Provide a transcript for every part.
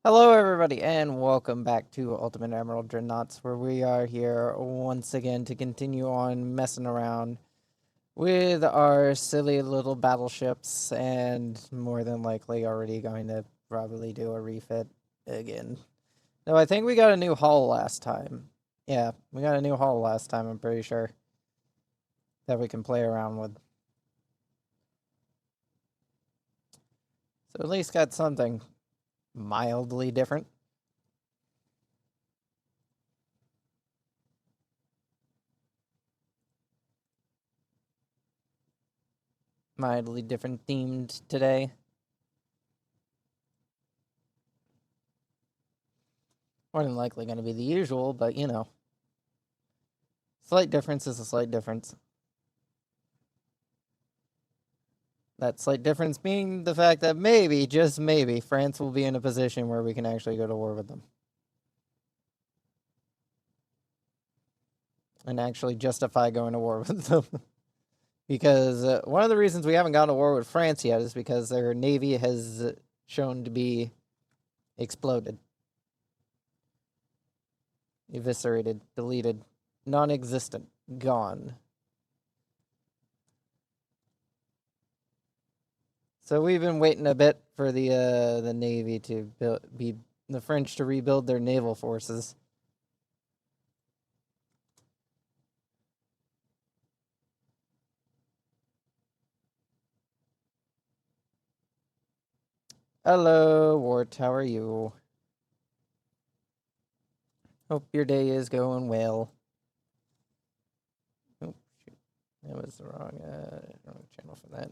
Hello, everybody, and welcome back to Ultimate Admiral Dreadnoughts, where we are here once again to continue on messing around with our silly little battleships, and more than likely already going to probably do a refit again. No, I think we got a new hull last time. Yeah, we got a new hull last time, I'm pretty sure, that we can play around with. So at least got something mildly different. Mildly different themed today. More than likely going to be the usual, but you know. Slight difference is a slight difference. That slight difference being the fact that maybe, just maybe, France will be in a position where we can actually go to war with them. And actually justify going to war with them. Because one of the reasons we haven't gone to war with France yet is because their navy has shown to be exploded. Eviscerated, deleted, non-existent, gone. So we've been waiting a bit for the navy to be the French to rebuild their naval forces. Hello, Wart. How are you? Hope your day is going well. Oh shoot, that was the wrong channel for that.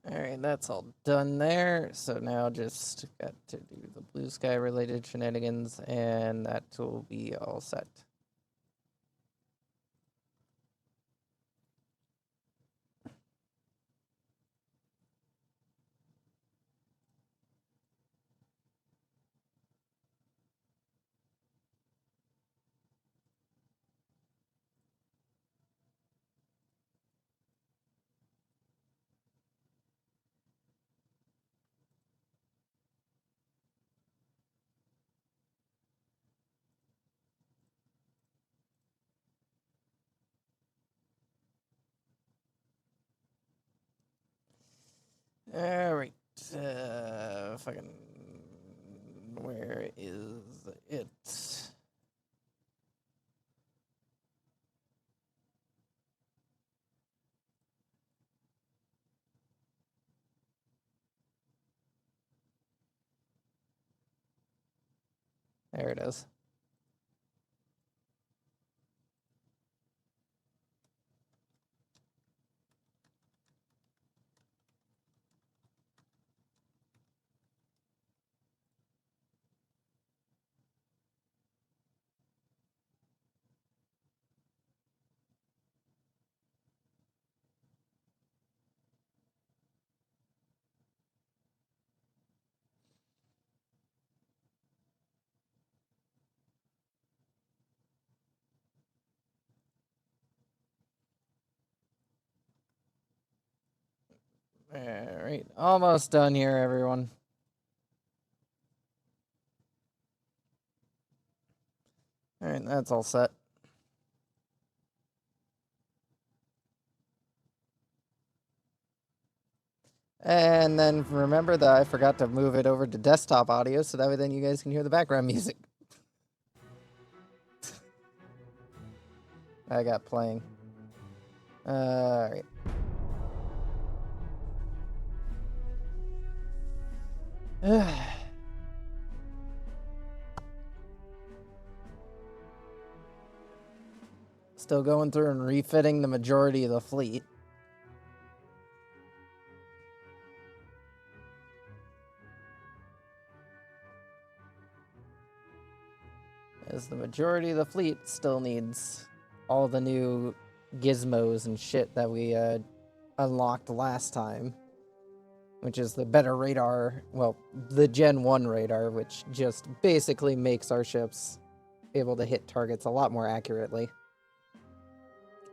Alright, that's all done there. So now just got to do the blue sky related shenanigans, and that will be all set. Alright, fucking, where is it? There it is. Alright, almost done here, everyone. Alright, that's all set. And then remember that I forgot to move it over to desktop audio, so that way then you guys can hear the background music I got playing. Alright. Still going through and refitting the majority of the fleet. As the majority of the fleet still needs all the new gizmos and shit that we unlocked last time. Which is the better radar, well, the Gen 1 radar, which just basically makes our ships able to hit targets a lot more accurately.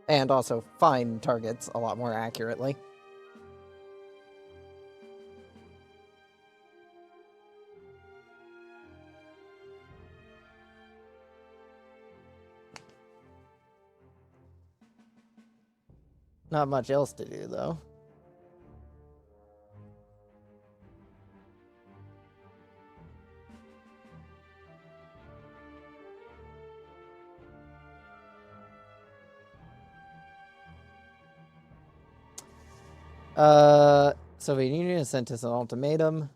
And also find targets a lot more accurately. Not much else to do, though. Soviet Union has sent us an ultimatum.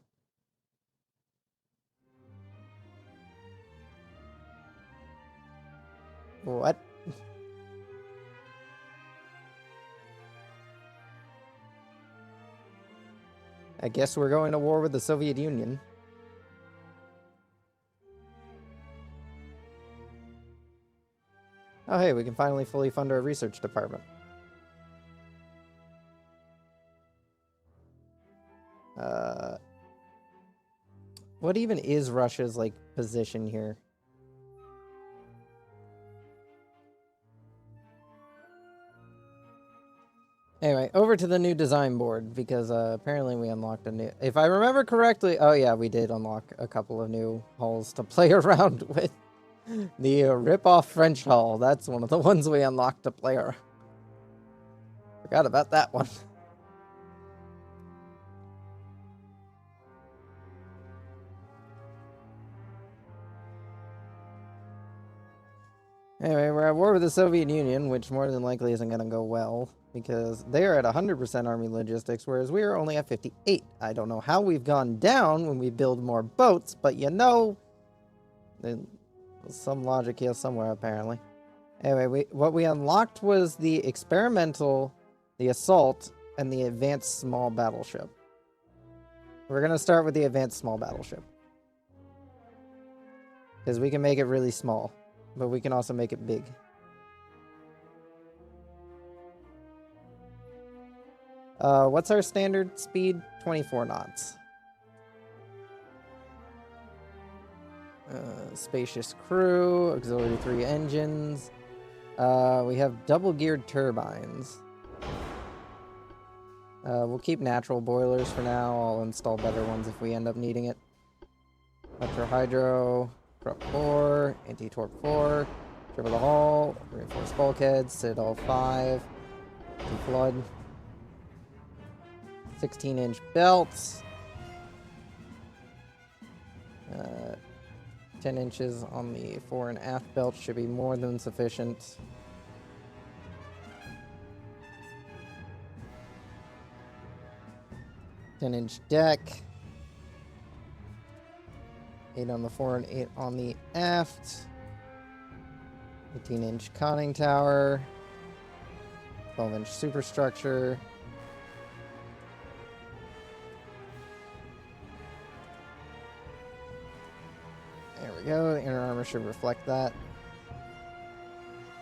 What? I guess we're going to war with the Soviet Union. Oh, hey, we can finally fully fund our research department. What even is Russia's, like, position here? Anyway, over to the new design board, because apparently we unlocked a new... If I remember correctly... Oh yeah, we did unlock a couple of new hulls to play around with. The rip-off French hull, that's one of the ones we unlocked to play around. Forgot about that one. Anyway, we're at war with the Soviet Union, which more than likely isn't going to go well, because they are at 100% army logistics, whereas we are only at 58. I don't know how we've gone down when we build more boats, but you know, there's some logic here somewhere, apparently. Anyway, what we unlocked was the experimental, the assault, and the advanced small battleship. We're going to start with the advanced small battleship, because we can make it really small. But we can also make it big. What's our standard speed? 24 knots. Spacious crew, auxiliary 3 engines. We have double geared turbines. We'll keep natural boilers for now. I'll install better ones if we end up needing it. Electro hydro. Prop 4, anti-torque 4, triple the hull, reinforced bulkheads, citadel 5, anti-flood, 16-inch belts, 10 inches on the fore and aft belt should be more than sufficient. Ten-inch deck. 8 on the fore and 8 on the aft. 18-inch conning tower. 12-inch superstructure. There we go. The inner armor should reflect that.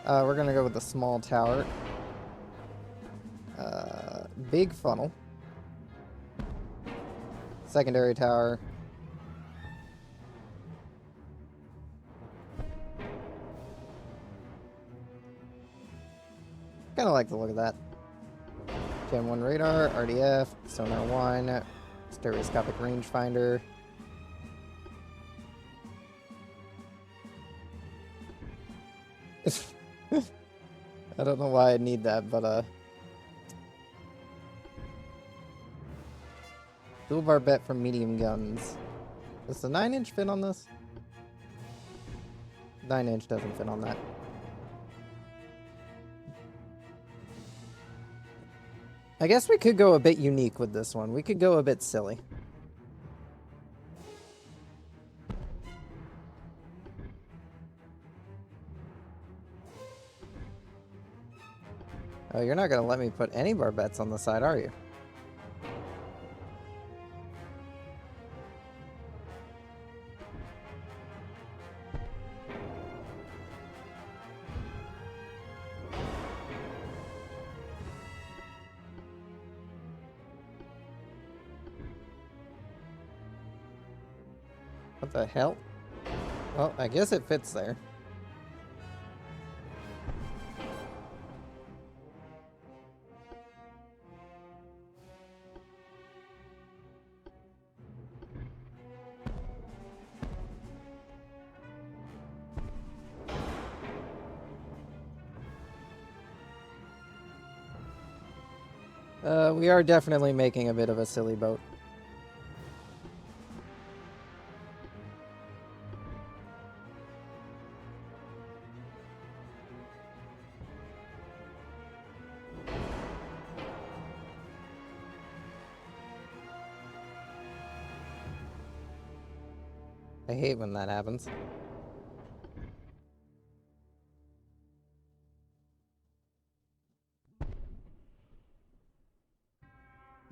We're going to go with the small tower. Big funnel. Secondary tower. Kind of like the look of that. Gen 1 radar, RDF, sonar 1, stereoscopic rangefinder. I don't know why I need that, but dual barbette for medium guns. Does the 9-inch fit on this? 9-inch doesn't fit on that. I guess we could go a bit unique with this one. We could go a bit silly. Oh, you're not gonna let me put any barbettes on the side, are you? What the hell? Well, I guess it fits there. We are definitely making a bit of a silly boat. I hate when that happens.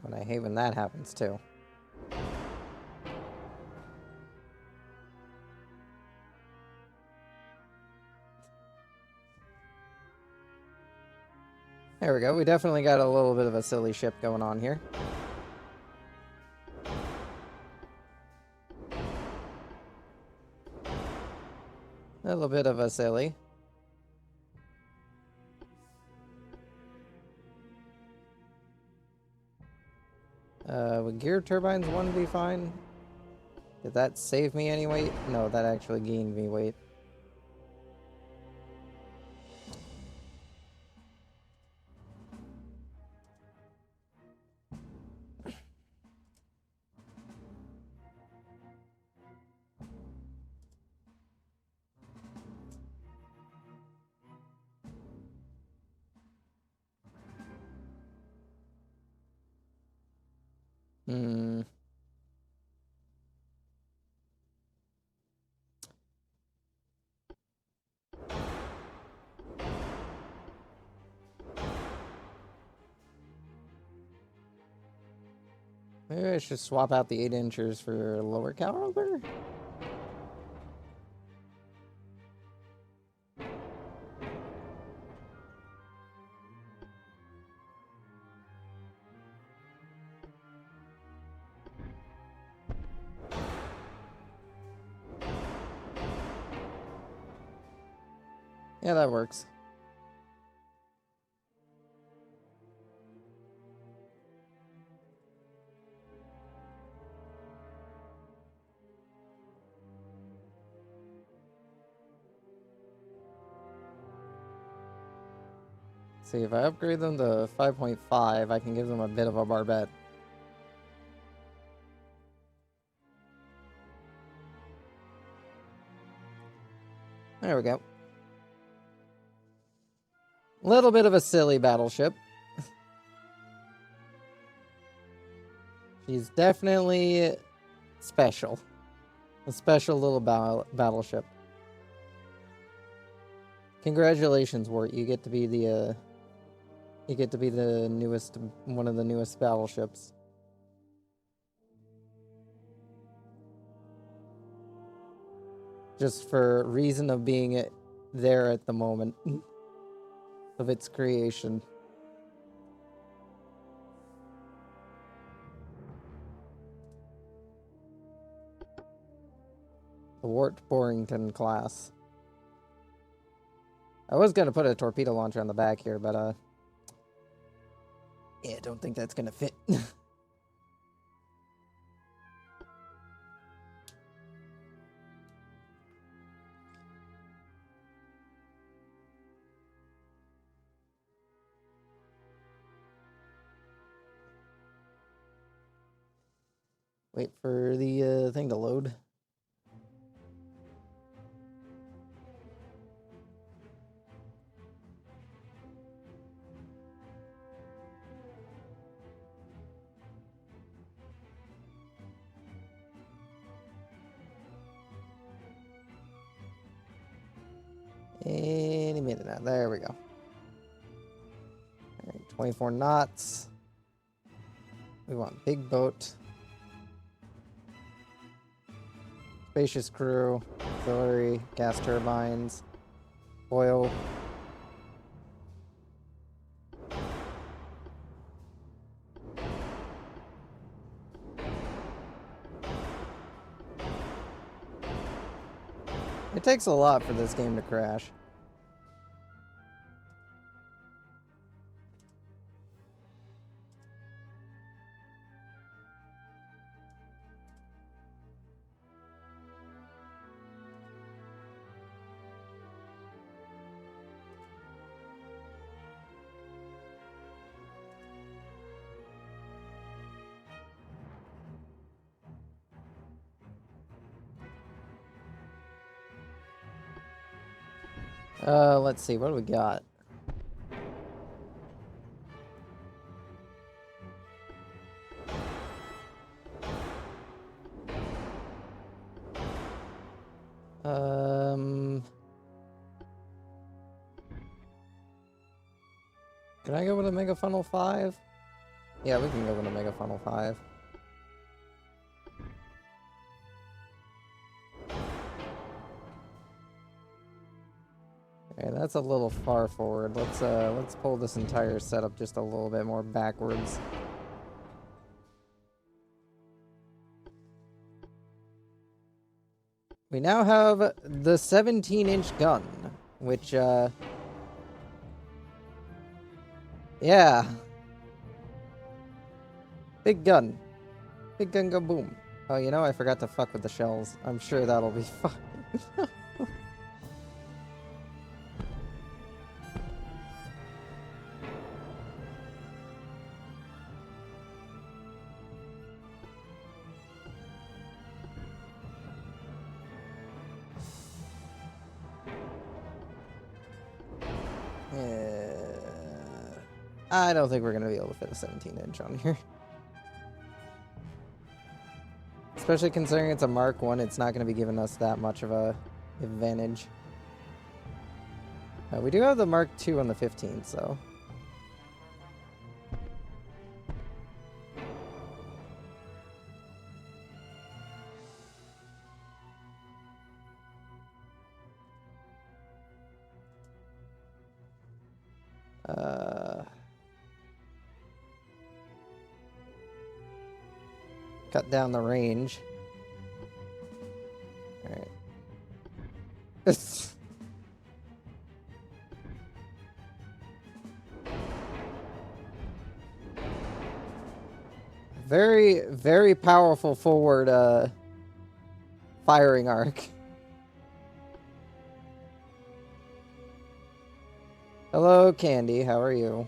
And I hate when that happens too. There we go. We definitely got a little bit of a silly ship going on here. A little bit of a silly. Would gear turbines 1 be fine? Did that save me any weight? No, that actually gained me weight. Hmm. Maybe I should swap out the 8 inchers for lower caliber? Yeah, that works. See, if I upgrade them to 5.5, I can give them a bit of a barbette. There we go. Little bit of a silly battleship. She's definitely special. A special little battleship. Congratulations, Wart. You get to be the newest, one of the newest battleships. Just for reason of being there at the moment of its creation. The Wart Borrington class. I was gonna put a torpedo launcher on the back here, but yeah, I don't think that's gonna fit. Wait for the thing to load. Any minute now. There we go. Alright, 24 knots. We want big boat. Spacious crew. Auxiliary. Gas turbines. Oil. It takes a lot for this game to crash. Let's see, what do we got? Can I go with a Mega Funnel 5? Yeah, we can go with a Mega Funnel 5. Okay, that's a little far forward. Let's pull this entire setup just a little bit more backwards. We now have the 17-inch gun, which, yeah. Big gun. Big gun go boom. Oh, you know, I forgot to fuck with the shells. I'm sure that'll be fine. I don't think we're going to be able to fit a 17-inch on here. Especially considering it's a Mark 1, it's not going to be giving us that much of a advantage. We do have the Mark 2 on the 15th, so... cut down the range. Alright. Very, very powerful forward firing arc. Hello, Candy. How are you?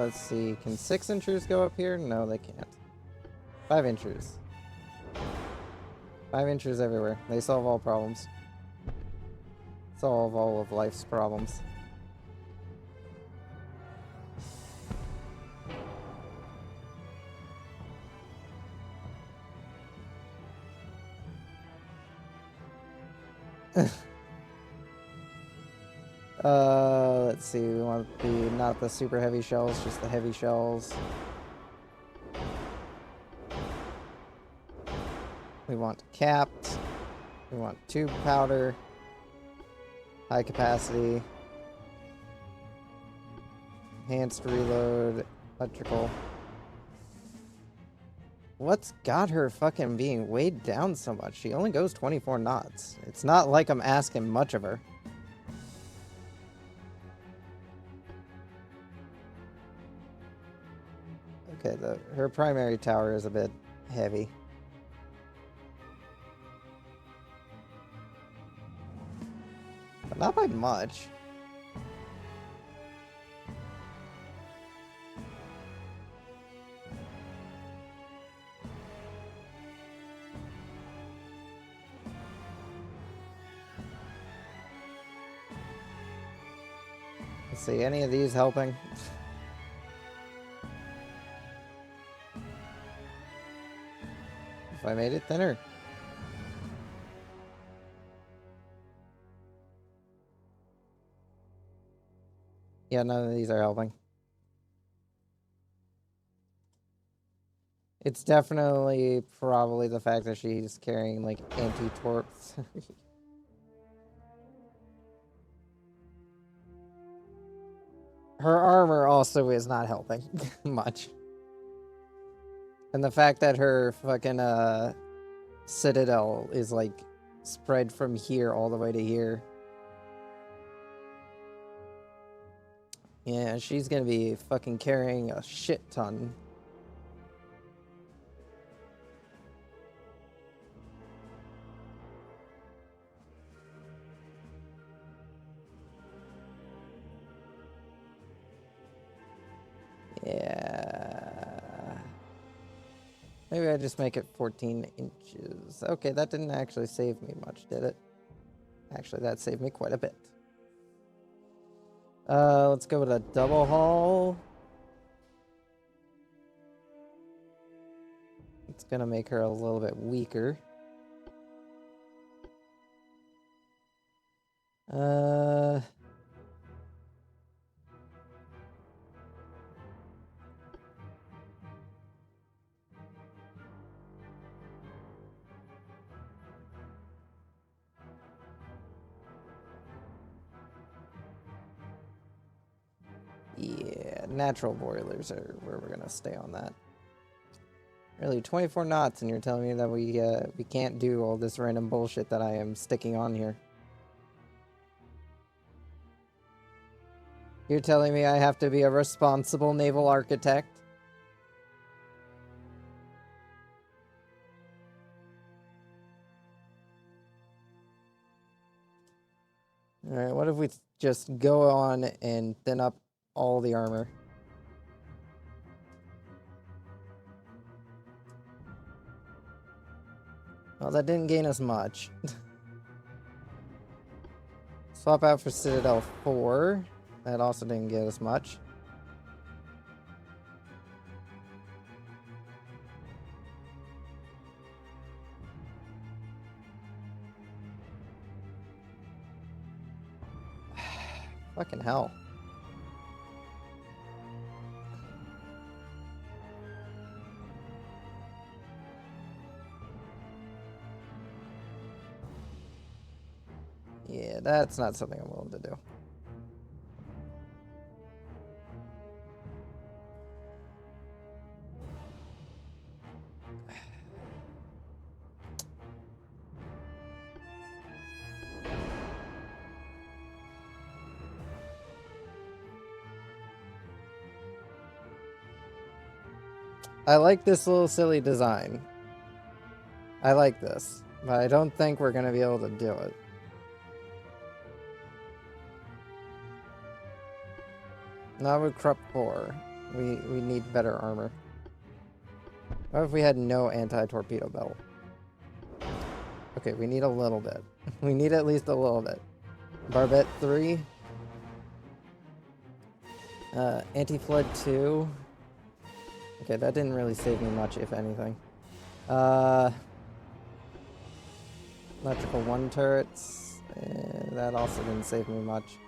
Let's see. Can 6-inchers go up here? No, they can't. 5-inchers. 5-inchers everywhere. They solve all problems. Solve all of life's problems. Let's see, we want not the super heavy shells, just the heavy shells. We want capped. We want tube powder. High capacity. Enhanced reload. Electrical. What's got her fucking being weighed down so much? She only goes 24 knots. It's not like I'm asking much of her. Okay, her primary tower is a bit heavy. But not by much. Let's see, any of these helping? If I made it thinner. Yeah, none of these are helping. It's definitely probably the fact that she's carrying, like, anti-torps. Her armor also is not helping much. And the fact that her fucking, citadel is, like, spread from here all the way to here. Yeah, she's gonna be fucking carrying a shit ton. Yeah. Maybe I just make it 14 inches. Okay, that didn't actually save me much, did it? Actually, that saved me quite a bit. Let's go with a double hull. It's gonna make her a little bit weaker. Yeah, natural boilers are where we're gonna stay on that. Really, 24 knots, and you're telling me that we can't do all this random bullshit that I am sticking on here. You're telling me I have to be a responsible naval architect? Alright, what if we just go on and thin up all the armor? Well, that didn't gain us much. Swap out for Citadel 4. That also didn't get us much. Fucking hell. Yeah, that's not something I'm willing to do. I like this little silly design. I like this, but I don't think we're gonna be able to do it. Not with Krupp 4. We need better armor. What if we had no anti-torpedo belt? Okay, we need a little bit. We need at least a little bit. Barbette 3. Anti-flood 2. Okay, that didn't really save me much, if anything. Electrical 1 turrets. That also didn't save me much.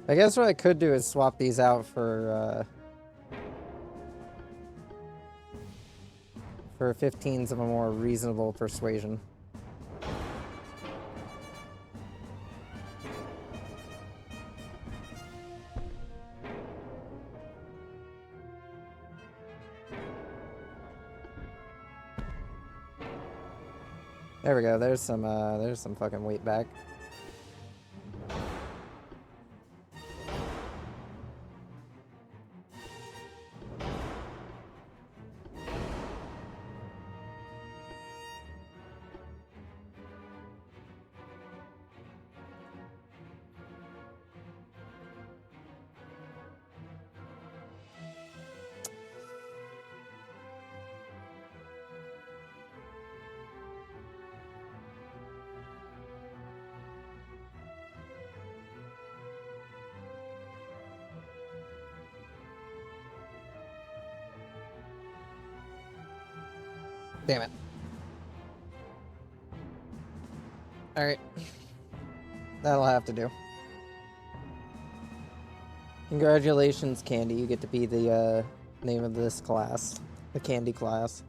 I guess what I could do is swap these out for 15s of a more reasonable persuasion. There we go. There's some fucking weight back. Damn it. Alright. That'll have to do. Congratulations, Candy. You get to be the name of this class. The Candy class.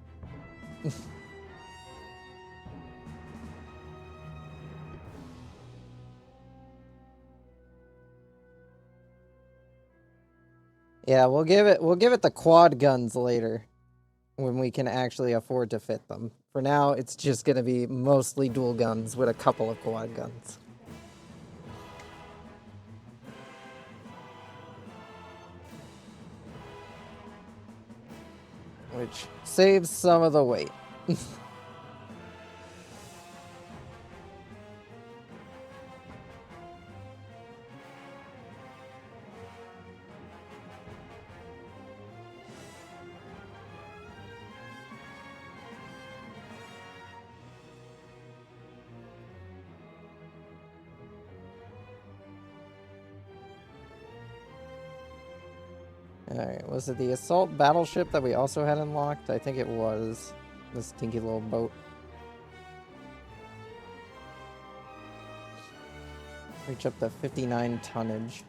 Yeah, we'll give it the quad guns later when we can actually afford to fit them. For now, it's just gonna be mostly dual guns with a couple of quad guns. Which saves some of the weight. Alright, was it the assault battleship that we also had unlocked? I think it was. This stinky little boat. Reach up to 59 tonnage.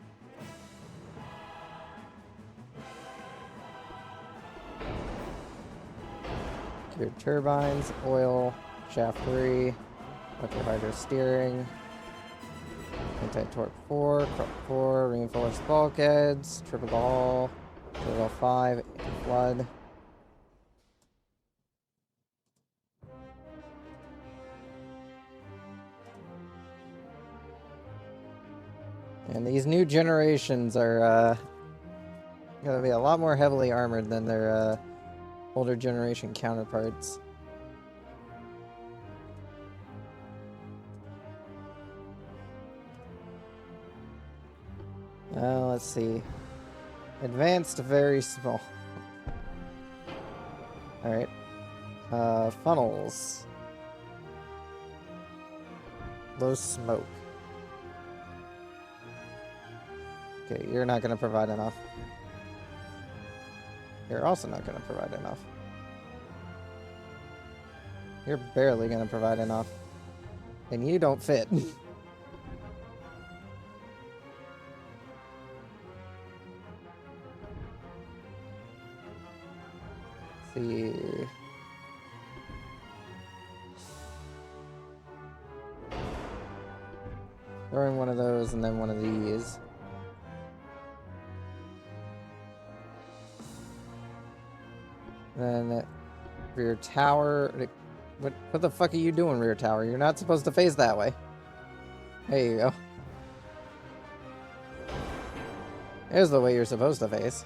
Geared turbines, oil, shaft 3, electric hydro steering, anti-torque 4, crop 4, reinforced bulkheads, triple hull, triple 5, flood. And these new generations are going to be a lot more heavily armored than their older generation counterparts. Let's see. Advanced, very small. Alright. Funnels. Low smoke. Okay, you're not going to provide enough. You're also not going to provide enough. You're barely going to provide enough. And you don't fit. See. Throwing one of those and then one of these. Then rear tower. What the fuck are you doing, rear tower? You're not supposed to face that way. There you go. There's the way you're supposed to face.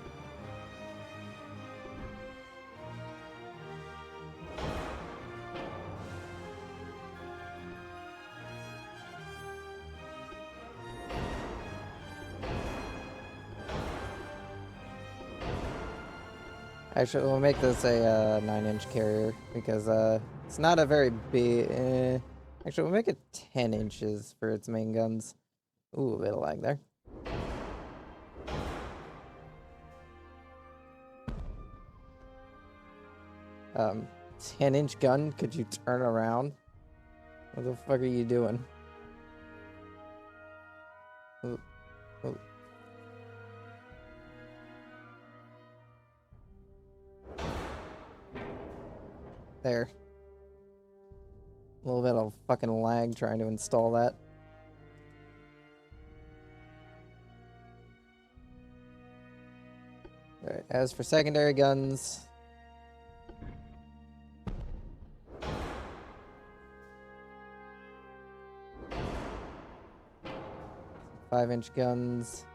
Actually, we'll make this a 9-inch carrier because it's not a very big. Actually, we'll make it 10 inches for its main guns. Ooh, a bit of lag there. Um, 10-inch gun? Could you turn around? What the fuck are you doing? Ooh, ooh. There. A little bit of fucking lag trying to install that. Alright, as for secondary guns... 5-inch guns.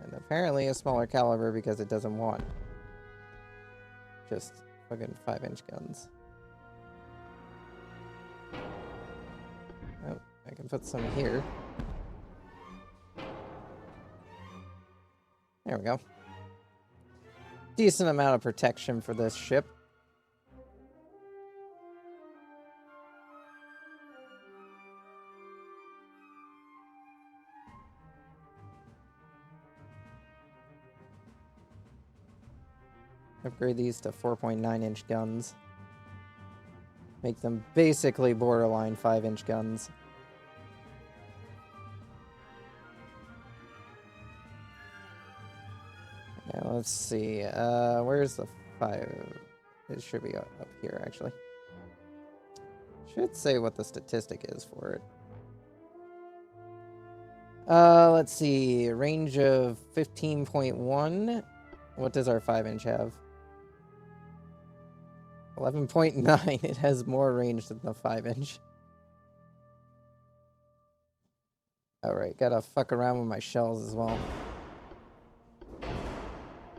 And apparently a smaller caliber because it doesn't want just fucking 5-inch guns. Oh, I can put some here. There we go. Decent amount of protection for this ship. Upgrade these to 4.9-inch guns. Make them basically borderline 5-inch guns. Now let's see. Where's the 5? It should be up here, actually. Should say what the statistic is for it. Let's see. Range of 15.1. What does our 5-inch have? 11.9. It has more range than the 5-inch. Alright, gotta fuck around with my shells as well.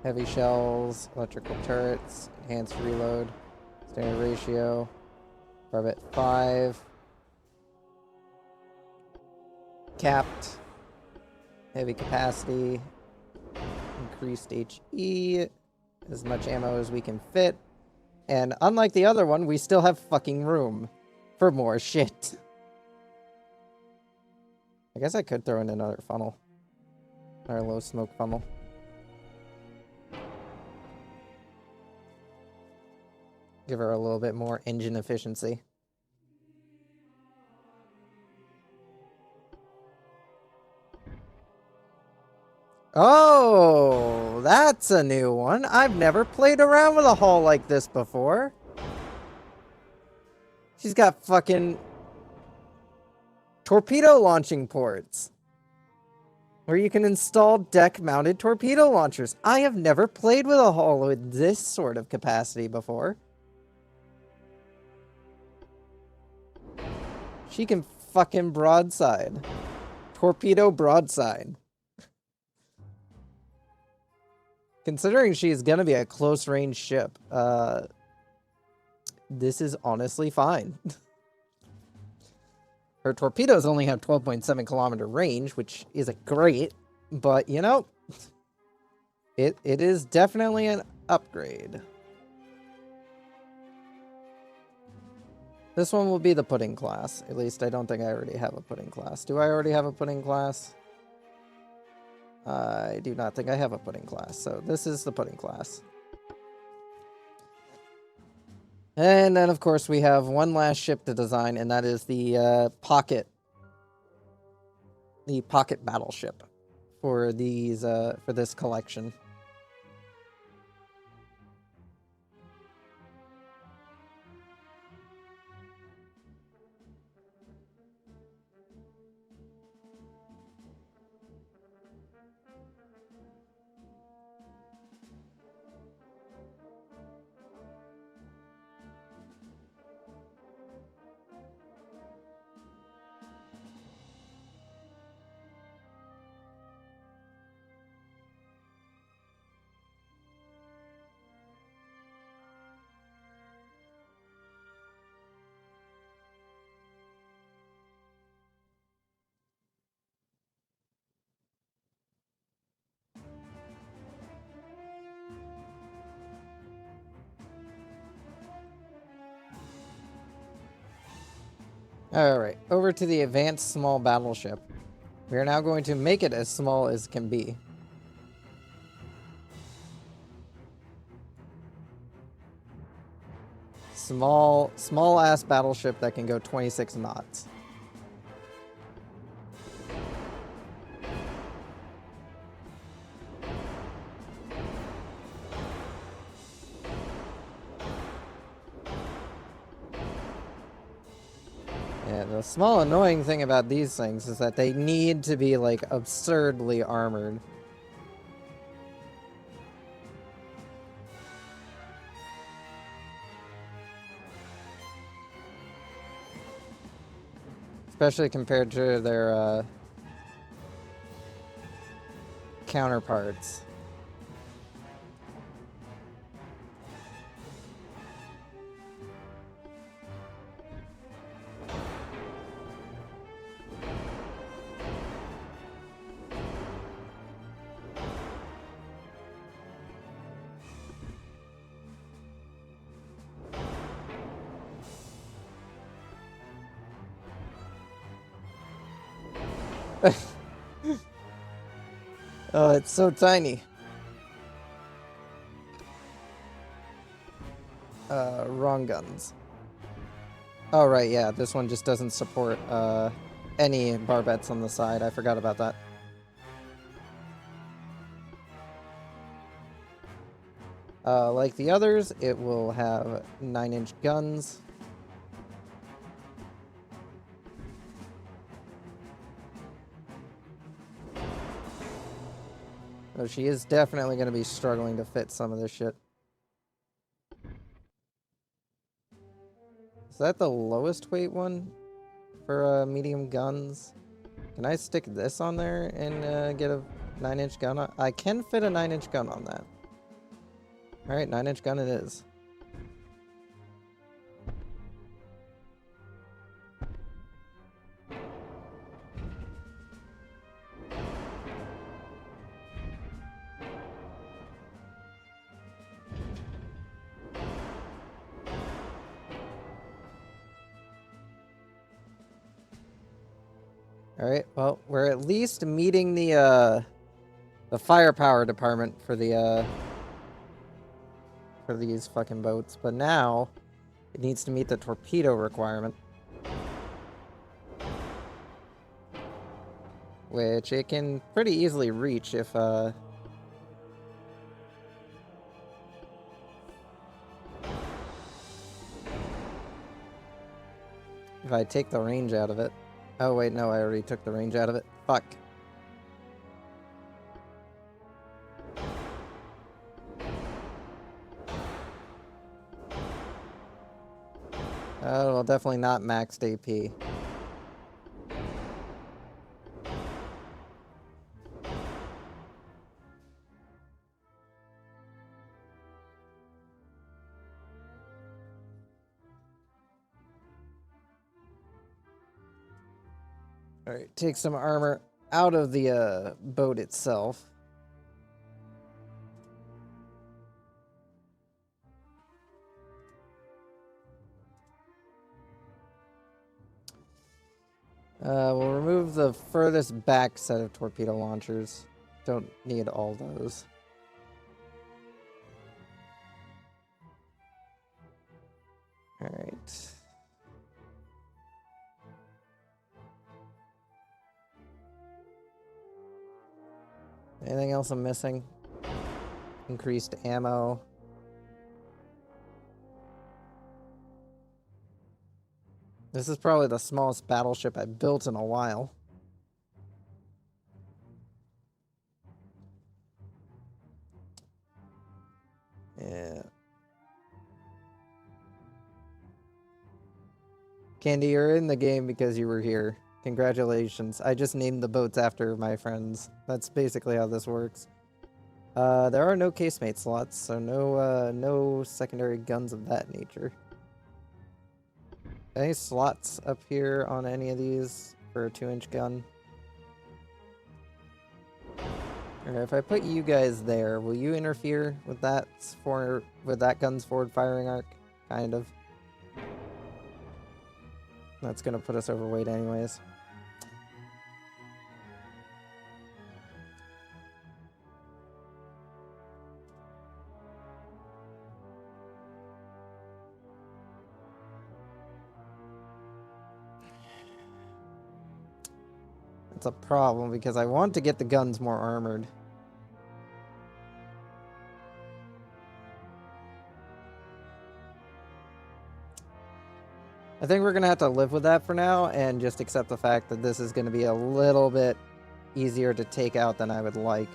Heavy shells, electrical turrets, enhanced reload, standard ratio, barbette 5, capped, heavy capacity, increased HE, as much ammo as we can fit, and unlike the other one, we still have fucking room for more shit. I guess I could throw in another funnel, or a low smoke funnel. Give her a little bit more engine efficiency. Oh, that's a new one. I've never played around with a hull like this before. She's got fucking torpedo launching ports, where you can install deck-mounted torpedo launchers. I have never played with a hull with this sort of capacity before. She can fucking broadside. Torpedo broadside. Considering she's gonna be a close-range ship, this is honestly fine. Her torpedoes only have 12.7 kilometer range, which isn't great, but, you know, it is definitely an upgrade. This one will be the pudding class. At least I don't think I already have a pudding class. Do I already have a pudding class? I do not think I have a pudding class, so this is the pudding class. And then, of course, we have one last ship to design, and that is the pocket battleship for these for this collection. Alright, over to the advanced small battleship. We are now going to make it as small as can be. Small-ass battleship that can go 26 knots. Yeah, the small annoying thing about these things is that they need to be, like, absurdly armored. Especially compared to their, counterparts. Oh, it's so tiny. Wrong guns. Oh, right, yeah, this one just doesn't support any barbettes on the side. I forgot about that. Like the others, it will have 9-inch guns. Oh, she is definitely going to be struggling to fit some of this shit. Is that the lowest weight one for medium guns? Can I stick this on there and get a 9-inch gun on? I can fit a 9-inch gun on that. Alright, 9-inch gun it is. Alright, well, we're at least meeting the firepower department for these fucking boats, but now it needs to meet the torpedo requirement. Which it can pretty easily reach if I take the range out of it. Oh wait, no, I already took the range out of it. Fuck. Oh, well, definitely not maxed AP. Alright, take some armor out of the boat itself. We'll remove the furthest back set of torpedo launchers. Don't need all those. Alright. Anything else I'm missing? Increased ammo. This is probably the smallest battleship I've built in a while. Yeah. Candy, you're in the game because you were here. Congratulations. I just named the boats after my friends. That's basically how this works. There are no casemate slots, so no secondary guns of that nature. Any slots up here on any of these for a 2-inch gun? Alright, if I put you guys there, will you interfere with that gun's forward firing arc? Kind of. That's gonna put us overweight anyways. It's a problem because I want to get the guns more armored. I think we're going to have to live with that for now and just accept the fact that this is going to be a little bit easier to take out than I would like.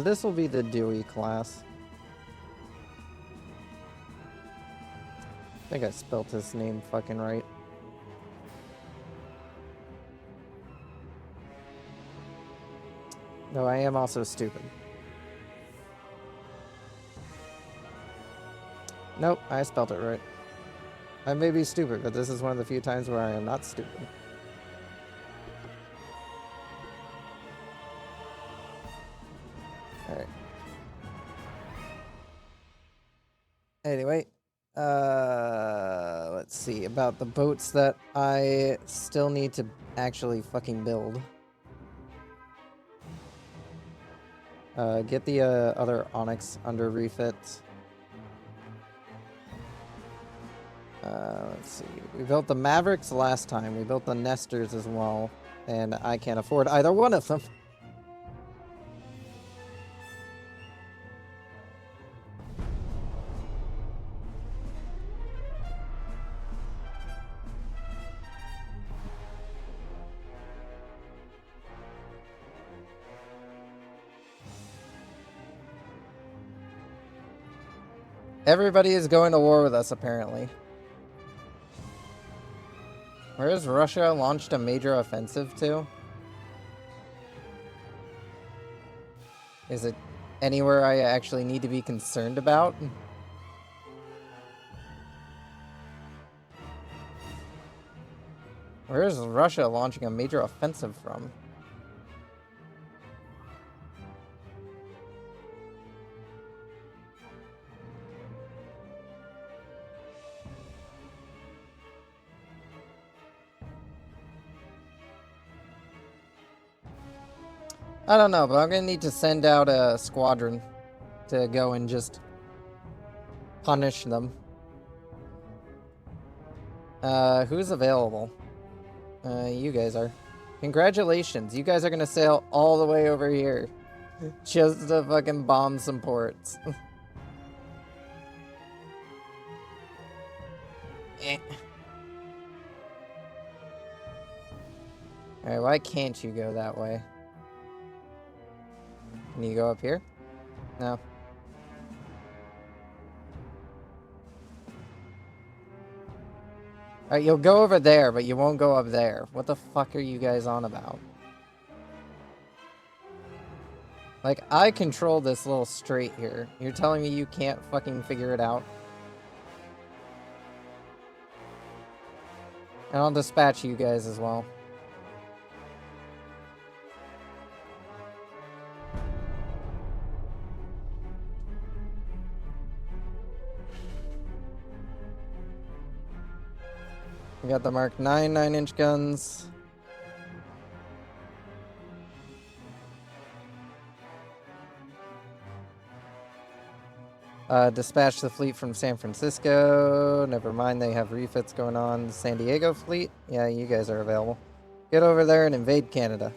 This will be the Dewey class. I think I spelt his name fucking right. No, I am also stupid. Nope, I spelled it right. I may be stupid, but this is one of the few times where I am not stupid. Anyway, let's see about the boats that I still need to actually fucking build. Get the other IIX under refit. Let's see. We built the Mavericks last time. We built the Nestors as well, and I can't afford either one of them. Everybody is going to war with us, apparently. Where has Russia launched a major offensive to? Is it anywhere I actually need to be concerned about? Where is Russia launching a major offensive from? I don't know, but I'm gonna need to send out a squadron to go and just punish them. Who's available? You guys are. Congratulations, you guys are gonna sail all the way over here. Just to fucking bomb some ports. Eh. Alright, why can't you go that way? Can you go up here? No. Alright, you'll go over there, but you won't go up there. What the fuck are you guys on about? Like, I control this little strait here. You're telling me you can't fucking figure it out? And I'll dispatch you guys as well. We got the Mark 9 9-inch guns. Dispatch the fleet from San Francisco. Never mind, they have refits going on. San Diego fleet. Yeah, you guys are available. Get over there and invade Canada.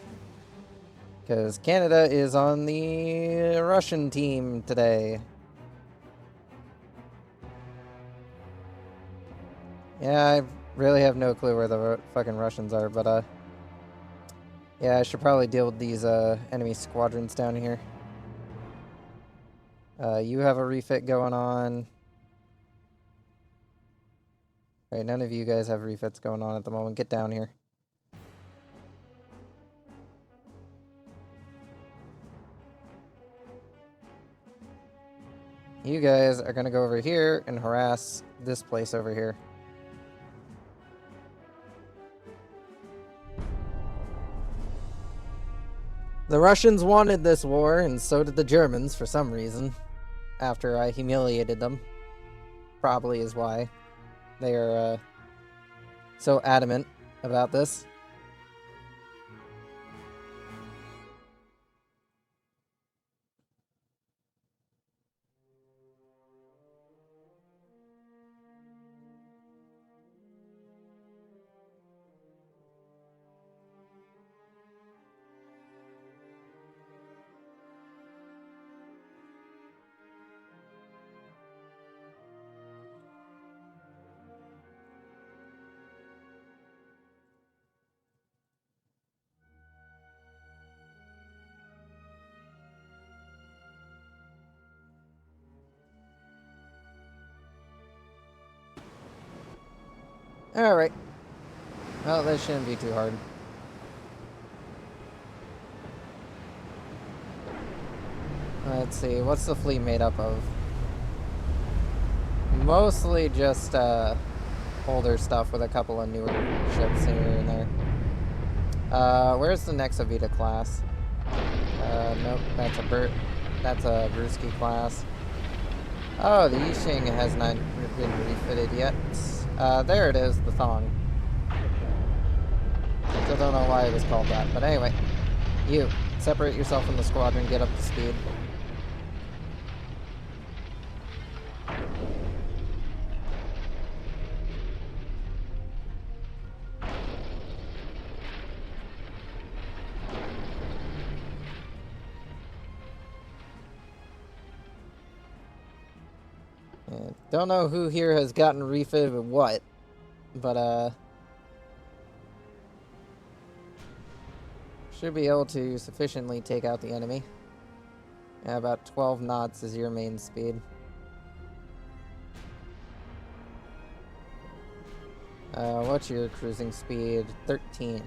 Because Canada is on the Russian team today. Yeah, I really have no clue where the fucking Russians are, but yeah, I should probably deal with these enemy squadrons down here. You have a refit going on. Right, none of you guys have refits going on at the moment. Get down here. You guys are gonna go over here and harass this place over here. The Russians wanted this war, and so did the Germans for some reason. After I humiliated them. Probably is why they are so adamant about this. Alright. Well, that shouldn't be too hard. Let's see, what's the fleet made up of? Mostly just older stuff with a couple of newer ships here and there. Where's the next Avita class? Nope, that's a Brewski class. Oh, the Yixing has not been refitted yet. There it is, the thong. Still don't know why it was called that, but anyway. You, separate yourself from the squadron, get up to speed. Don't know who here has gotten refitted with what, but should be able to sufficiently take out the enemy. Yeah, about 12 knots is your main speed. What's your cruising speed? 13.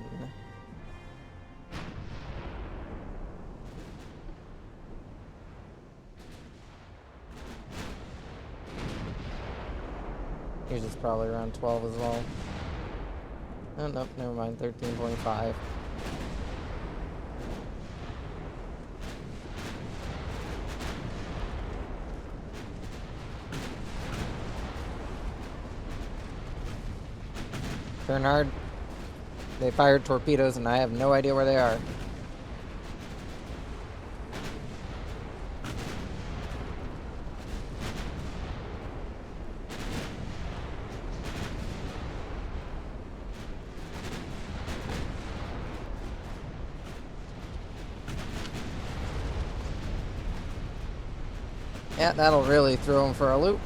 Yours is probably around 12 as well. Oh, nope, never mind. 13.5. Bernard, they fired torpedoes and I have no idea where they are. Yeah, that'll really throw them for a loop.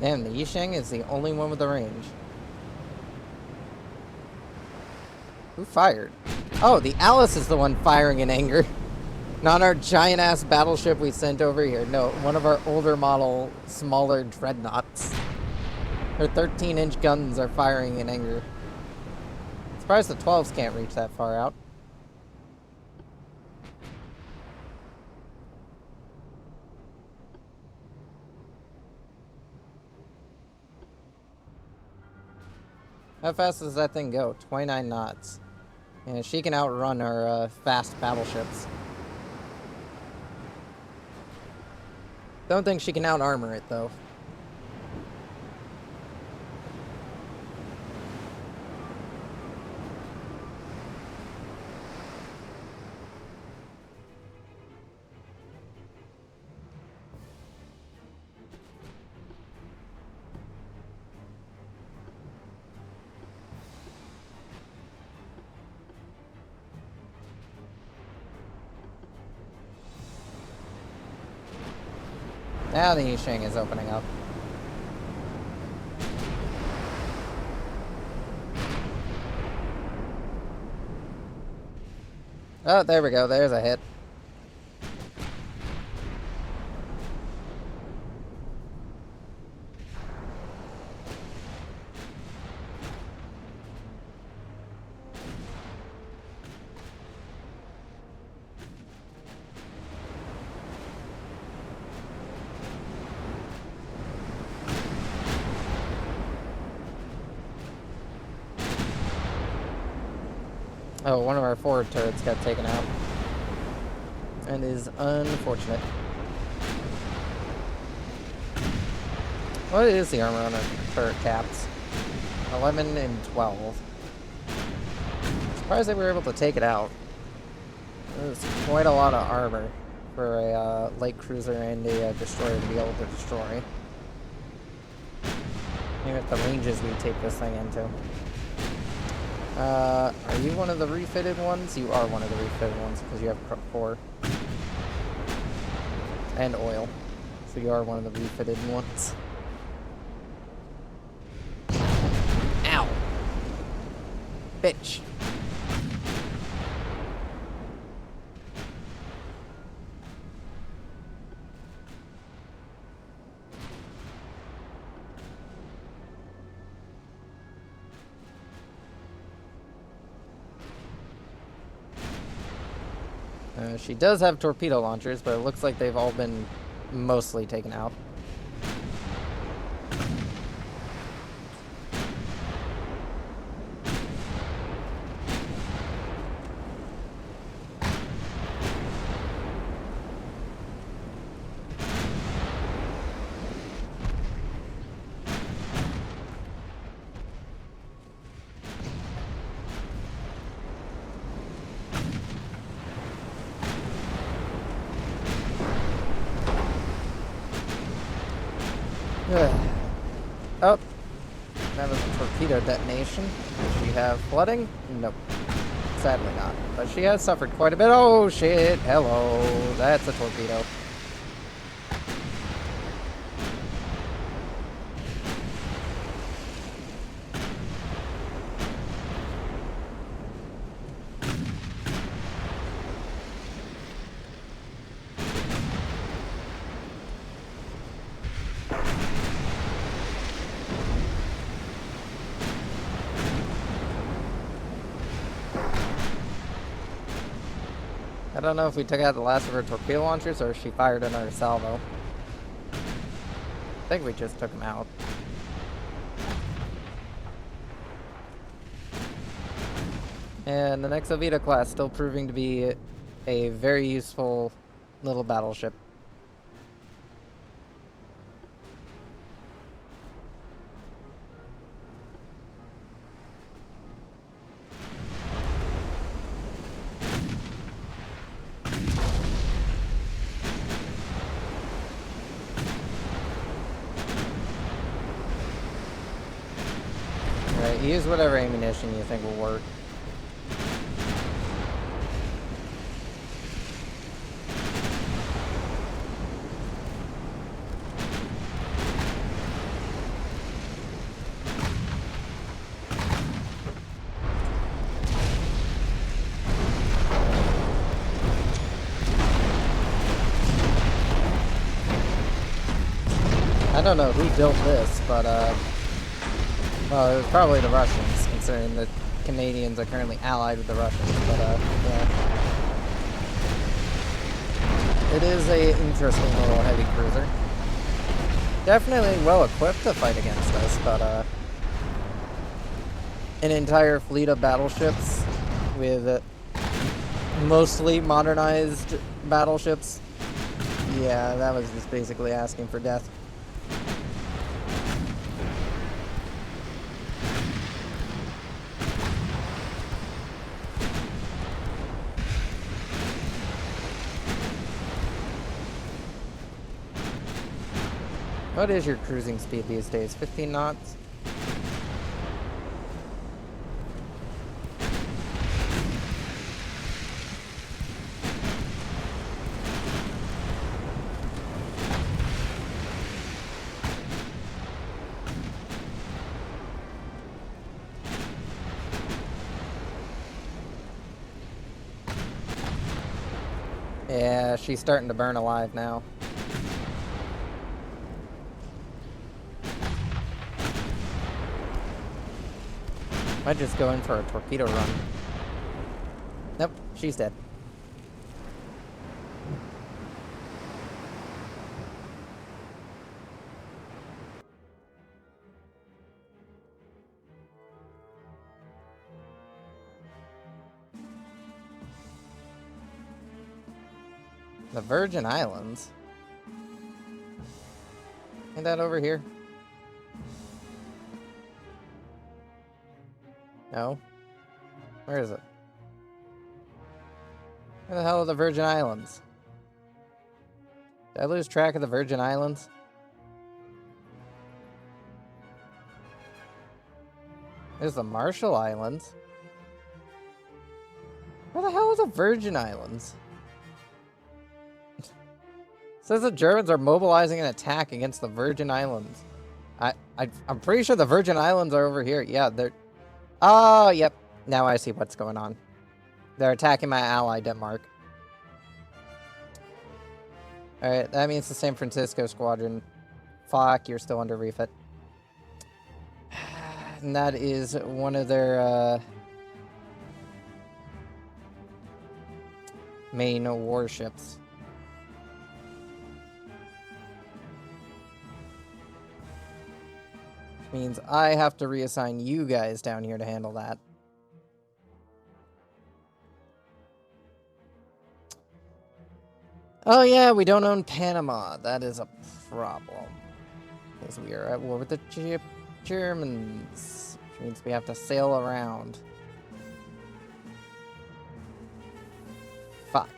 Damn, the Yixing is the only one with the range. Who fired? Oh, the Alice is the one firing in anger. Not our giant-ass battleship we sent over here. No, one of our older model, smaller Dreadnoughts. Her 13-inch guns are firing in anger. Surprised the 12s can't reach that far out. How fast does that thing go? 29 knots. And she can outrun our fast battleships. Don't think she can out-armor it, though. Now the Yixing is opening up. Oh, there we go. There's a hit. Oh, one of our forward turrets got taken out. And is unfortunate. What is the armor on our turret caps? 11 and 12. Surprised they were able to take it out. There's quite a lot of armor for a light cruiser and a destroyer to be able to destroy. Maybe at the ranges we take this thing into. Are you one of the refitted ones? You are one of the refitted ones because you have 4. And oil. So you are one of the refitted ones. Ow! Bitch! She does have torpedo launchers, but it looks like they've all been mostly taken out. Oh, that was a torpedo detonation. Does she have flooding? Nope. Sadly not. But she has suffered quite a bit. Oh shit, hello. That's a torpedo. I don't know if we took out the last of her torpedo launchers or if she fired another salvo. I think we just took them out. And the next Oviedo class still proving to be a very useful little battleship. Right, use whatever ammunition you think will work. I don't know who built this, but well, it was probably the Russians, considering the Canadians are currently allied with the Russians, but yeah. It is a interesting little heavy cruiser. Definitely well equipped to fight against us, but an entire fleet of battleships with mostly modernized battleships. Yeah, that was just basically asking for death. What is your cruising speed these days? 15 knots? Yeah, she's starting to burn alive now. Might just go in for a torpedo run. Nope, she's dead. The Virgin Islands? Ain't that over here? No. Where is it? Where the hell are the Virgin Islands? Did I lose track of the Virgin Islands? There's the Marshall Islands. Where the hell are the Virgin Islands? It says the Germans are mobilizing an attack against the Virgin Islands. I'm pretty sure the Virgin Islands are over here. Yeah, they're... Oh, yep. Now I see what's going on. They're attacking my ally, Denmark. Alright, that means the San Francisco squadron. Fuck, you're still under refit. And that is one of their, main warships. Which means I have to reassign you guys down here to handle that. Oh yeah, we don't own Panama. That is a problem. Because we are at war with the Germans. Which means we have to sail around. Fuck.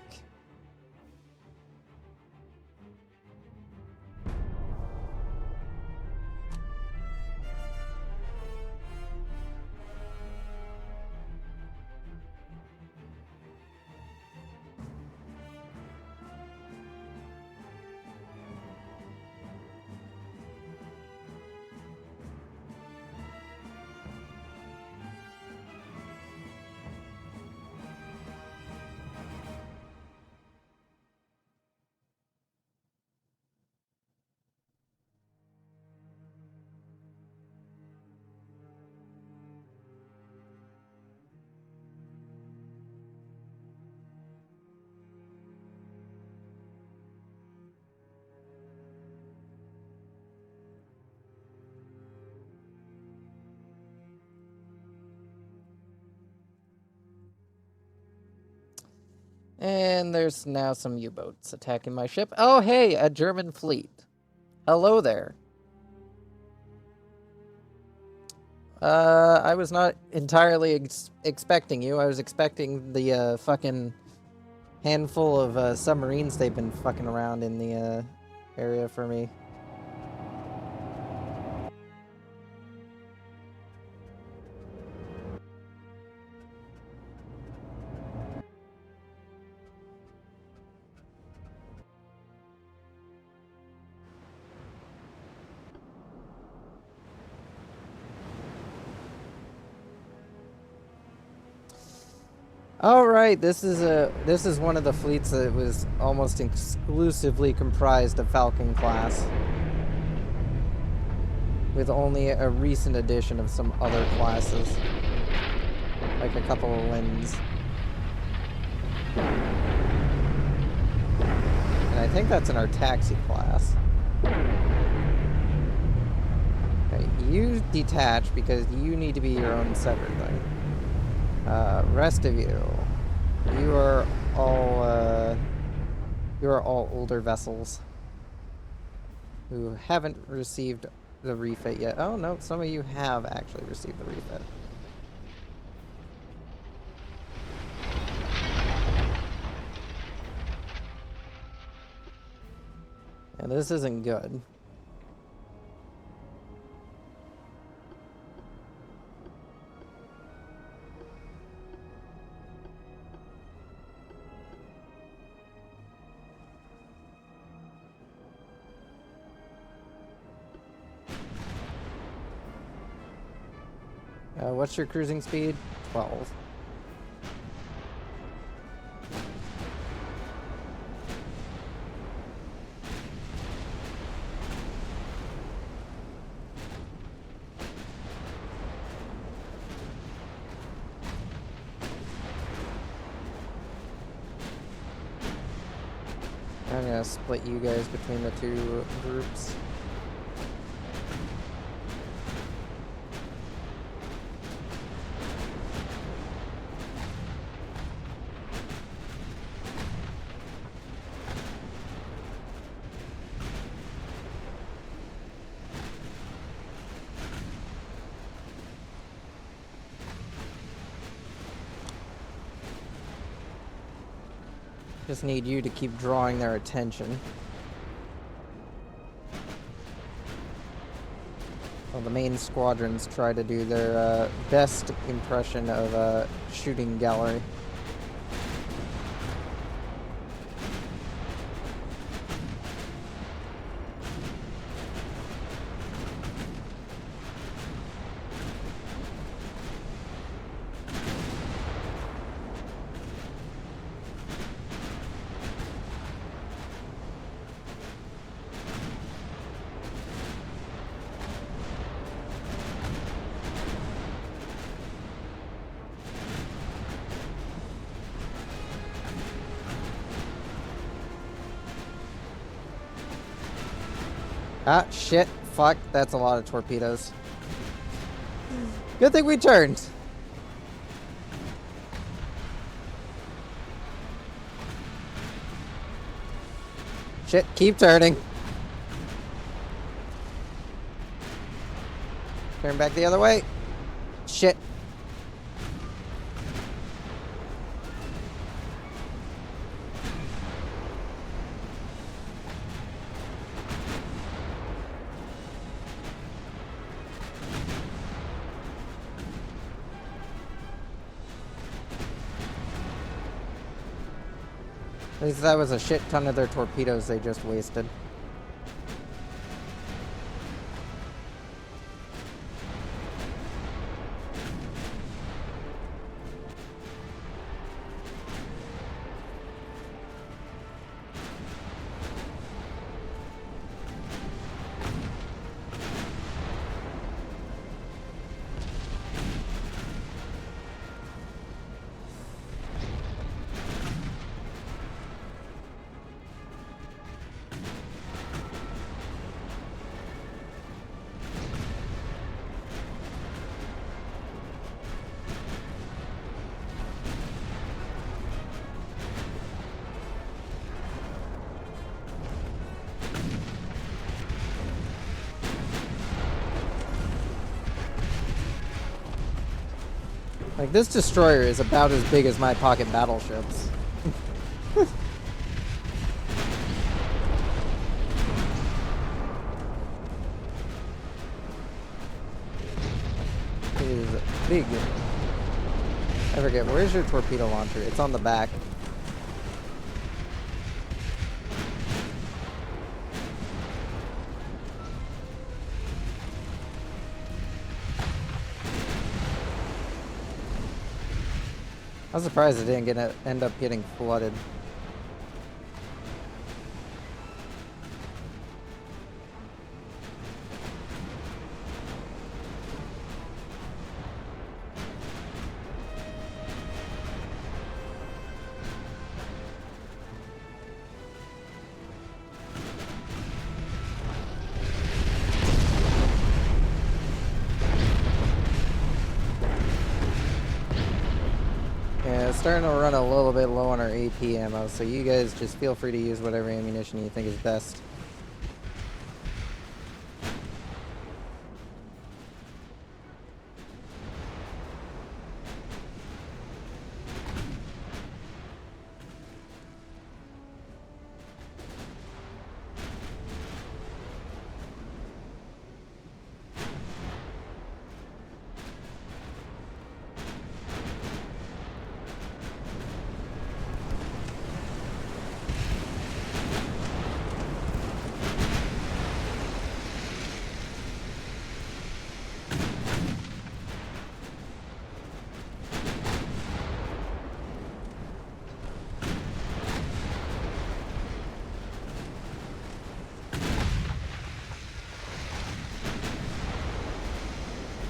And there's now some U-boats attacking my ship. Oh, hey, a German fleet. Hello there. I was not entirely expecting you. I was expecting the fucking handful of submarines they've been fucking around in the area for me. All right, this is one of the fleets that was almost exclusively comprised of Falcon class, with only a recent addition of some other classes, like a couple of winds. And I think that's in our taxi class. Okay, you detach because you need to be your own separate thing. Rest of you, you are all older vessels who haven't received the refit yet. Oh no, some of you have actually received the refit. And this isn't good. What's your cruising speed? 12. I'm gonna split you guys between the two groups. Just need you to keep drawing their attention. Well, the main squadrons try to do their best impression of a shooting gallery. Ah, shit. Fuck, that's a lot of torpedoes. Good thing we turned. Shit, keep turning. Turn back the other way. Shit. At least that was a shit ton of their torpedoes they just wasted. Like, this destroyer is about as big as my pocket battleships. It is big. I forget, where's your torpedo launcher? It's on the back. I was surprised it didn't end up getting flooded. Starting to run a little bit low on our AP ammo, so you guys just feel free to use whatever ammunition you think is best.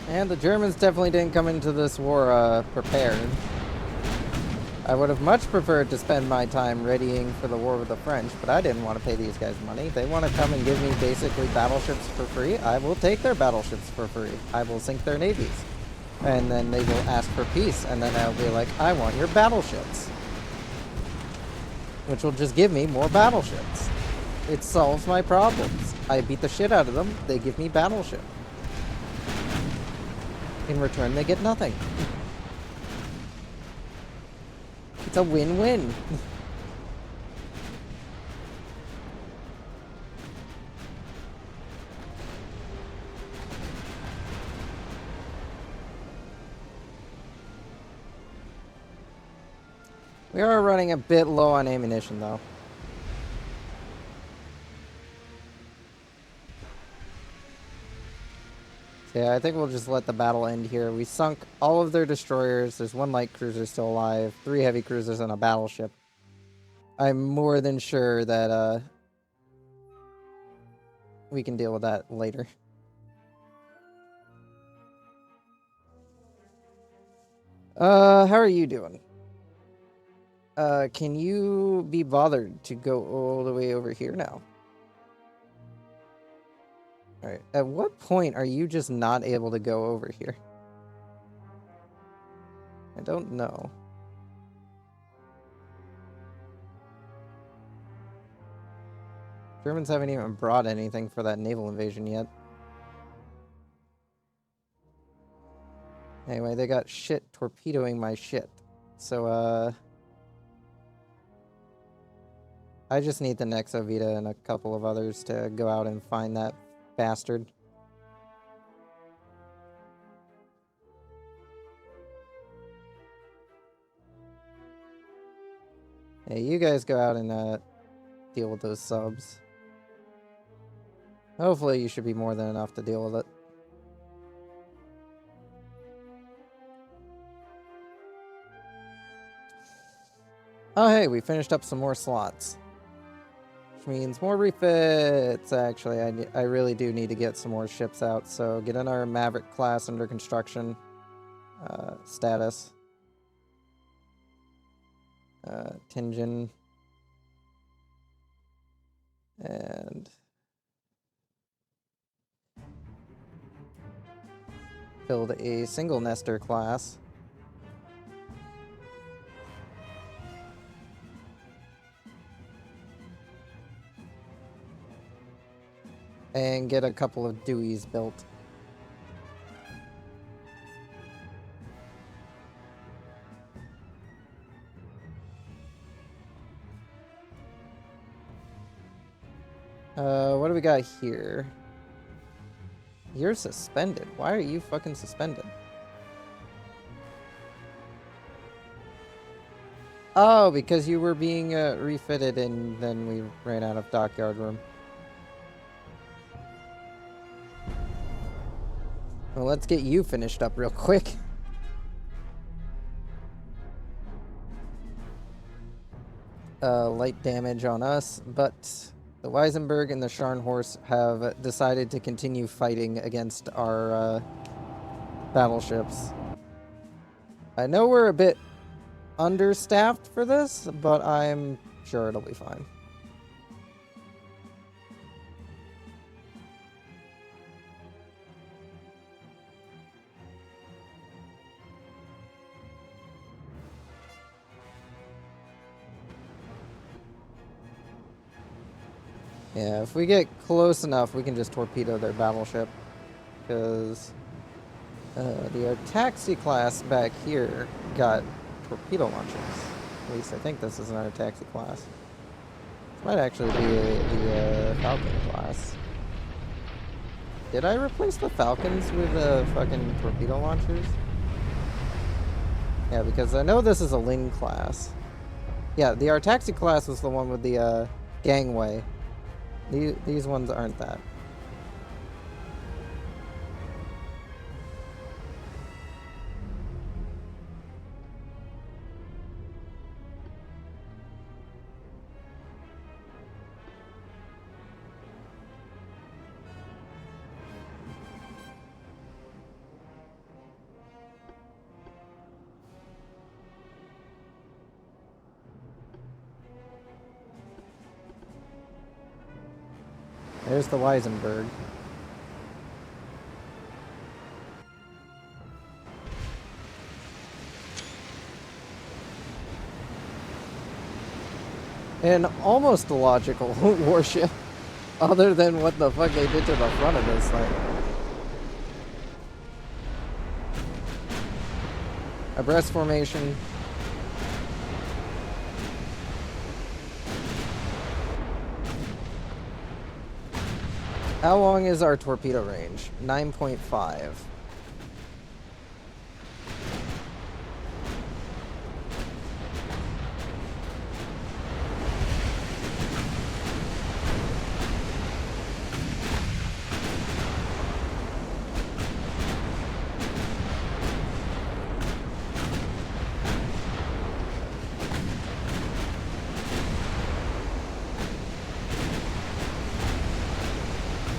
And the Germans definitely didn't come into this war prepared. I would have much preferred to spend my time readying for the war with the French, but I didn't want to pay these guys money. They want to come and give me basically battleships for free. I will take their battleships for free. I will sink their navies. And then they will ask for peace, and then I'll be like, I want your battleships. Which will just give me more battleships. It solves my problems. I beat the shit out of them, they give me battleship. In return, they get nothing. It's a win-win. We are running a bit low on ammunition, though. Yeah, I think we'll just let the battle end here. We sunk all of their destroyers. There's one light cruiser still alive, 3 heavy cruisers, and a battleship. I'm more than sure that we can deal with that later. How are you doing? Can you be bothered to go all the way over here now? Alright, at what point are you just not able to go over here? I don't know. Germans haven't even brought anything for that naval invasion yet. Anyway, they got shit torpedoing my shit. So, I just need the Nexovita and a couple of others to go out and find that bastard. Hey, you guys go out and, deal with those subs. Hopefully you should be more than enough to deal with it. Oh hey, we finished up some more slots. Which means more refits, actually. I really do need to get some more ships out, so get in our Maverick class under construction. Status. Tingen. And... build a single nester class. And get a couple of Deweys built. What do we got here? You're suspended. Why are you fucking suspended? Oh, because you were being refitted and then we ran out of dockyard room. Well, let's get you finished up real quick. Light damage on us, but the Weisenberg and the Scharnhorst have decided to continue fighting against our battleships. I know we're a bit understaffed for this, but I'm sure it'll be fine. Yeah, if we get close enough, we can just torpedo their battleship. Because the Artaxi class back here got torpedo launchers. At least I think this is an Artaxi class. This might actually be the Falcon class. Did I replace the Falcons with fucking torpedo launchers? Yeah, because I know this is a Ling class. Yeah, the Artaxi class was the one with the gangway. These ones aren't that. There's the Weisenberg. An almost logical warship, other than what the fuck they did to the front of this thing. Abreast formation. How long is our torpedo range? 9.5.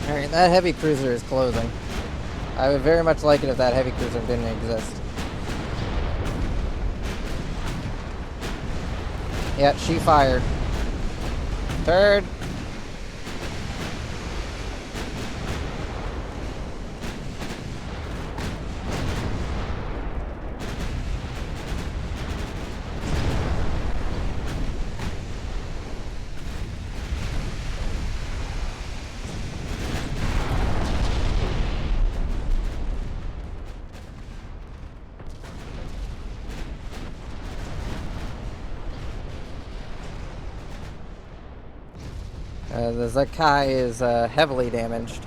Alright, that heavy cruiser is closing. I would very much like it if that heavy cruiser didn't exist. Yeah, she fired. Third. The Zakai is heavily damaged.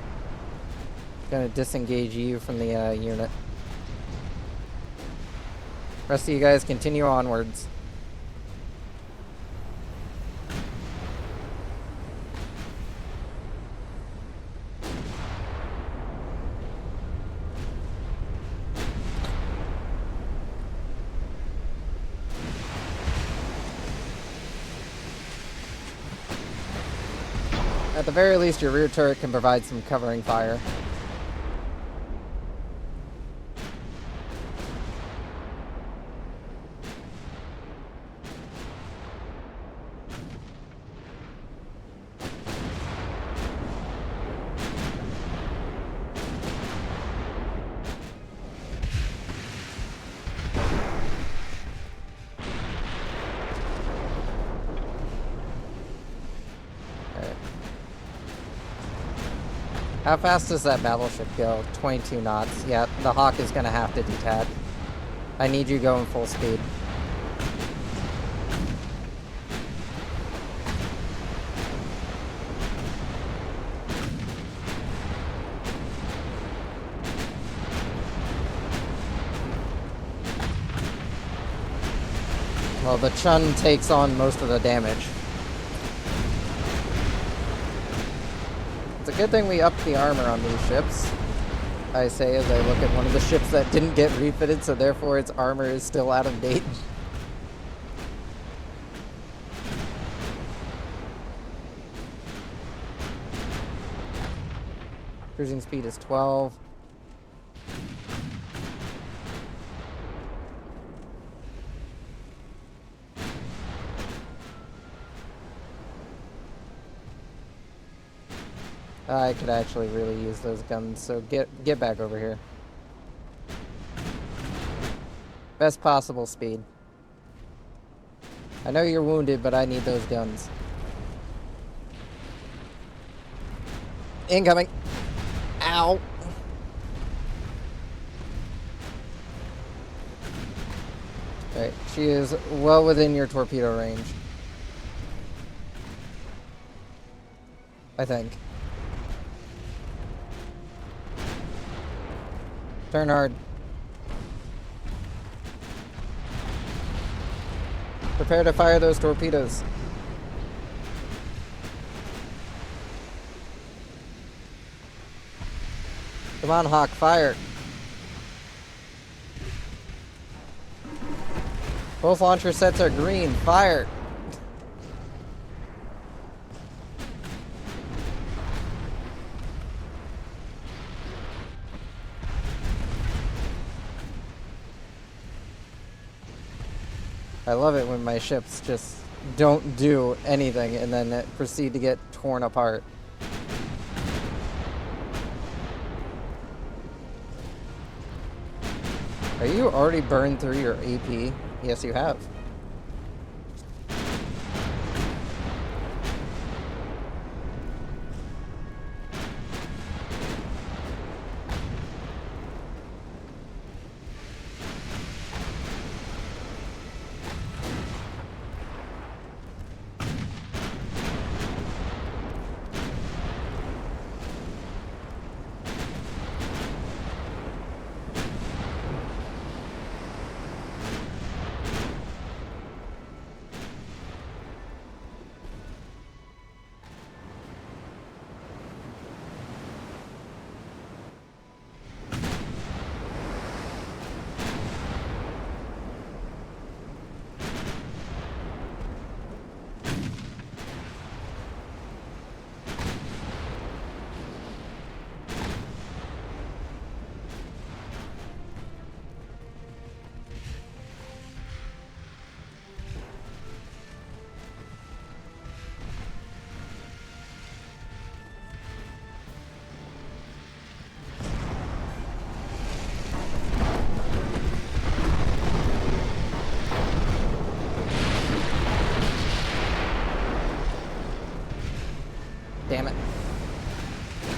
Gonna disengage you from the unit. Rest of you guys continue onwards. At the very least, your rear turret can provide some covering fire. How fast does that battleship go? 22 knots. Yeah, the Hawk is going to have to detach. I need you going full speed. Well, the Chun takes on most of the damage. It's a good thing we upped the armor on these ships. I say as I look at one of the ships that didn't get refitted, so therefore its armor is still out of date. Cruising speed is 12. I could actually really use those guns, so get back over here. Best possible speed. I know you're wounded, but I need those guns. Incoming! Ow! Alright, she is well within your torpedo range. I think. Turn hard. Prepare to fire those torpedoes. Come on, Hawk, fire. Both launcher sets are green. Fire. I love it when my ships just don't do anything and then proceed to get torn apart. Are you already burned through your AP? Yes, you have. Damn it.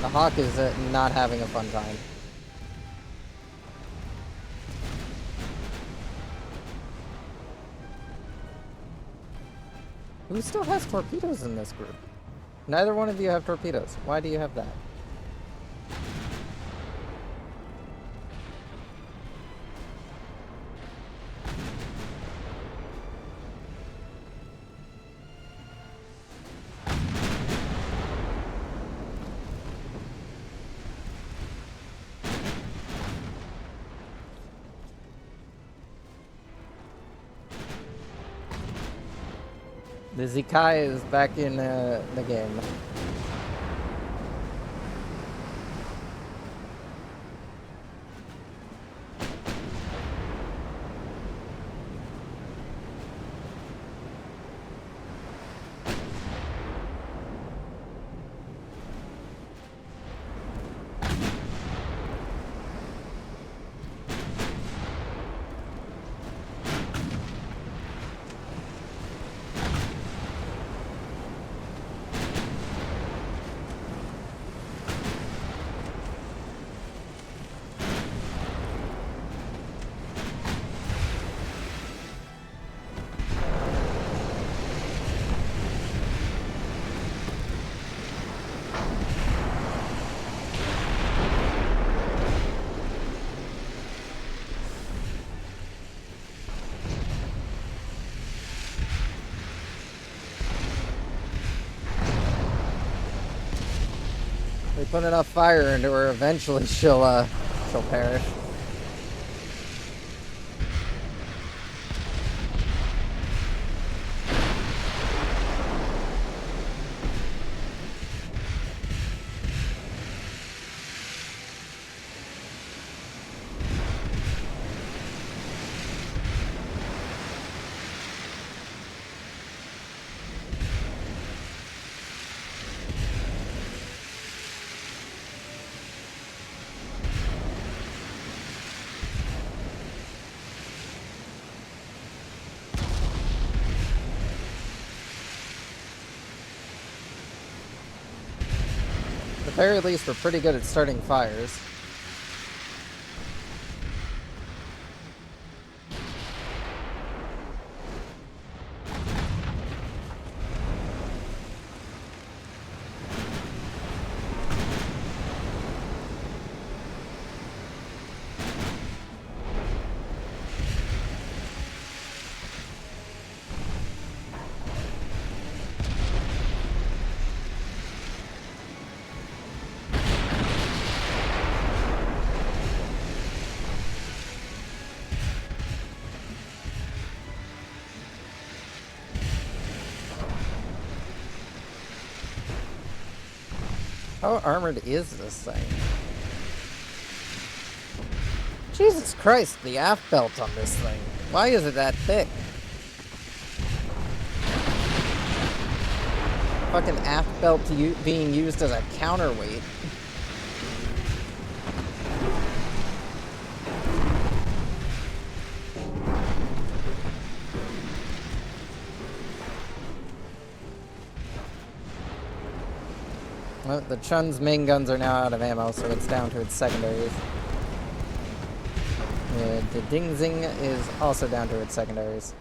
The Hawk is not having a fun time. Who still has torpedoes in this group? Neither one of you have torpedoes. Why do you have that? The Zikai is back in the game. We put enough fire into her, eventually she'll perish. At the very least, we're pretty good at starting fires. How armored is this thing? Jesus Christ, the aft belt on this thing. Why is it that thick? Fucking aft belt being used as a counterweight. Well, the Chun's main guns are now out of ammo, so it's down to its secondaries. The Ding Zing is also down to its secondaries.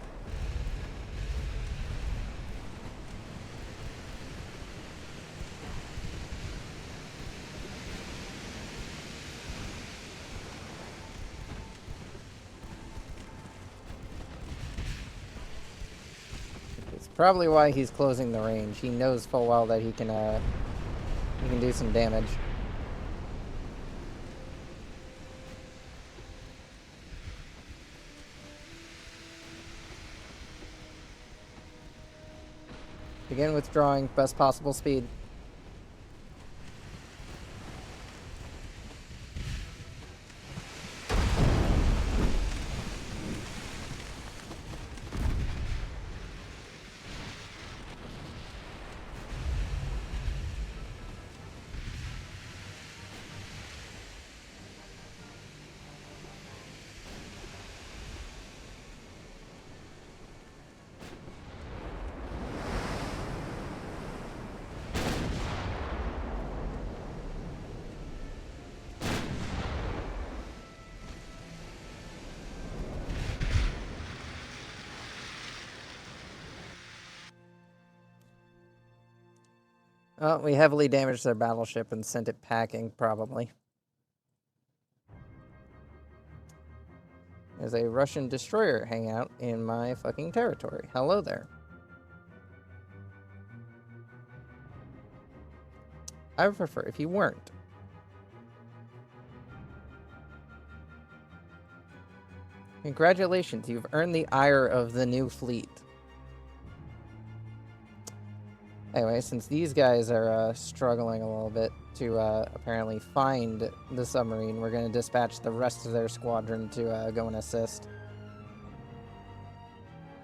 It's probably why he's closing the range. He knows full well that he can do some damage. Begin withdrawing, best possible speed. Oh, we heavily damaged their battleship and sent it packing, probably. There's a Russian destroyer hanging out in my fucking territory. Hello there. I would prefer if you weren't. Congratulations, you've earned the ire of the new fleet. Anyway, since these guys are struggling a little bit to apparently find the submarine, we're going to dispatch the rest of their squadron to go and assist.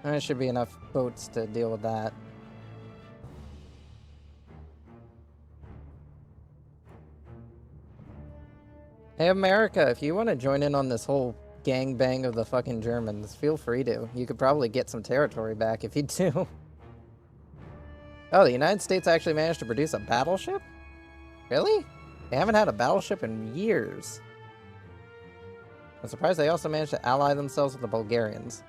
And there should be enough boats to deal with that. Hey, America, if you want to join in on this whole gangbang of the fucking Germans, feel free to. You could probably get some territory back if you do. Oh, the United States actually managed to produce a battleship? Really? They haven't had a battleship in years. I'm surprised they also managed to ally themselves with the Bulgarians.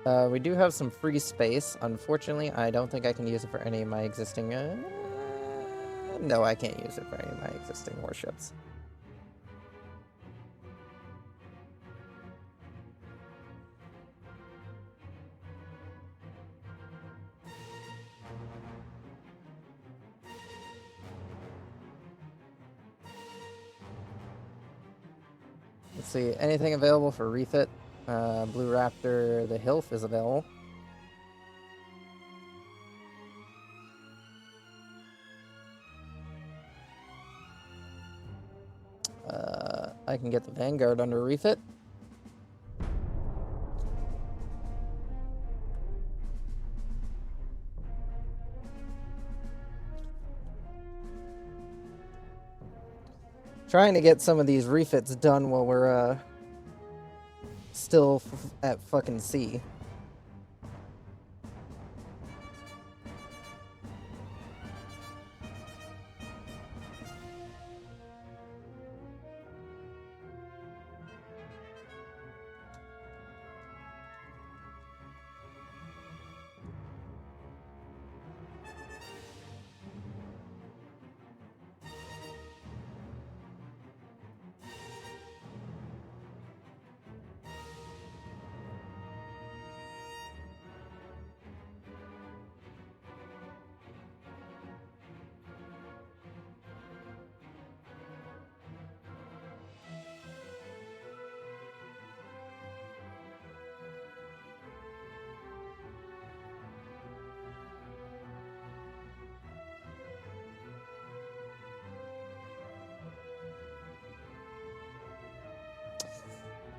We do have some free space. Unfortunately, I don't think I can use it for any of my existing... No, I can't use it for any of my existing warships. Let's see, anything available for refit? Blue Raptor, the Hilf is available. I can get the Vanguard under refit. Trying to get some of these refits done while we're still at fucking sea.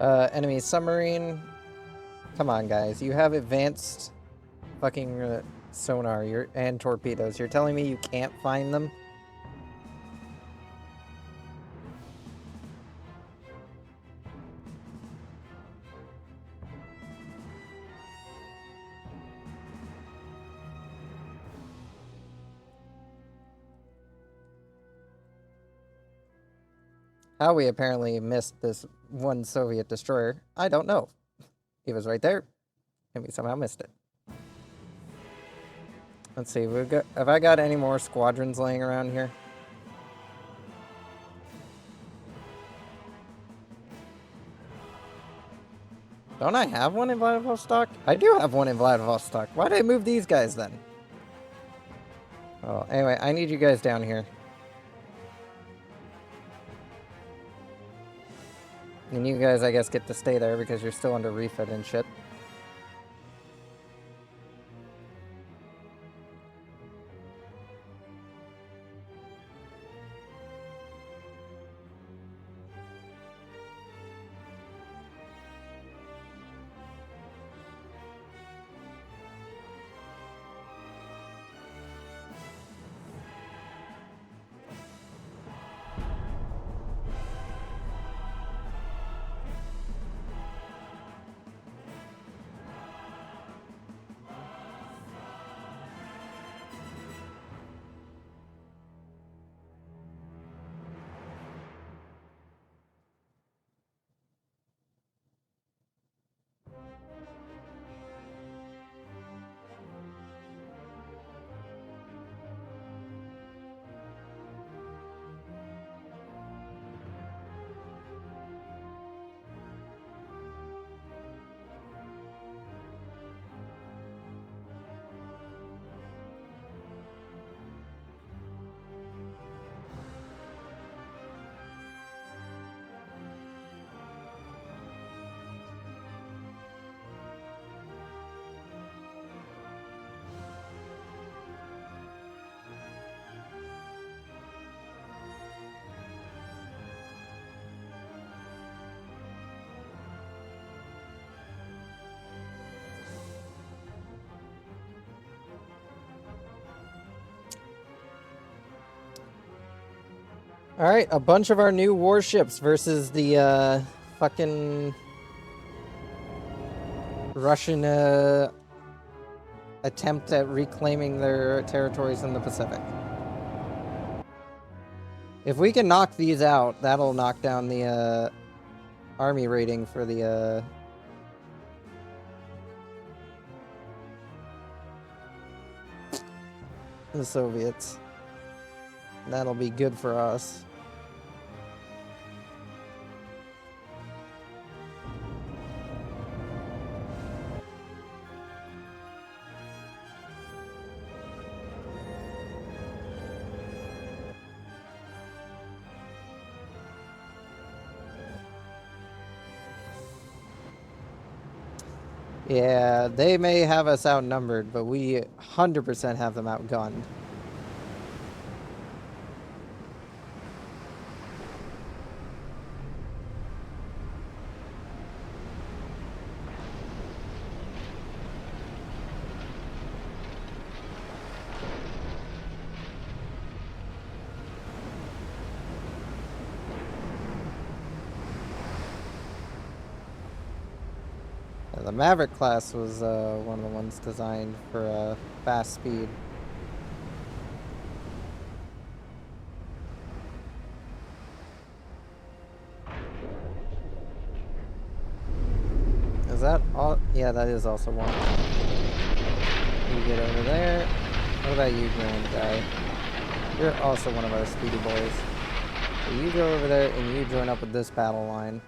Enemy submarine. Come on, guys. You have advanced fucking sonar and torpedoes. You're telling me you can't find them? How we apparently missed this one Soviet destroyer, I don't know. It was right there, and we somehow missed it. Let's see, have I got any more squadrons laying around here? Don't I have one in Vladivostok? I do have one in Vladivostok. Why did I move these guys then? Oh, anyway, I need you guys down here. And you guys, I guess, get to stay there because you're still under refit and shit. Alright, a bunch of our new warships versus the fucking Russian attempt at reclaiming their territories in the Pacific. If we can knock these out, that'll knock down the army rating for the Soviets. That'll be good for us. Yeah, they may have us outnumbered, but we 100% have them outgunned. The Maverick class was one of the ones designed for fast speed. Is that all? Yeah, that is also one. You get over there. What about you, grand guy? You're also one of our speedy boys. So you go over there and you join up with this battle line.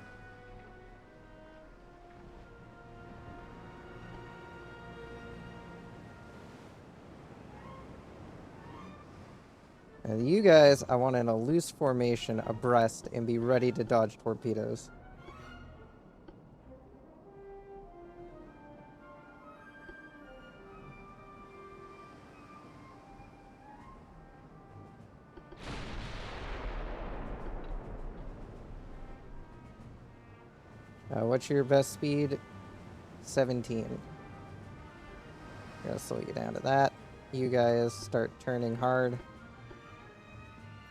And you guys, I want in a loose formation abreast and be ready to dodge torpedoes. What's your best speed? 17. Gotta slow you down to that. You guys start turning hard.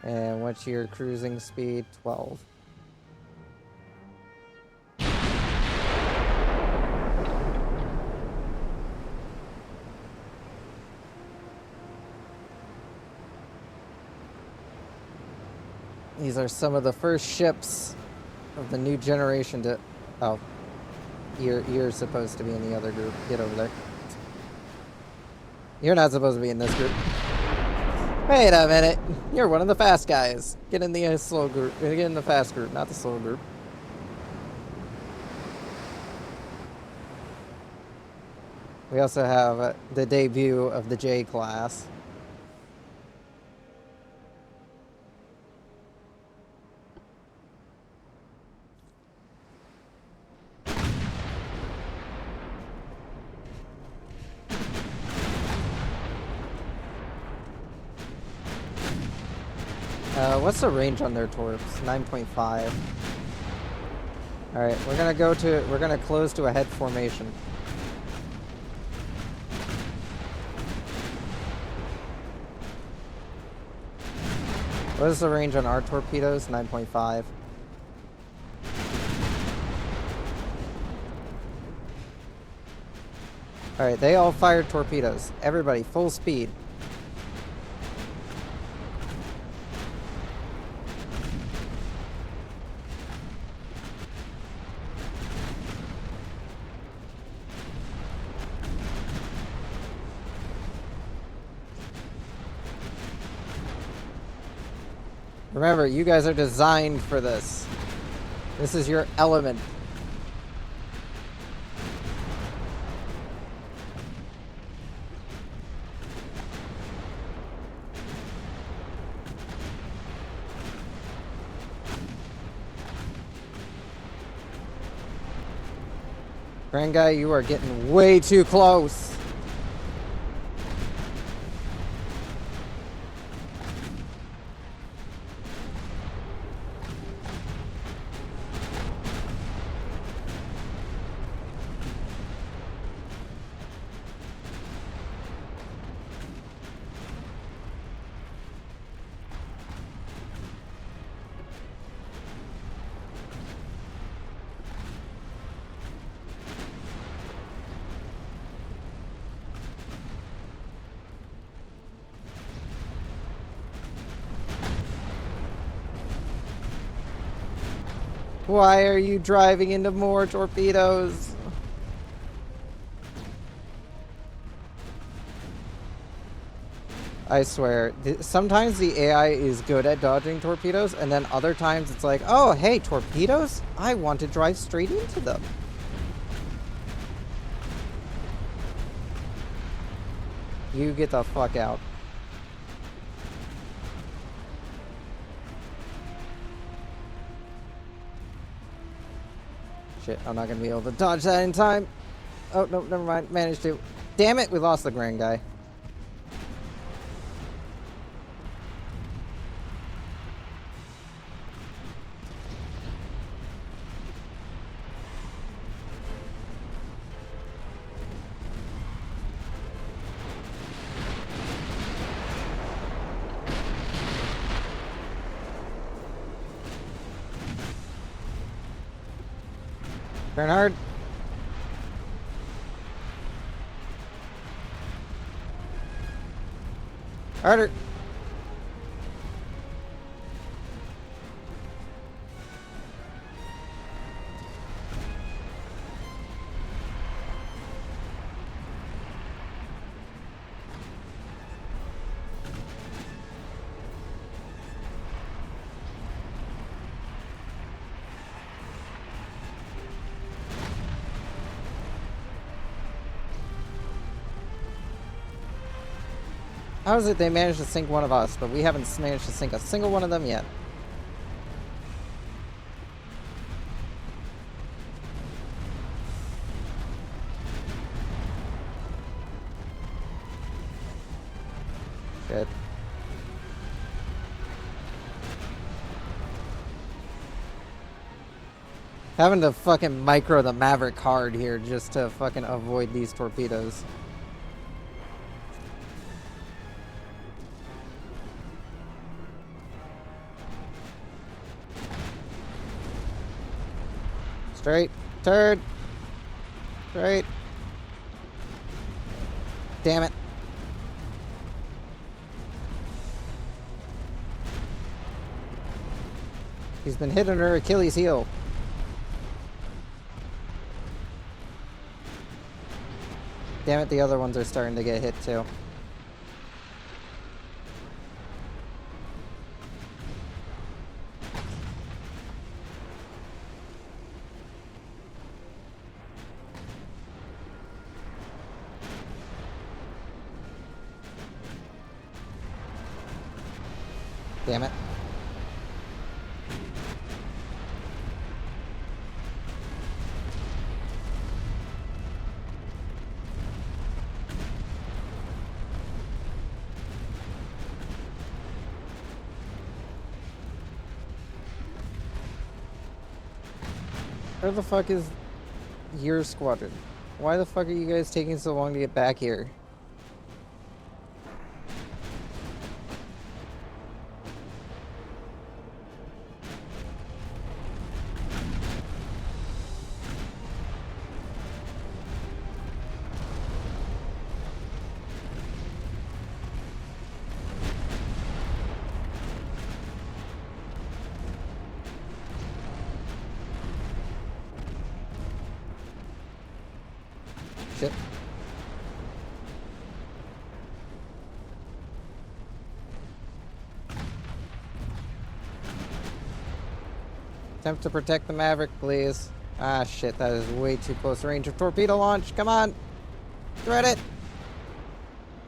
And what's your cruising speed? 12. These are some of the first ships of the new generation to... Oh. You're supposed to be in the other group. Get over there. You're not supposed to be in this group. Wait a minute. You're one of the fast guys. Get in the slow group. Get in the fast group, not the slow group. We also have the debut of the J class. What's the range on their torps? 9.5. Alright, we're gonna close to a head formation. What is the range on our torpedoes? 9.5. Alright, they all fired torpedoes. Everybody, full speed. Remember, you guys are designed for this. This is your element. Grand guy, you are getting way too close. Why are you driving into more torpedoes? I swear, sometimes the AI is good at dodging torpedoes, and then other times it's like, oh, hey, torpedoes? I want to drive straight into them. You get the fuck out. Shit, I'm not gonna be able to dodge that in time. Oh, no, never mind. Managed to. Damn it, we lost the grand guy. Turn hard. Harder. How is it they managed to sink one of us, but we haven't managed to sink a single one of them yet? Shit. Having to fucking micro the Maverick hard here just to fucking avoid these torpedoes. Straight. Turd. Straight. Damn it. He's been hitting her Achilles heel. Damn it, the other ones are starting to get hit too. Damn it. Where the fuck is your squadron? Why the fuck are you guys taking so long to get back here? Shit. Attempt to protect the Maverick, please. Ah, shit, that is way too close range of torpedo launch. Come on. Thread it.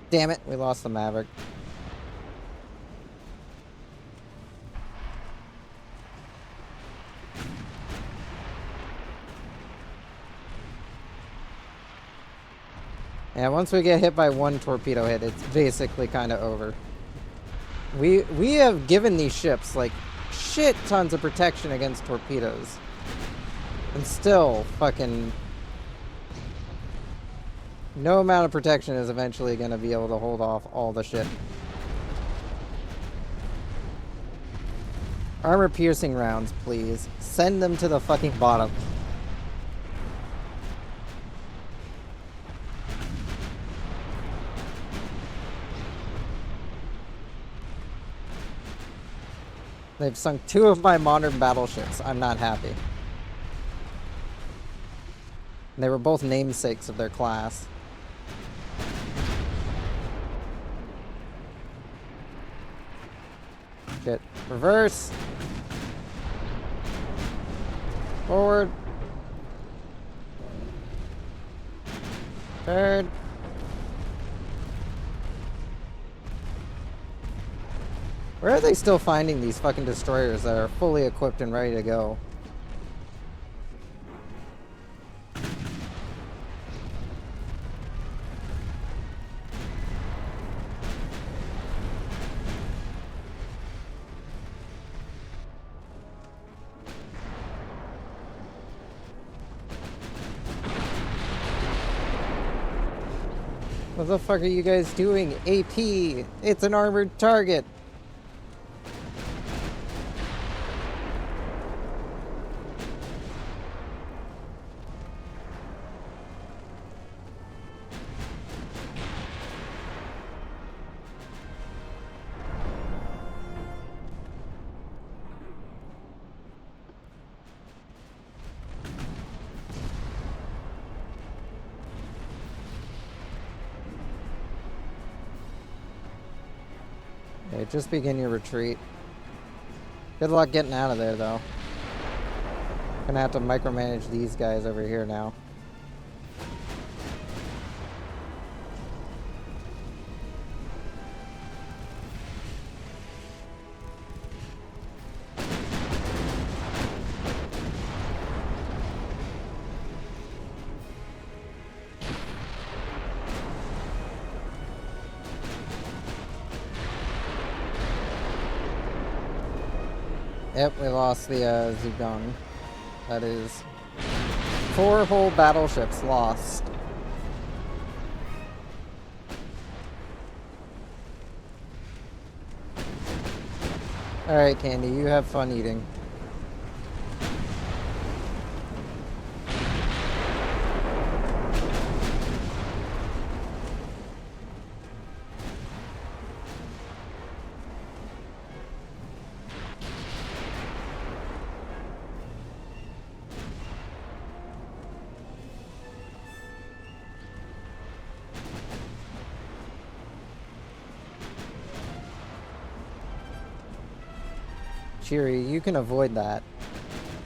Damn it, we lost the Maverick. Yeah, once we get hit by one torpedo hit, it's basically kind of over. We have given these ships, like, shit tons of protection against torpedoes. And still, fucking... no amount of protection is eventually going to be able to hold off all the shit. Armor-piercing rounds, please. Send them to the fucking bottom. They've sunk 2 of my modern battleships. I'm not happy. They were both namesakes of their class. Shit. Reverse! Forward! Third! Where are they still finding these fucking destroyers that are fully equipped and ready to go? What the fuck are you guys doing? AP! It's an armored target! Okay, just begin your retreat. Good luck getting out of there, though. Gonna have to micromanage these guys over here now. Yep, we lost the Zugon. That is 4 whole battleships lost. Alright, Candy, you have fun eating. Cheery, you can avoid that.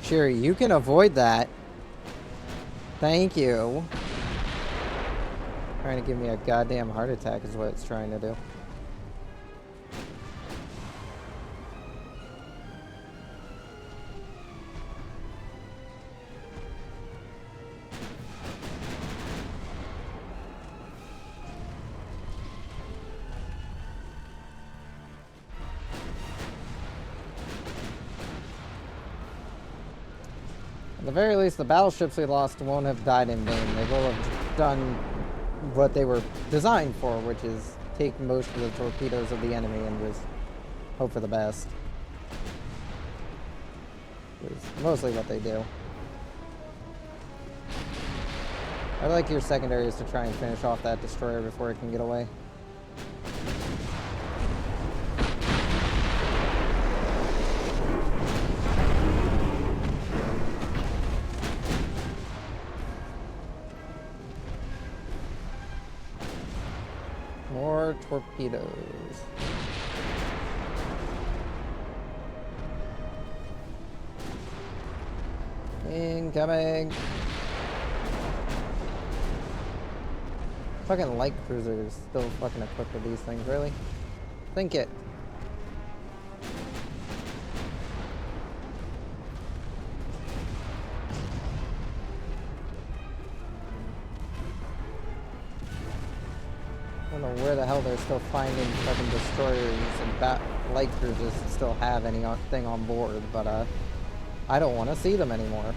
Cheery, you can avoid that. Thank you. Trying to give me a goddamn heart attack is what it's trying to do. At the very least, the battleships we lost won't have died in vain. They will have done what they were designed for, which is take most of the torpedoes of the enemy and just hope for the best. It's mostly what they do. I'd like your secondaries to try and finish off that destroyer before it can get away. More torpedoes. Incoming. Fucking light cruisers still fucking equipped with these things, really? Think it. I don't know where the hell they're still finding fucking destroyers and light cruisers that still have anything on board, but I don't want to see them anymore.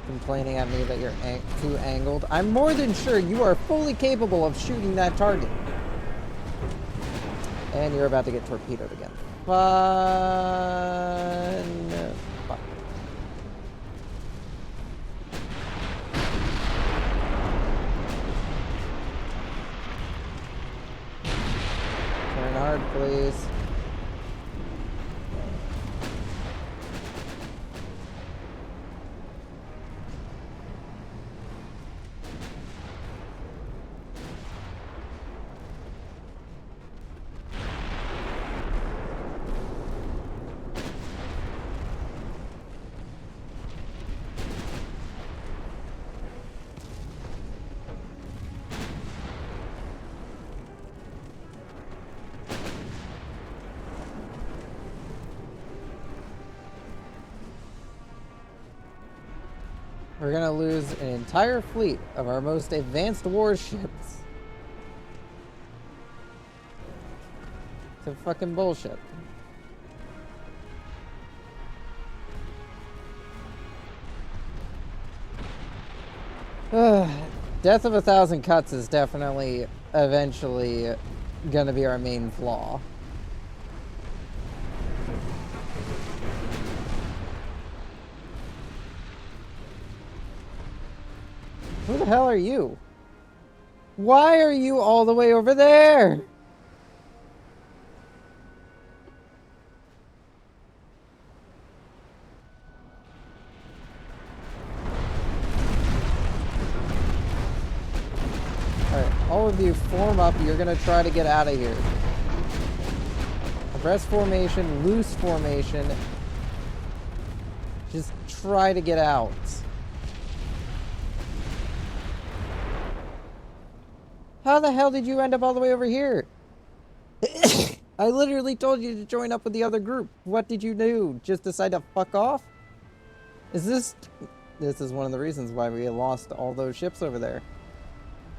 Complaining at me that you're too angled. I'm more than sure you are fully capable of shooting that target. And you're about to get torpedoed again. Fun. Fuck. hard, please. We're gonna lose an entire fleet of our most advanced warships. To fucking bullshit. Death of 1,000 cuts is definitely eventually gonna be our main flaw. Who the hell are you? Why are you all the way over there? Alright, all of you form up. You're gonna try to get out of here. Abreast formation, loose formation. Just try to get out. How the hell did you end up all the way over here? I literally told you to join up with the other group. What did you do? Just decide to fuck off? This is one of the reasons why we lost all those ships over there.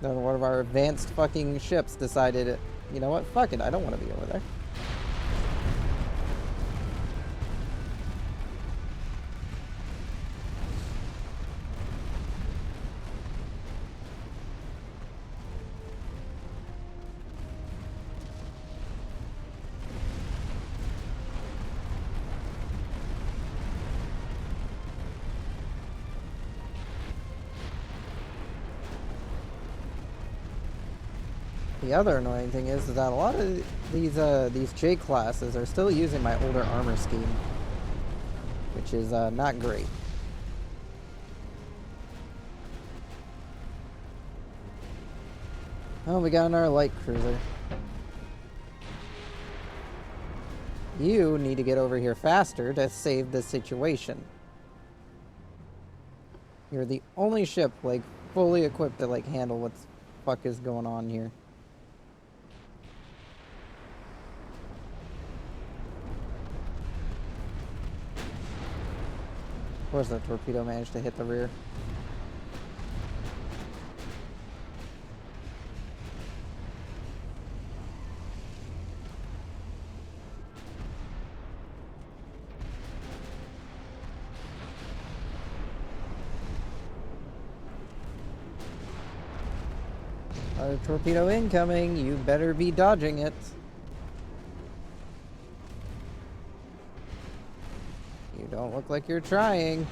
Then one of our advanced fucking ships decided, you know what? Fuck it. I don't want to be over there. The other annoying thing is that a lot of these J classes are still using my older armor scheme, which is not great. Oh, we got our light cruiser. You need to get over here faster to save the situation. You're the only ship like fully equipped to like handle what the fuck is going on here. Of course that torpedo managed to hit the rear. A torpedo incoming, you better be dodging it. You don't look like you're trying.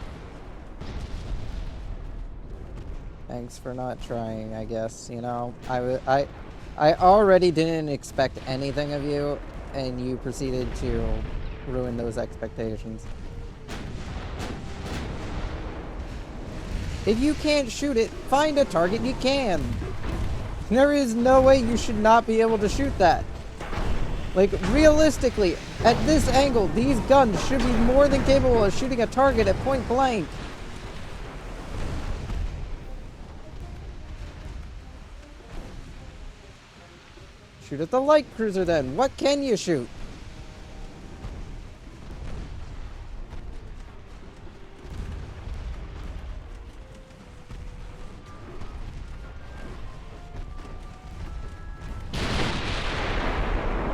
Thanks for not trying, I guess. You know, I already didn't expect anything of you, and you proceeded to ruin those expectations. If you can't shoot it, find a target you can. There is no way you should not be able to shoot that. Like, realistically, at this angle, these guns should be more than capable of shooting a target at point blank. Shoot at the light cruiser then. What can you shoot?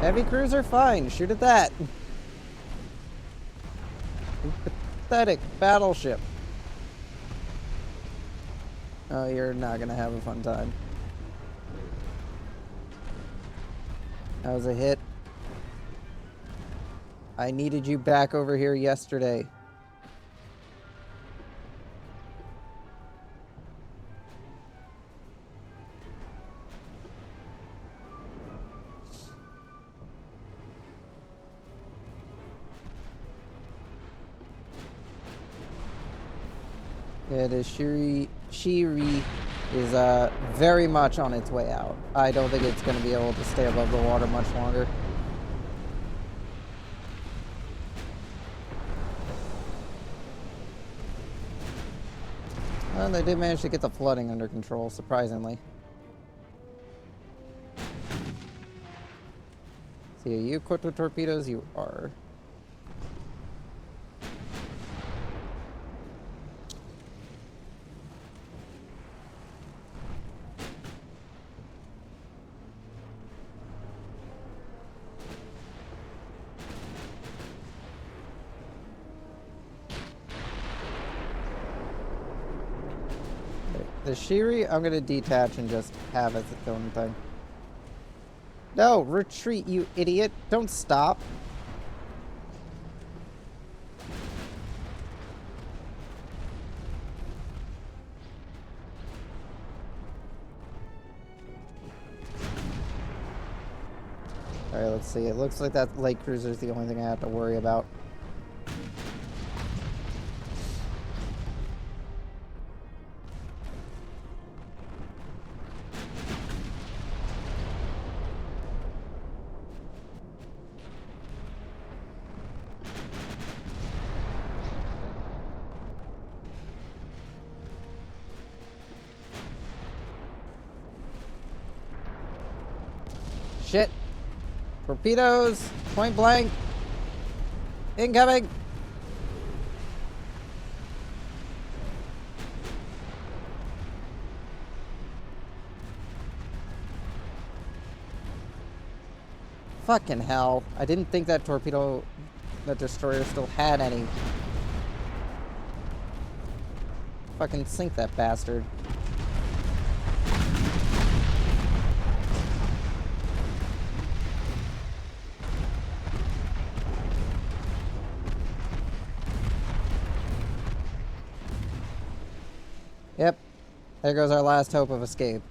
Heavy cruiser? Fine. Shoot at that. Pathetic battleship. Oh, you're not gonna have a fun time. That was a hit. I needed you back over here yesterday. Yeah, the Shiri is very much on its way out. I don't think it's going to be able to stay above the water much longer. Well, they did manage to get the flooding under control, surprisingly. See, are you equipped with torpedoes? You are. The Shiri, I'm gonna detach and just have as its own thing. No, retreat, you idiot. Don't stop. Alright, let's see. It looks like that light cruiser is the only thing I have to worry about. Shit. Torpedoes. Point blank. Incoming. Fucking hell. I didn't think that that destroyer still had any. Fucking sink that bastard. Yep. There goes our last hope of escape.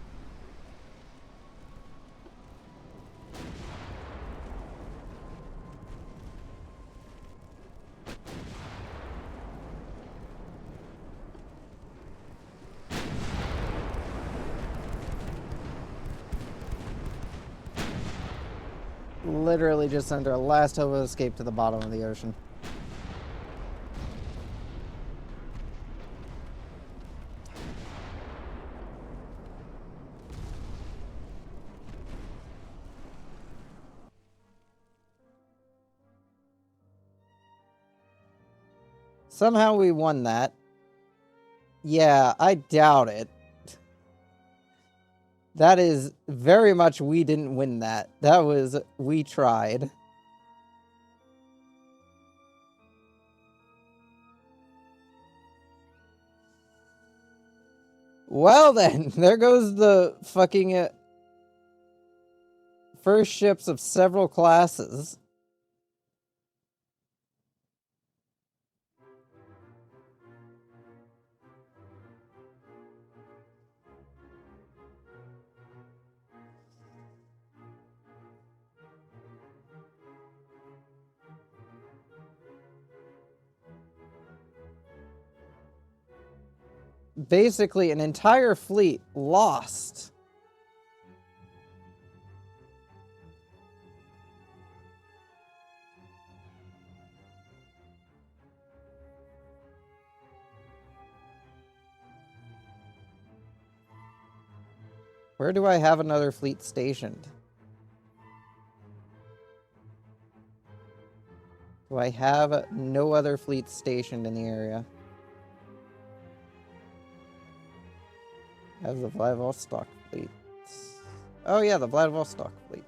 Literally just sent our last hope of escape to the bottom of the ocean. Somehow we won that. Yeah, I doubt it. That is very much we didn't win that. That was we tried. Well then, there goes the fucking first ships of several classes. Basically, an entire fleet lost. Where do I have another fleet stationed? Do I have no other fleets stationed in the area? As the Vladivostok fleet. Oh yeah, the Vladivostok fleet.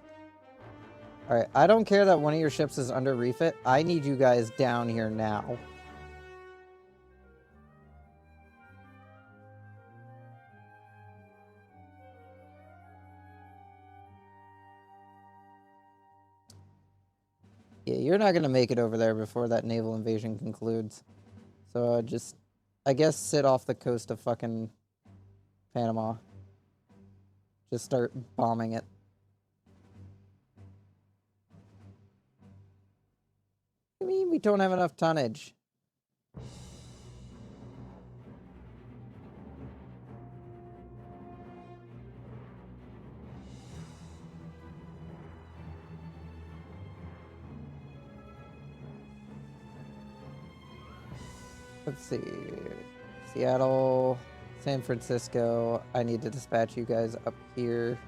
Alright, I don't care that one of your ships is under refit. I need you guys down here now. Yeah, you're not gonna make it over there before that naval invasion concludes. So just, I guess, sit off the coast of fucking Panama. Just start bombing it. I mean, we don't have enough tonnage. Let's see. Seattle, San Francisco. I need to dispatch you guys up here.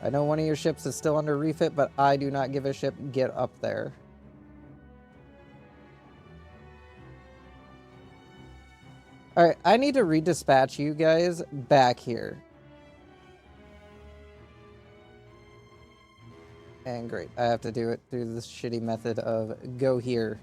I know one of your ships is still under refit, but I do not give a ship. Get up there. Alright, I need to redispatch you guys back here. And great, I have to do it through this shitty method of go here.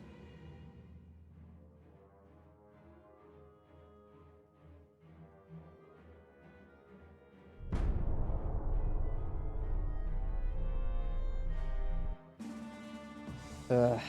Ugh.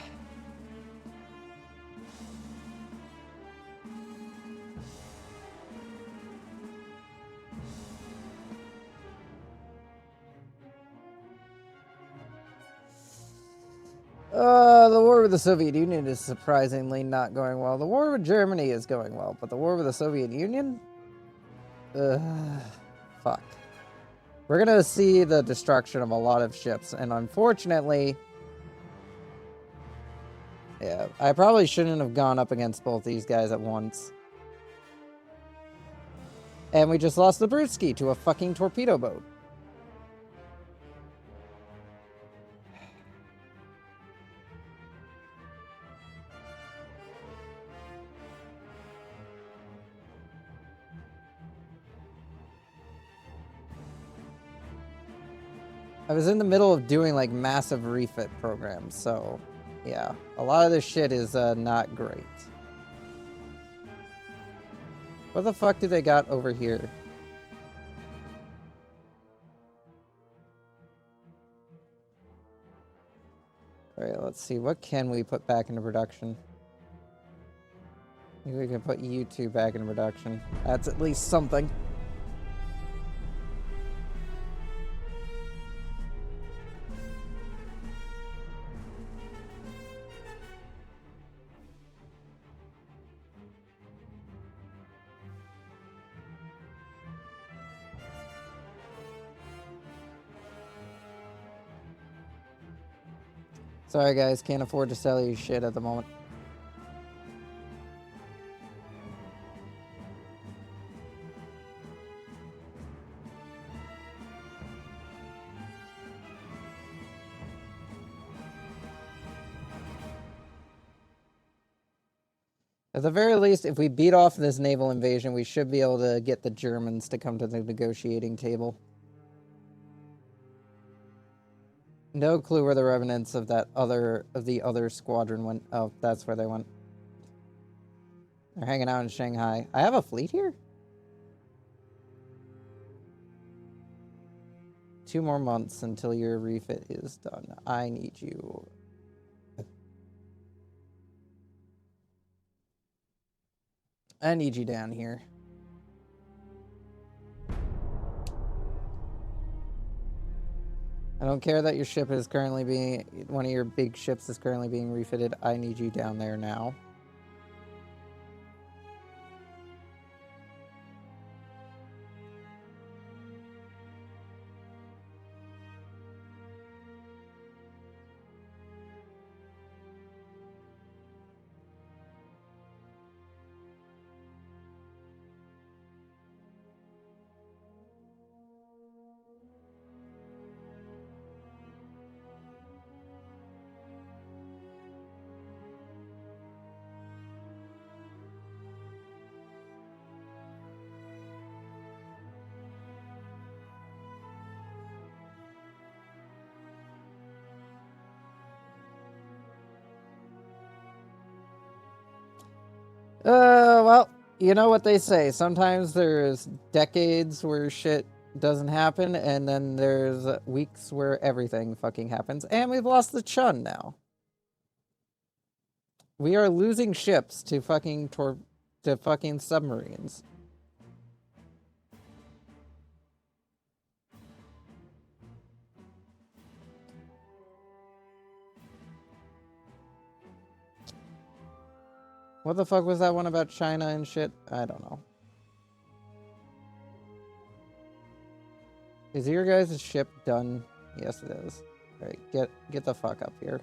The war with the Soviet Union is surprisingly not going well. The war with Germany is going well, but the war with the Soviet Union? Fuck. We're gonna see the destruction of a lot of ships, and unfortunately... Yeah, I probably shouldn't have gone up against both these guys at once. And we just lost the Brewski to a fucking torpedo boat. I was in the middle of doing like massive refit programs, so yeah, a lot of this shit is not great. What the fuck do they got over here? Alright, let's see. What can we put back into production? Maybe we can put you two back into production. That's at least something. Sorry guys, can't afford to sell you shit at the moment. At the very least, if we beat off this naval invasion, we should be able to get the Germans to come to the negotiating table. No clue where the remnants of the other squadron went. Oh, that's where they went. They're hanging out in Shanghai. I have a fleet here? 2 more months until your refit is done. I need you. I need you down here. I don't care that your ship is currently being... One of your big ships is currently being refitted. I need you down there now. Well, you know what they say. Sometimes there's decades where shit doesn't happen, and then there's weeks where everything fucking happens. And we've lost the Chun now. We are losing ships to fucking submarines. What the fuck was that one about China and shit? I don't know. Is your guys' ship done? Yes, it is. Alright, get the fuck up here.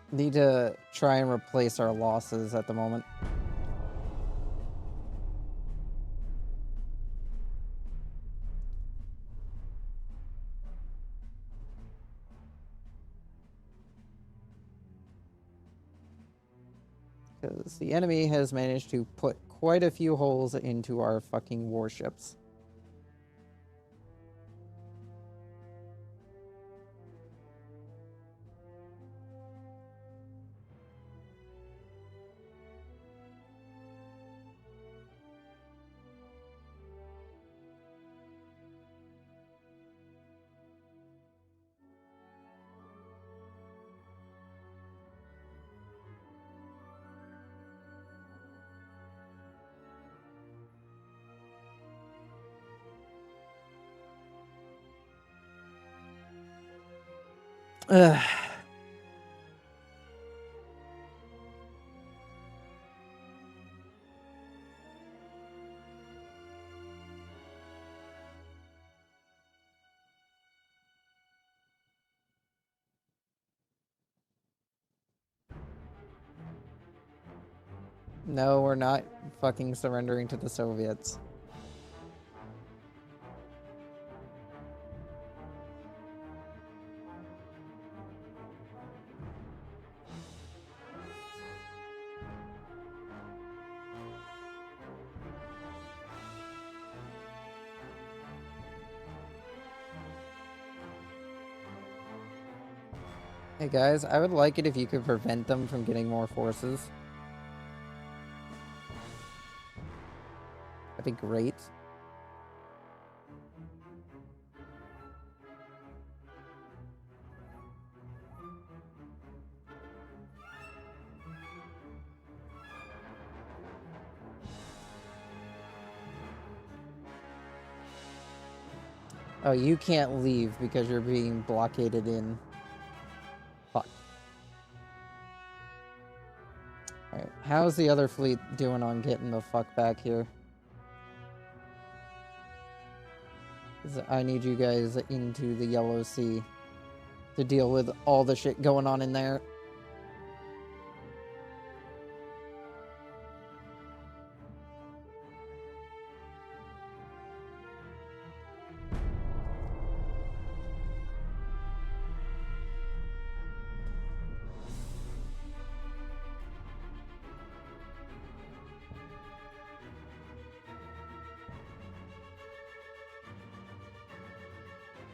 Need to try and replace our losses at the moment. Because the enemy has managed to put quite a few holes into our fucking warships. Ugh. No, we're not fucking surrendering to the Soviets. Hey guys, I would like it if you could prevent them from getting more forces. That'd be great. Oh, you can't leave because you're being blockaded in. Fuck. Alright, how's the other fleet doing on getting the fuck back here? 'Cause I need you guys into the Yellow Sea to deal with all the shit going on in there.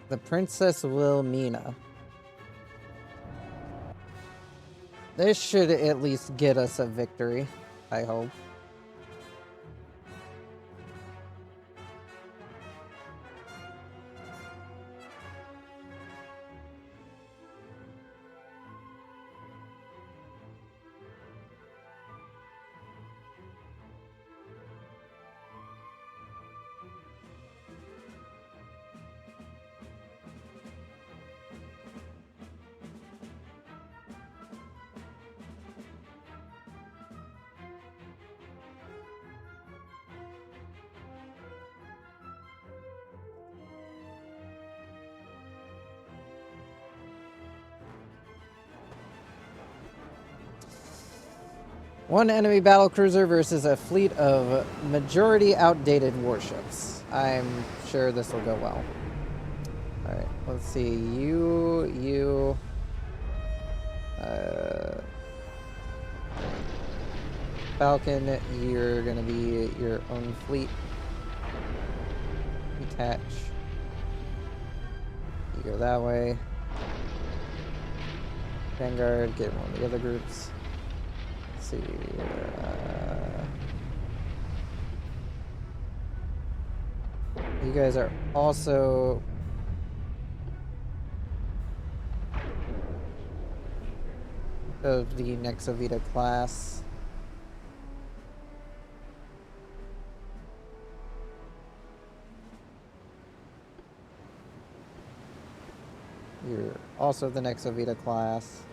The Princess Wilhelmina. This should at least get us a victory, I hope. One enemy battlecruiser versus a fleet of majority outdated warships. I'm sure this will go well. Alright, let's see. You... Falcon, you're gonna be your own fleet. Detach. You go that way. Vanguard, get one of the other groups. Let's see. You guys are also of the Nexovita class. You're also the Nexovita class.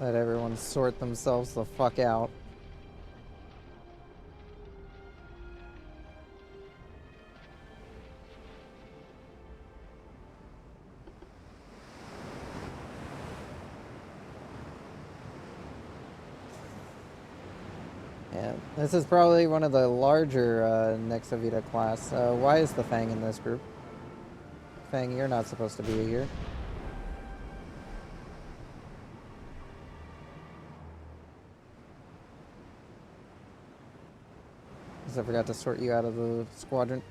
Let everyone sort themselves the fuck out. Yeah, this is probably one of the larger Nexavita class. Why is the Fang in this group? Fang, you're not supposed to be here. Because I forgot to sort you out of the squadron.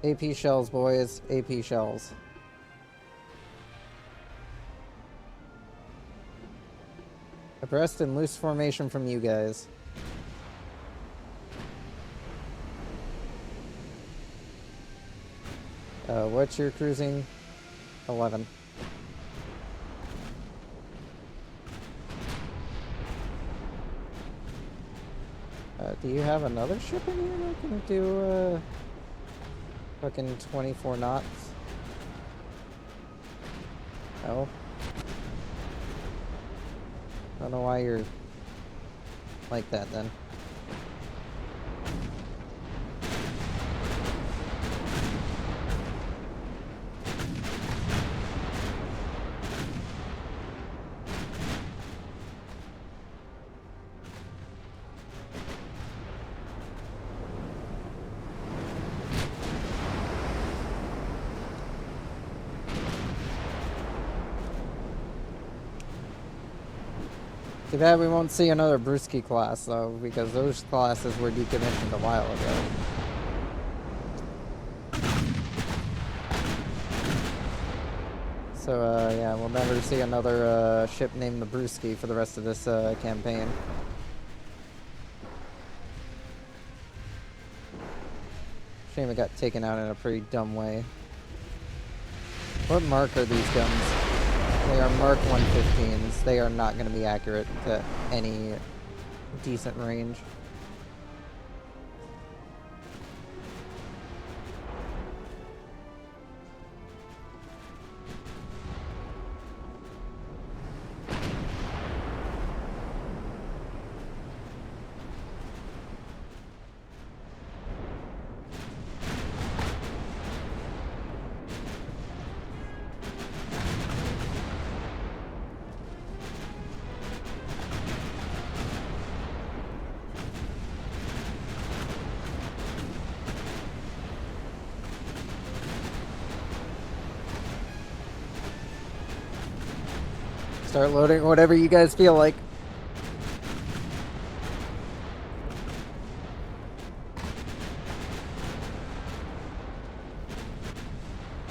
AP shells, boys. AP shells. Abreast in loose formation from you guys. What's your cruising? 11. Do you have another ship in here that can do, fucking 24 knots? No. I don't know why you're like that then. Too bad we won't see another Brewski class, though, because those classes were decommissioned a while ago. So, yeah, we'll never see another ship named the Brewski for the rest of this campaign. Shame it got taken out in a pretty dumb way. What mark are these guns? They are Mark 115s. They are not going to be accurate to any decent range. Start loading whatever you guys feel like.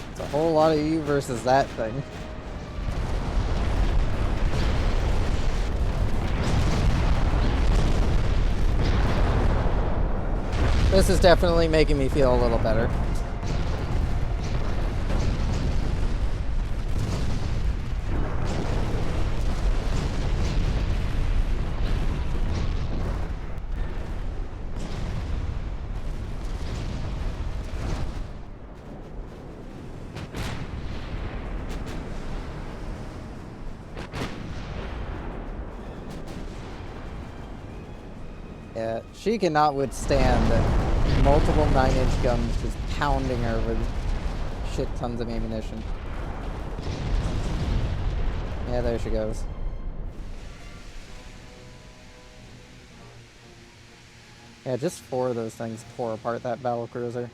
It's a whole lot of you versus that thing. This is definitely making me feel a little better. Yeah, she cannot withstand multiple 9-inch guns just pounding her with shit tons of ammunition. Yeah, there she goes. Yeah, just 4 of those things tore apart that battlecruiser.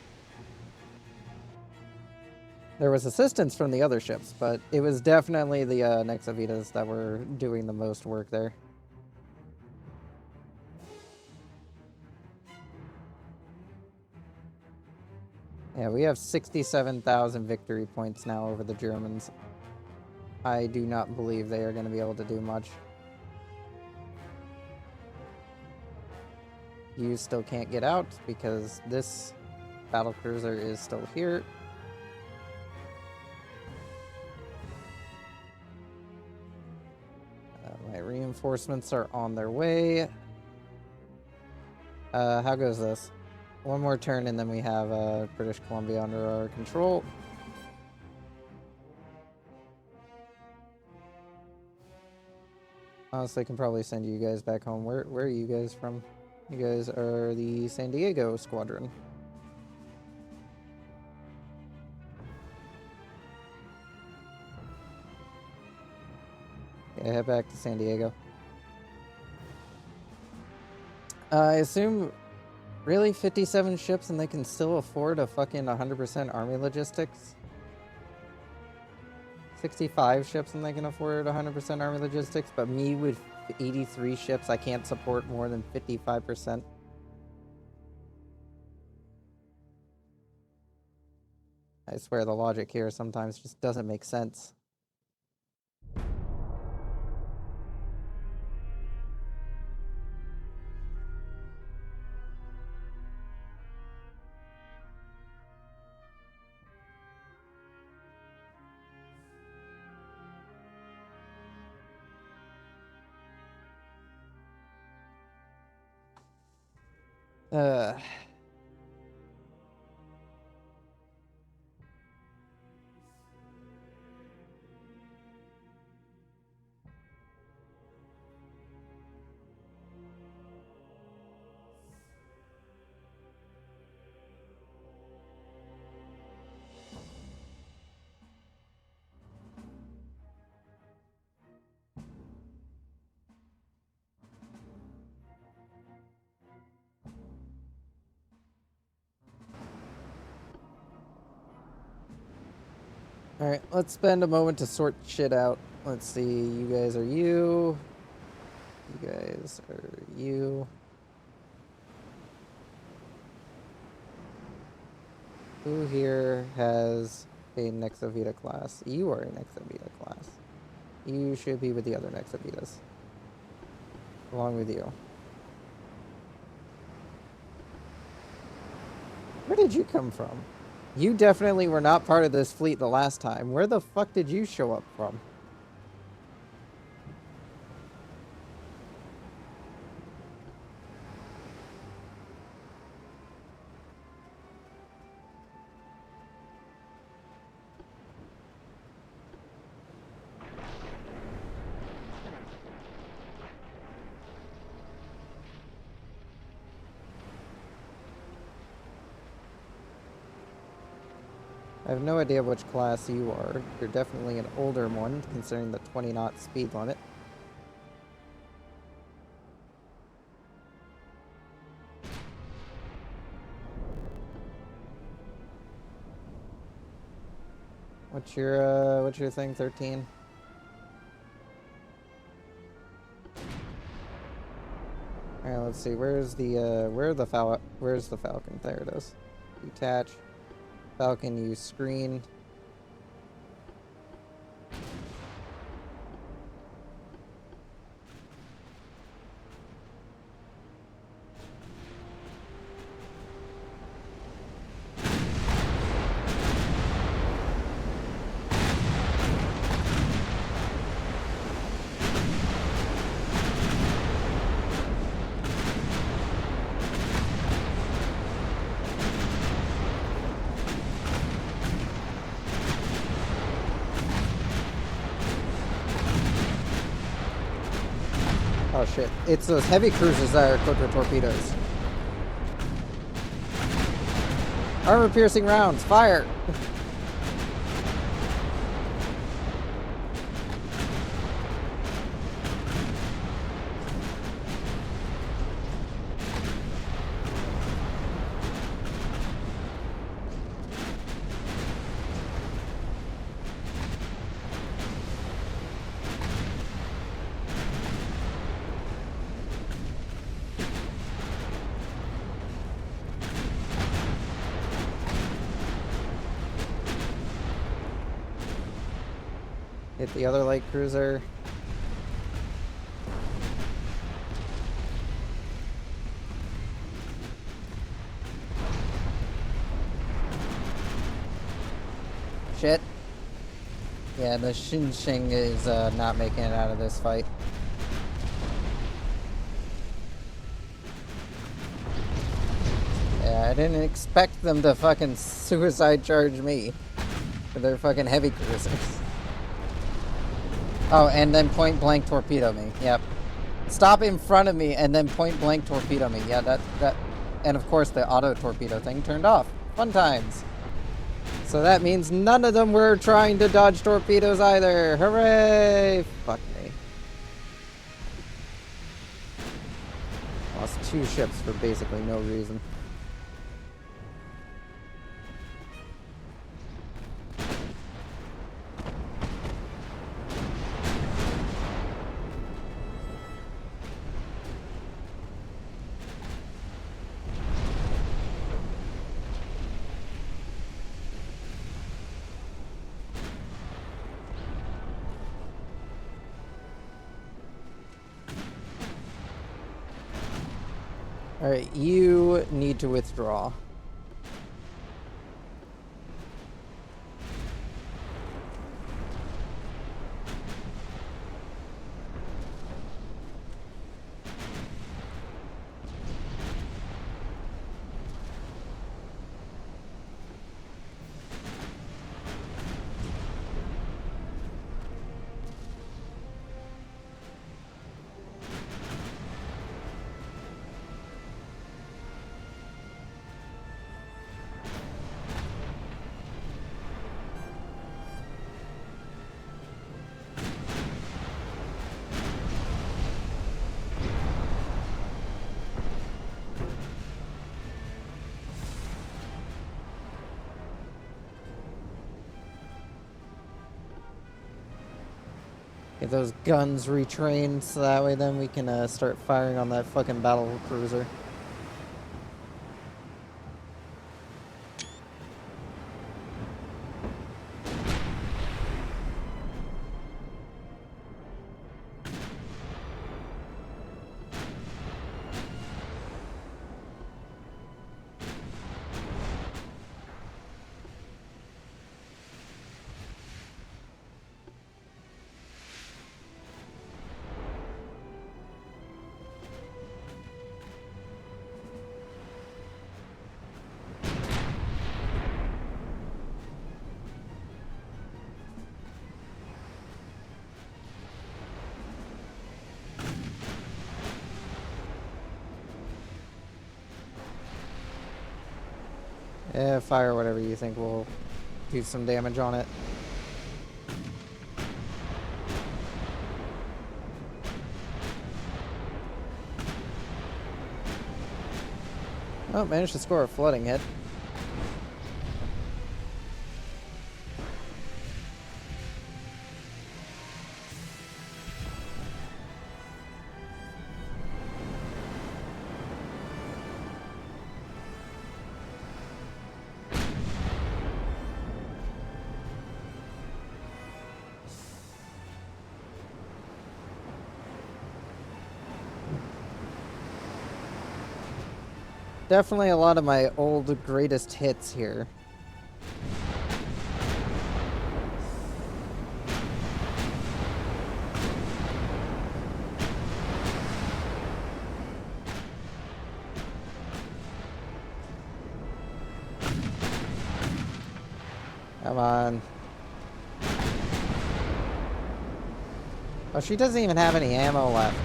There was assistance from the other ships, but it was definitely the Nexavitas that were doing the most work there. Yeah, we have 67,000 victory points now over the Germans. I do not believe they are going to be able to do much. You still can't get out because this battlecruiser is still here. My reinforcements are on their way. How goes this? One more turn and then we have British Columbia under our control. Honestly, I can probably send you guys back home. Where are you guys from? You guys are the San Diego squadron. Yeah, head back to San Diego. I assume, really, 57 ships and they can still afford a fucking 100% army logistics? 65 ships and they can afford 100% army logistics, but me with 83 ships, I can't support more than 55%. I swear the logic here sometimes just doesn't make sense. Uh... Alright, let's spend a moment to sort shit out. Let's see, you guys are you. You guys are you. Who here has a Nexavita class? You are a Nexavita class. You should be with the other Nexavitas. Along with you. Where did you come from? You definitely were not part of this fleet the last time. Where the fuck did you show up from? I have no idea which class you are. You're definitely an older one, considering the 20-knot speed limit. What's your thing, 13? Alright, let's see, where's the Falcon? There it is. Detach. Falcon, use screen. Oh shit, it's those heavy cruisers that are equipped with torpedoes. Armor-piercing rounds, fire! Hit the other light cruiser. Shit. Yeah, the Xinjiang is not making it out of this fight. Yeah, I didn't expect them to fucking suicide charge me for their fucking heavy cruisers. Oh, and then point blank torpedo me. Yep. Stop in front of me and then point blank torpedo me. Yeah, that. And of course the auto torpedo thing turned off. Fun times. So that means none of them were trying to dodge torpedoes either. Hooray! Fuck me. Lost 2 ships for basically no reason. Alright, you need to withdraw. Get those guns retrained so that way then we can start firing on that fucking battle cruiser. Yeah, fire whatever you think will do some damage on it. Oh, managed to score a flooding hit. Definitely a lot of my old greatest hits here. Come on. Oh, she doesn't even have any ammo left.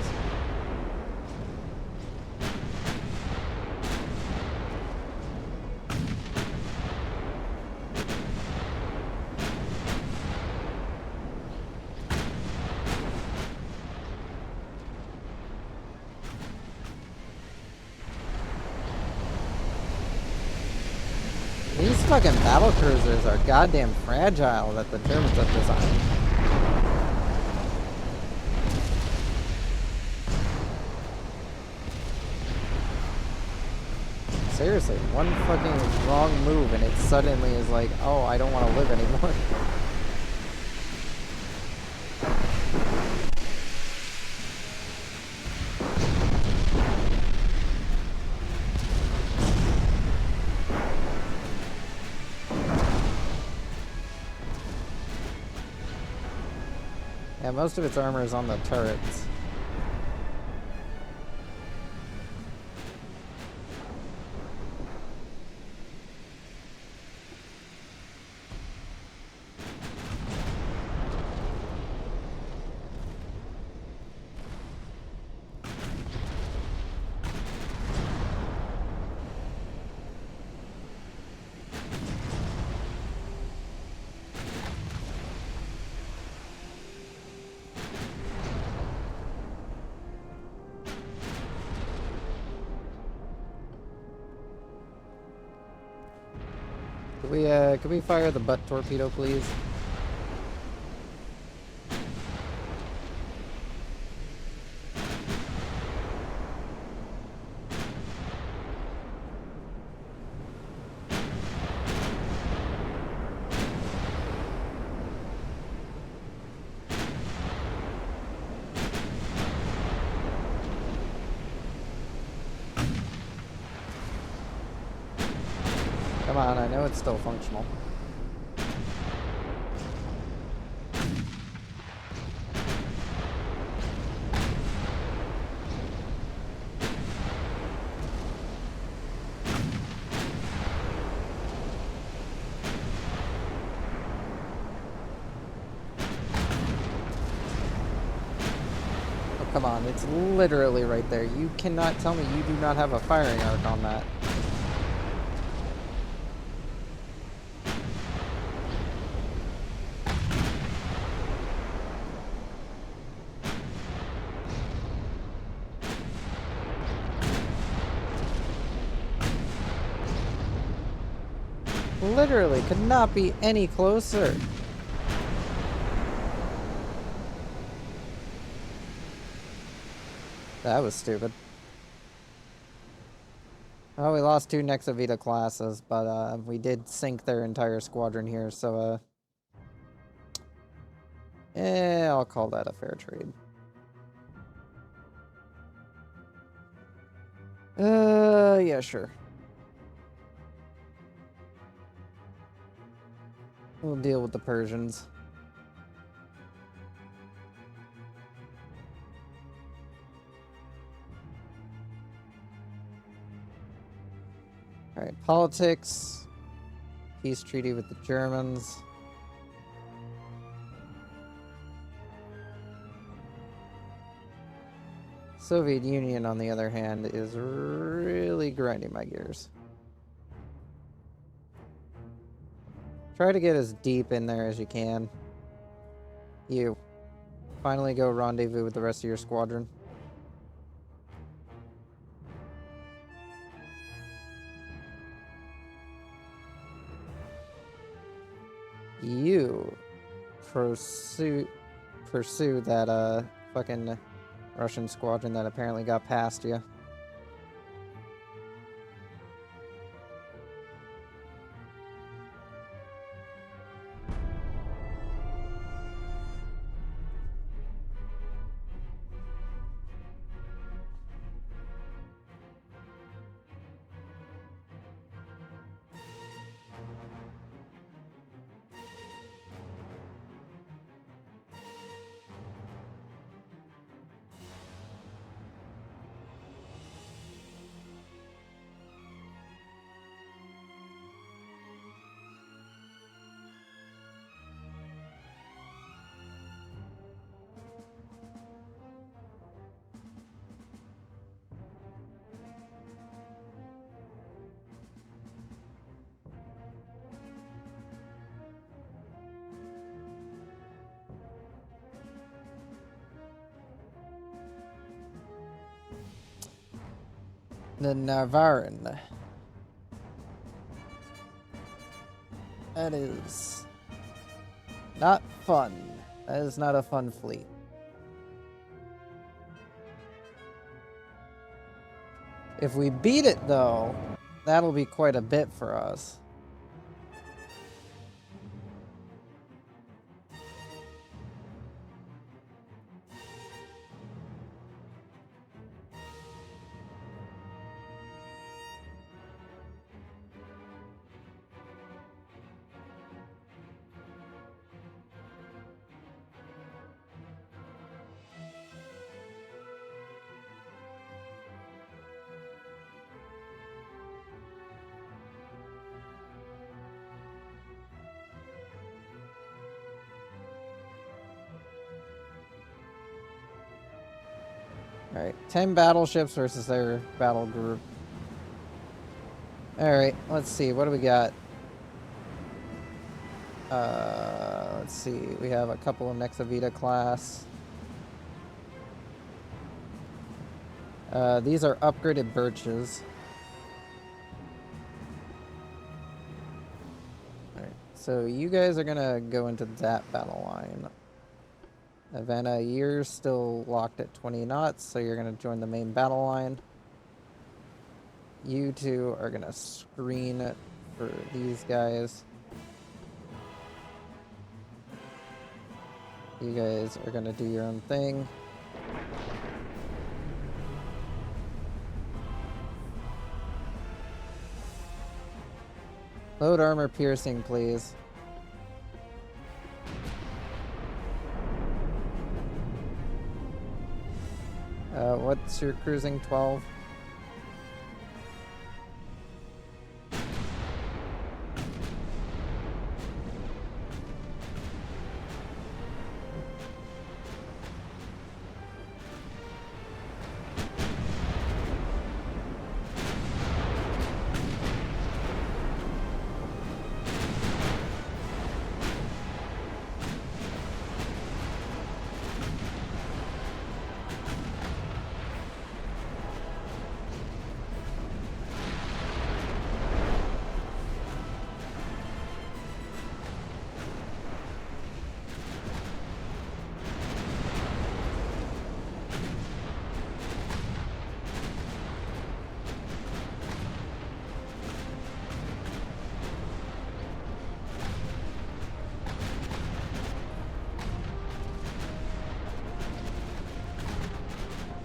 These fucking battle cruisers are goddamn fragile that the Germans have designed. Seriously, one fucking wrong move and it suddenly is like, oh, I don't want to live anymore. Yeah, most of its armor is on the turrets. Could we fire the butt torpedo, please? Come on, I know it's still functional. Oh, come on, it's literally right there. You cannot tell me you do not have a firing arc on that. Literally could not be any closer. That was stupid. Oh, we lost 2 Nexavita classes, but we did sink their entire squadron here, so I'll call that a fair trade. Yeah, sure. We'll deal with the Persians. Alright, politics. Peace treaty with the Germans. Soviet Union, on the other hand, is really grinding my gears. Try to get as deep in there as you can. You. Finally go rendezvous with the rest of your squadron. You pursue that fucking Russian squadron that apparently got past you. The Navarin. That is not fun. That is not a fun fleet. If we beat it, though, that'll be quite a bit for us. Alright, 10 battleships versus their battle group. Alright, let's see, what do we got? Let's see, we have a couple of Nexavita class. These are upgraded birches. So you guys are gonna go into that battle line. Havana, you're still locked at 20 knots, so you're gonna join the main battle line. You two are gonna screen for these guys. You guys are gonna do your own thing. Load armor piercing, please. What's your cruising? 12?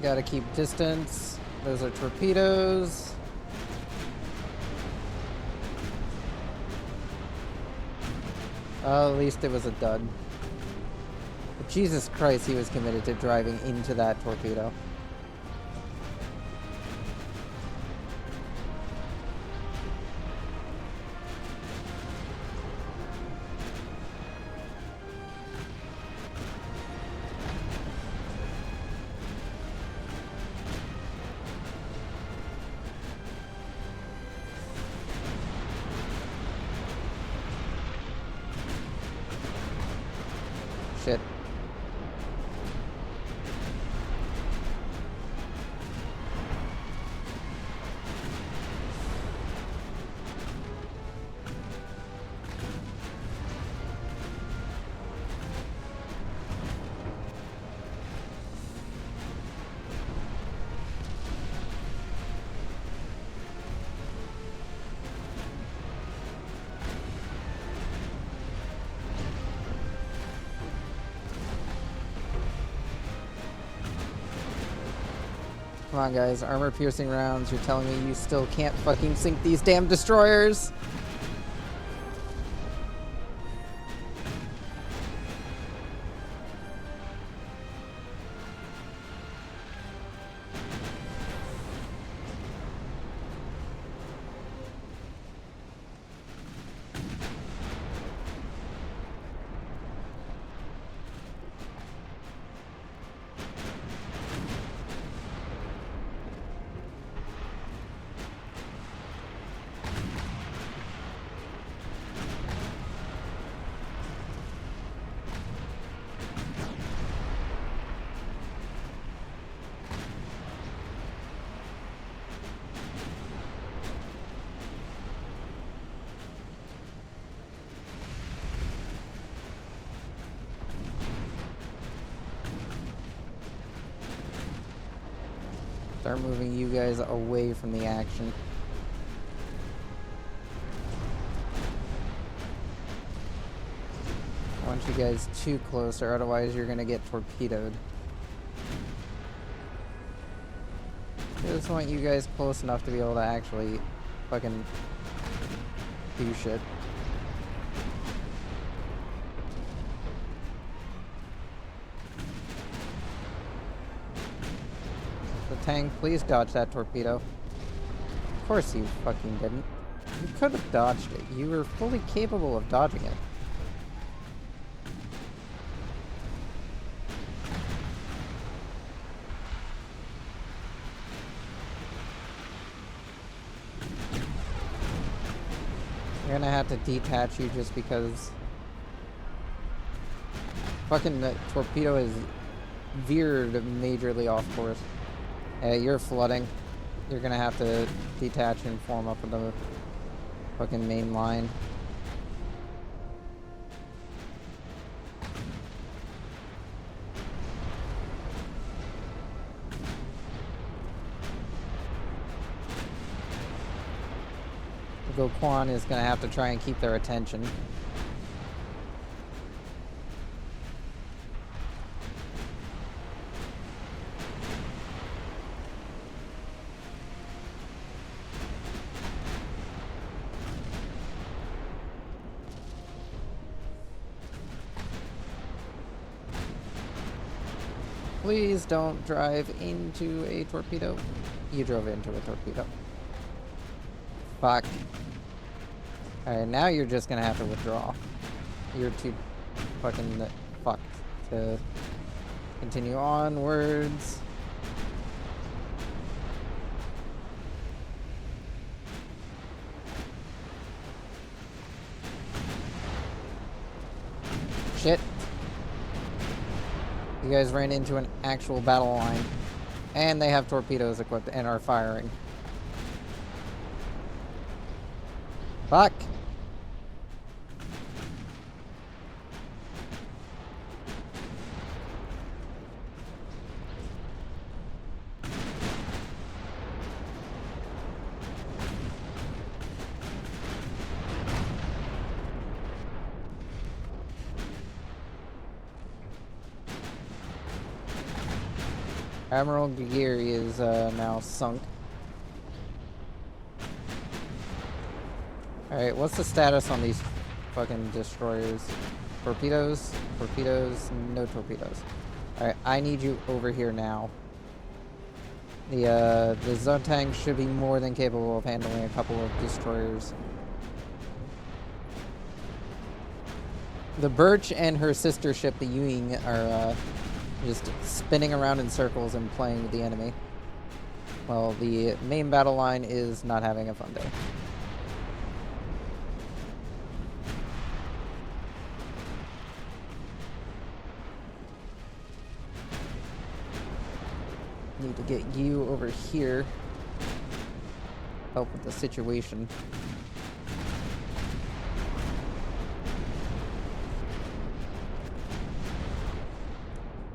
Gotta keep distance. Those are torpedoes. At least it was a dud. But Jesus Christ, he was committed to driving into that torpedo. Shit. Come on, guys. Armor-piercing rounds. You're telling me you still can't fucking sink these damn destroyers? Start moving you guys away from the action. I want you guys too close, or otherwise you're gonna get torpedoed. I just want you guys close enough to be able to actually fucking do shit. Tank, please dodge that torpedo. Of course you fucking didn't. You could have dodged it. You were fully capable of dodging it. You're gonna have to detach you just because fucking the torpedo is veered majorly off course. You're flooding. You're gonna have to detach and form up with the fucking main line. Goquan is going to have to try and keep their attention. Please don't drive into a torpedo. You drove into a torpedo. Fuck. Alright, now you're just gonna have to withdraw. You're too fucking fucked to continue onwards. Shit. You guys ran into an actual battle line. And they have torpedoes equipped and are firing. Fuck. Admiral Geary is now sunk. Alright, what's the status on these fucking destroyers? Torpedoes? Torpedoes? No torpedoes. Alright, I need you over here now. The Zotang should be more than capable of handling a couple of destroyers. The Birch and her sister ship, the IIX, are just spinning around in circles and playing with the enemy. Well, the main battle line is not having a fun day. Need to get you over here. Help with the situation.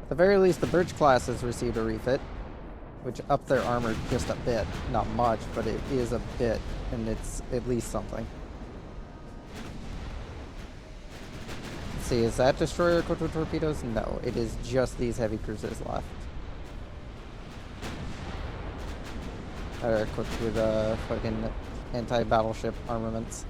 At the very least, the Birch class has received a refit, which upped their armor just a bit. Not much, but it is a bit, and it's at least something. Let's see, is that destroyer equipped with torpedoes? No, it is just these heavy cruisers left. That are equipped with fucking anti-battleship armaments.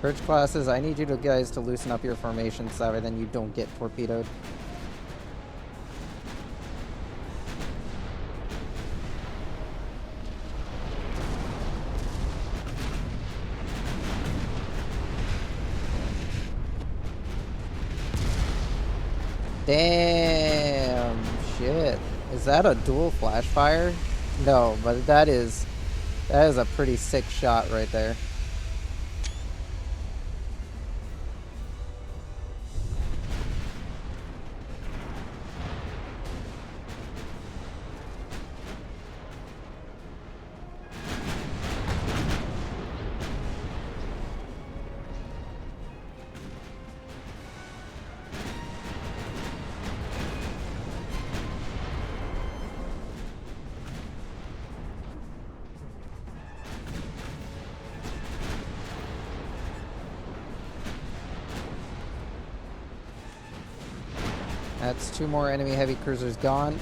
Birch classes, I need you guys to loosen up your formations so that then you don't get torpedoed. Damn, shit. Is that a dual flash fire? No, but that is a pretty sick shot right there. That's 2 more enemy heavy cruisers gone.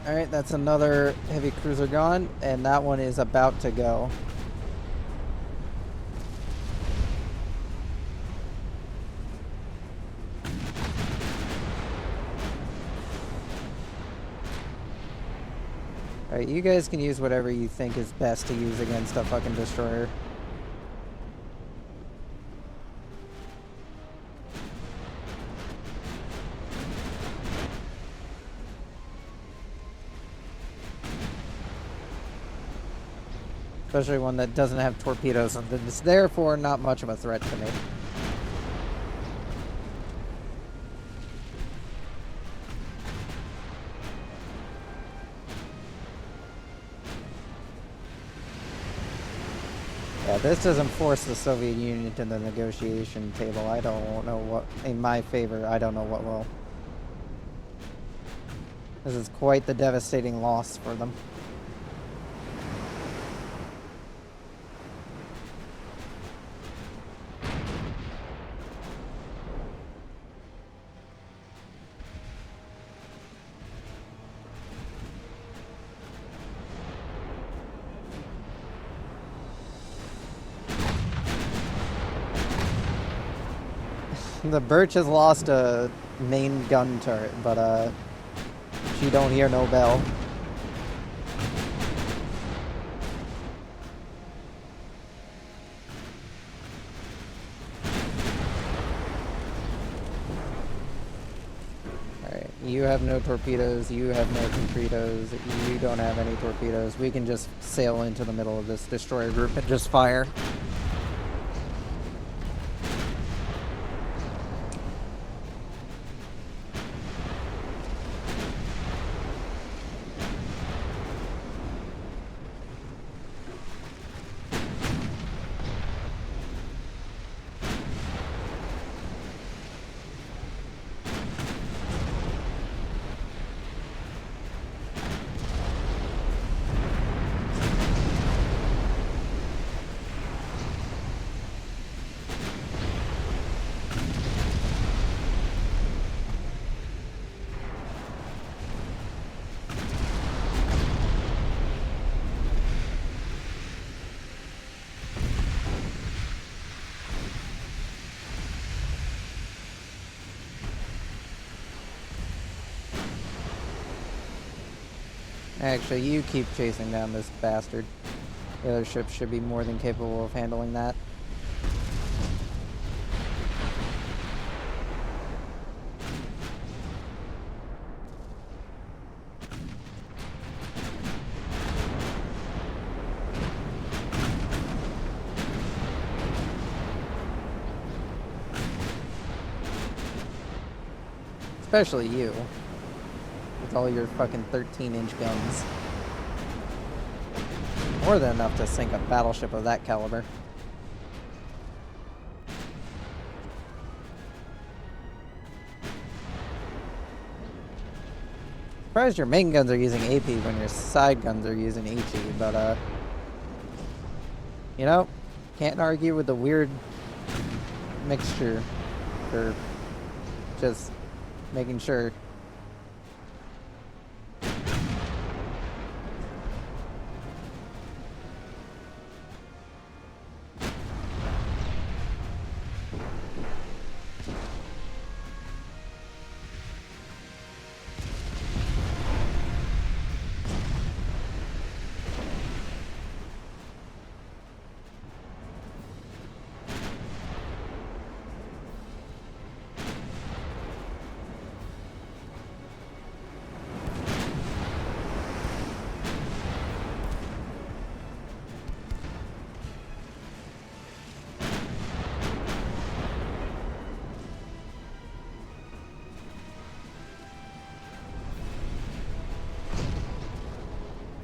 Alright, that's another heavy cruiser gone, and that one is about to go. Alright, you guys can use whatever you think is best to use against a fucking destroyer. Especially one that doesn't have torpedoes, and it's therefore not much of a threat to me. Yeah, this doesn't force the Soviet Union to the negotiation table. I don't know what, in my favor, I don't know what will. This is quite the devastating loss for them. The Birch has lost a main gun turret, but she don't hear no bell. Alright, you have no torpedoes, you have no torpedoes, you don't have any torpedoes. We can just sail into the middle of this destroyer group and just fire. Actually, you keep chasing down this bastard. The other ships should be more than capable of handling that. Especially you. With all your fucking 13-inch guns. More than enough to sink a battleship of that caliber. Surprised your main guns are using AP when your side guns are using HE, but you know, can't argue with the weird mixture for just making sure.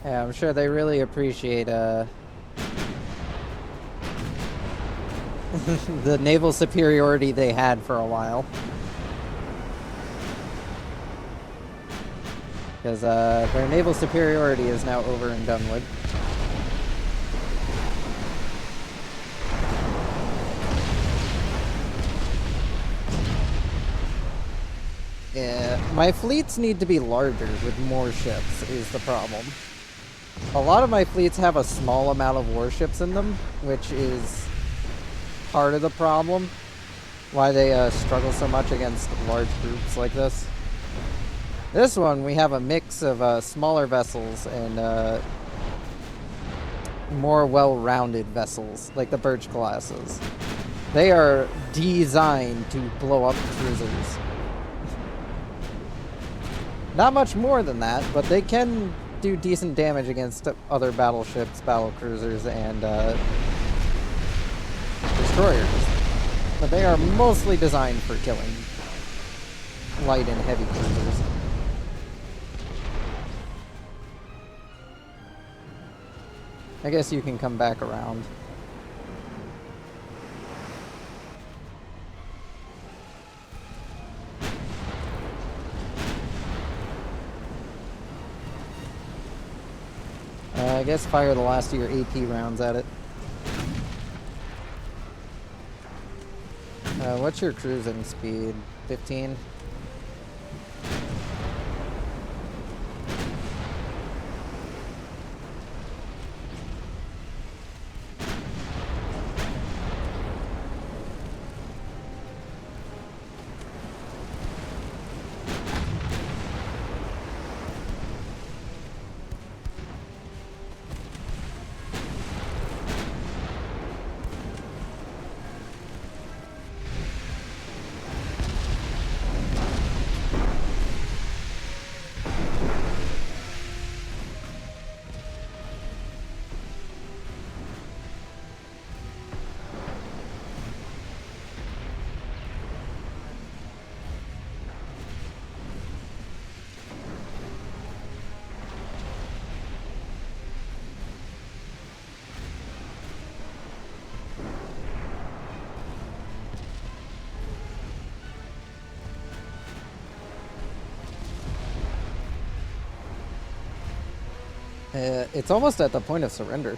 Yeah, I'm sure they really appreciate the naval superiority they had for a while. Because their naval superiority is now over and done with. Yeah, my fleets need to be larger with more ships is the problem. A lot of my fleets have a small amount of warships in them, which is part of the problem. Why they struggle so much against large groups like this. This one, we have a mix of smaller vessels and more well-rounded vessels, like the Birch classes. They are designed to blow up cruisers. Not much more than that, but they can do decent damage against other battleships, battlecruisers, and destroyers. But they are mostly designed for killing light and heavy cruisers. I guess you can come back around. I guess fire the last of your AP rounds at it. What's your cruising speed? 15? It's almost at the point of surrender.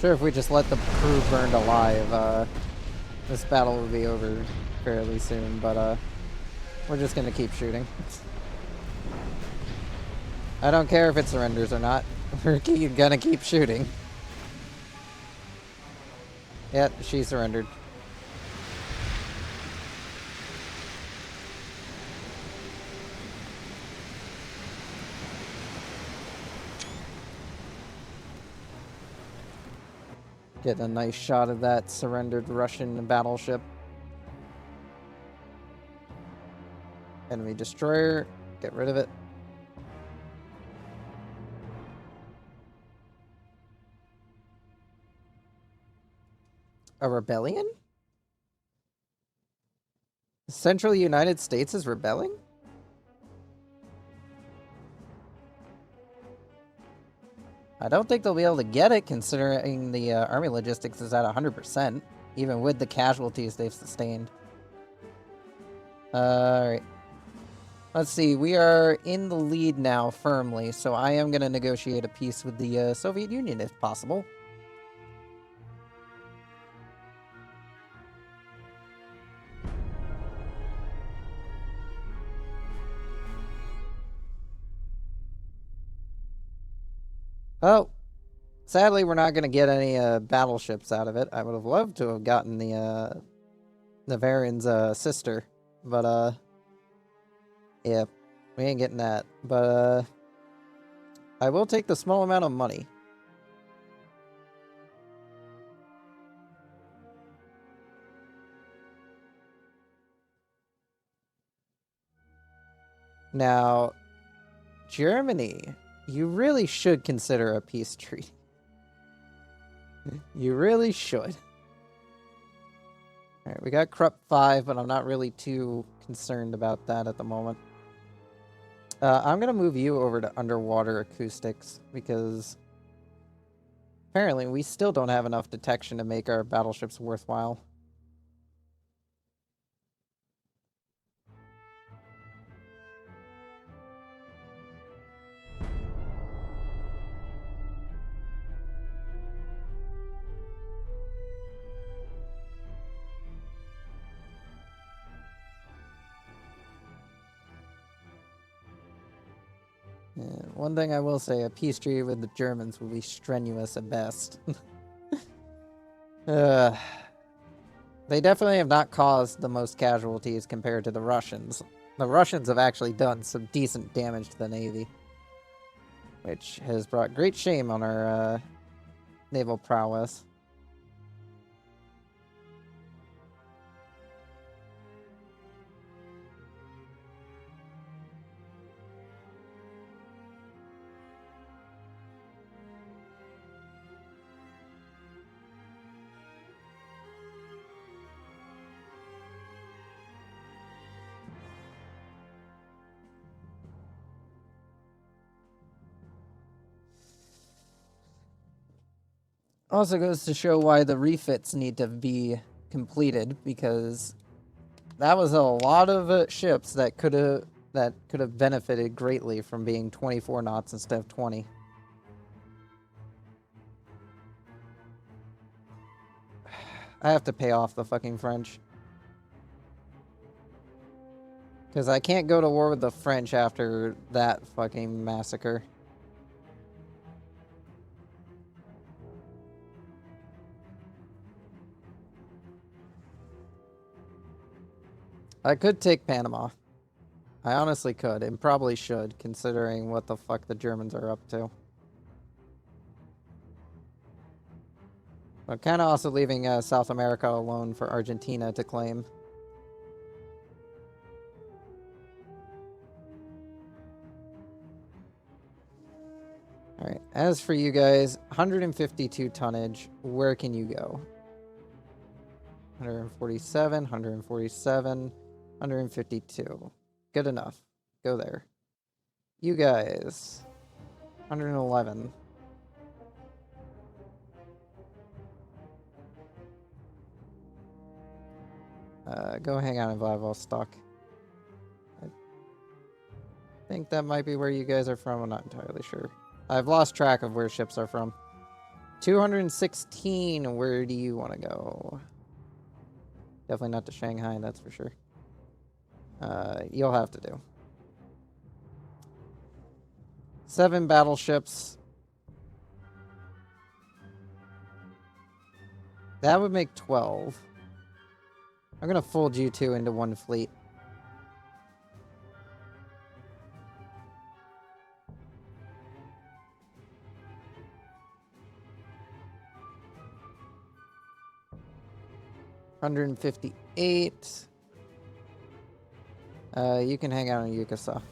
Sure, if we just let the crew burned alive, this battle will be over fairly soon, but we're just gonna keep shooting. I don't care if it surrenders or not. We're gonna keep shooting. Yep, she surrendered. Get a nice shot of that surrendered Russian battleship. Enemy destroyer, get rid of it. A rebellion? The Central United States is rebelling? I don't think they'll be able to get it, considering the army logistics is at 100%, even with the casualties they've sustained. Alright. Let's see, we are in the lead now, firmly, so I am going to negotiate a peace with the Soviet Union, if possible. Oh, sadly, we're not going to get any battleships out of it. I would have loved to have gotten the Navarin's sister, but yeah, we ain't getting that. But I will take the small amount of money. Now, Germany, you really should consider a peace treaty. You really should. Alright, we got Krupp 5, but I'm not really too concerned about that at the moment. I'm going to move you over to underwater acoustics, because apparently we still don't have enough detection to make our battleships worthwhile. Yeah, one thing I will say, a peace treaty with the Germans will be strenuous at best. They definitely have not caused the most casualties compared to the Russians. The Russians have actually done some decent damage to the Navy, which has brought great shame on our naval prowess. Also goes to show why the refits need to be completed, because that was a lot of ships that could have benefited greatly from being 24 knots instead of 20. I have to pay off the fucking French. Because I can't go to war with the French after that fucking massacre. I could take Panama. I honestly could, and probably should, considering what the fuck the Germans are up to. But kind of also leaving South America alone for Argentina to claim. Alright, as for you guys, 152 tonnage, where can you go? 147, 147, 152. Good enough. Go there. You guys, 111. Go hang out in Vladivostok. I think that might be where you guys are from. I'm not entirely sure. I've lost track of where ships are from. 216, where do you want to go? Definitely not to Shanghai, that's for sure. You'll have to do. 7 battleships. That would make 12. I'm gonna fold you two into one fleet. $158. You can hang out in Yukasa.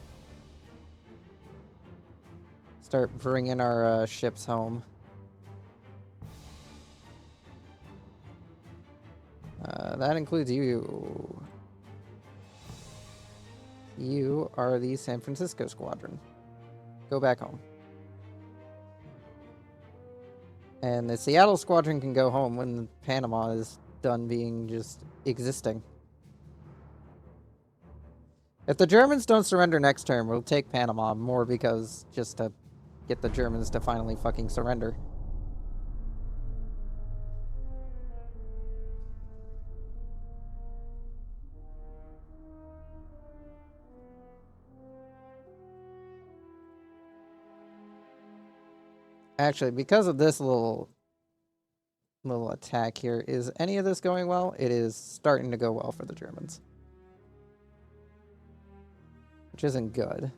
Start bringing our ships home. That includes you. You are the San Francisco Squadron. Go back home. And the Seattle Squadron can go home when Panama is done being just existing. If the Germans don't surrender next term, we'll take Panama more because just to get the Germans to finally fucking surrender. Actually, because of this little attack here, is any of this going well? It is starting to go well for the Germans. Which isn't good.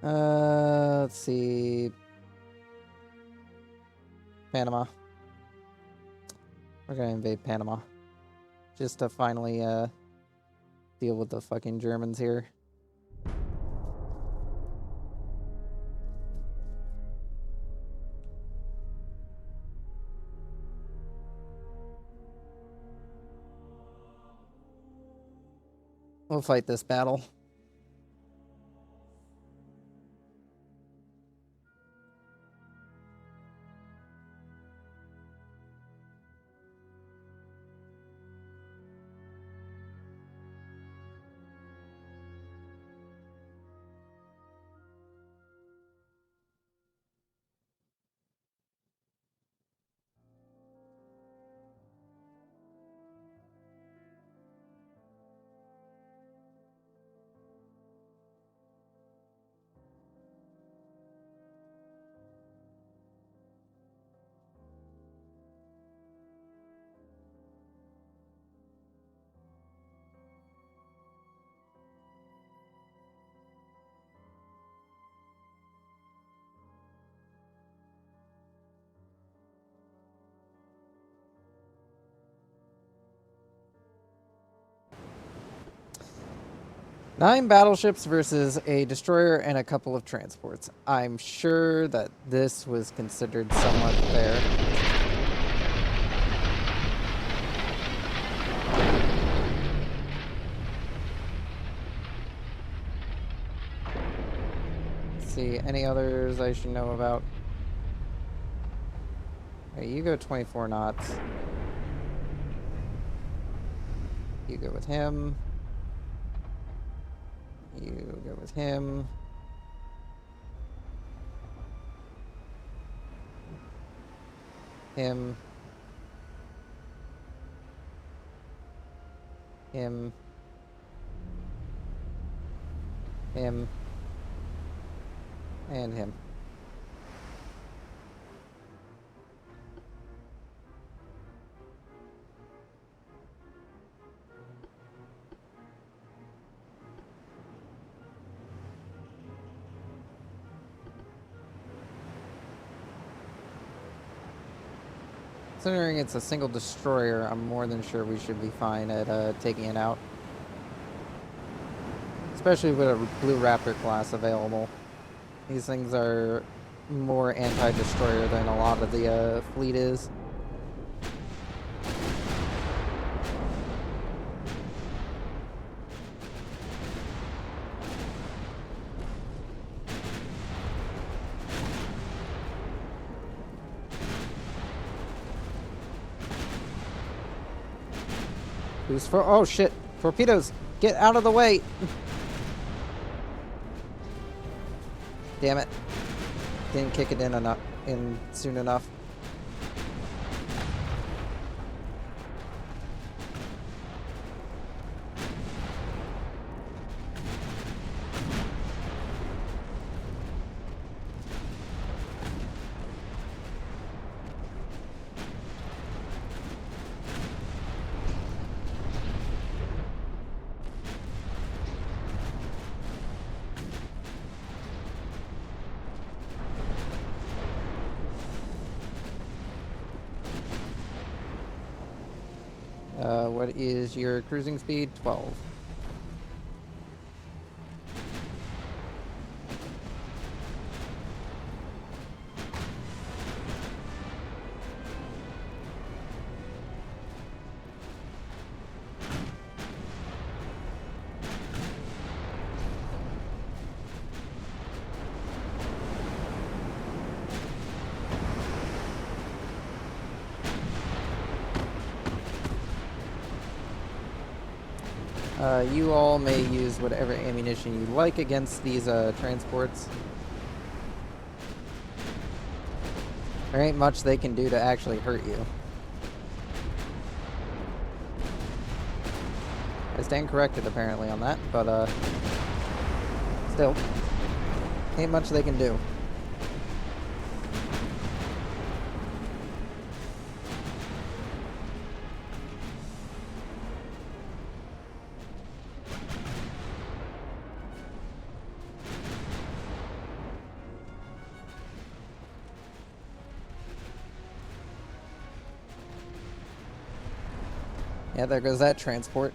Let's see. Panama. We're gonna invade Panama. Just to finally deal with the fucking Germans here. We'll fight this battle. Nine battleships versus a destroyer and a couple of transports. I'm sure that this was considered somewhat fair. see, any others I should know about? Hey, you go 24 knots. You go with him. You go with him. Him. Him. Him. And him. Considering it's a single destroyer, I'm more than sure we should be fine at taking it out. Especially with a Blue Raptor class available. These things are more anti-destroyer than a lot of the fleet is. Who's for? Oh shit! Torpedoes! Get out of the way! Damn it! Didn't kick it in soon enough. What is your cruising speed? 12. You all may use whatever ammunition you like against these transports. There ain't much they can do to actually hurt you. I stand corrected apparently on that, but still, ain't much they can do. Yeah, there goes that transport.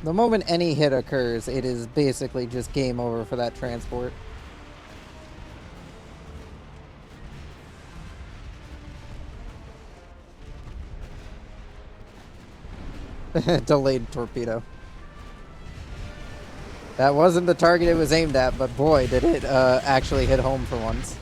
The moment any hit occurs, it is basically just game over for that transport. Delayed torpedo. That wasn't the target it was aimed at, but boy, did it actually hit home for once.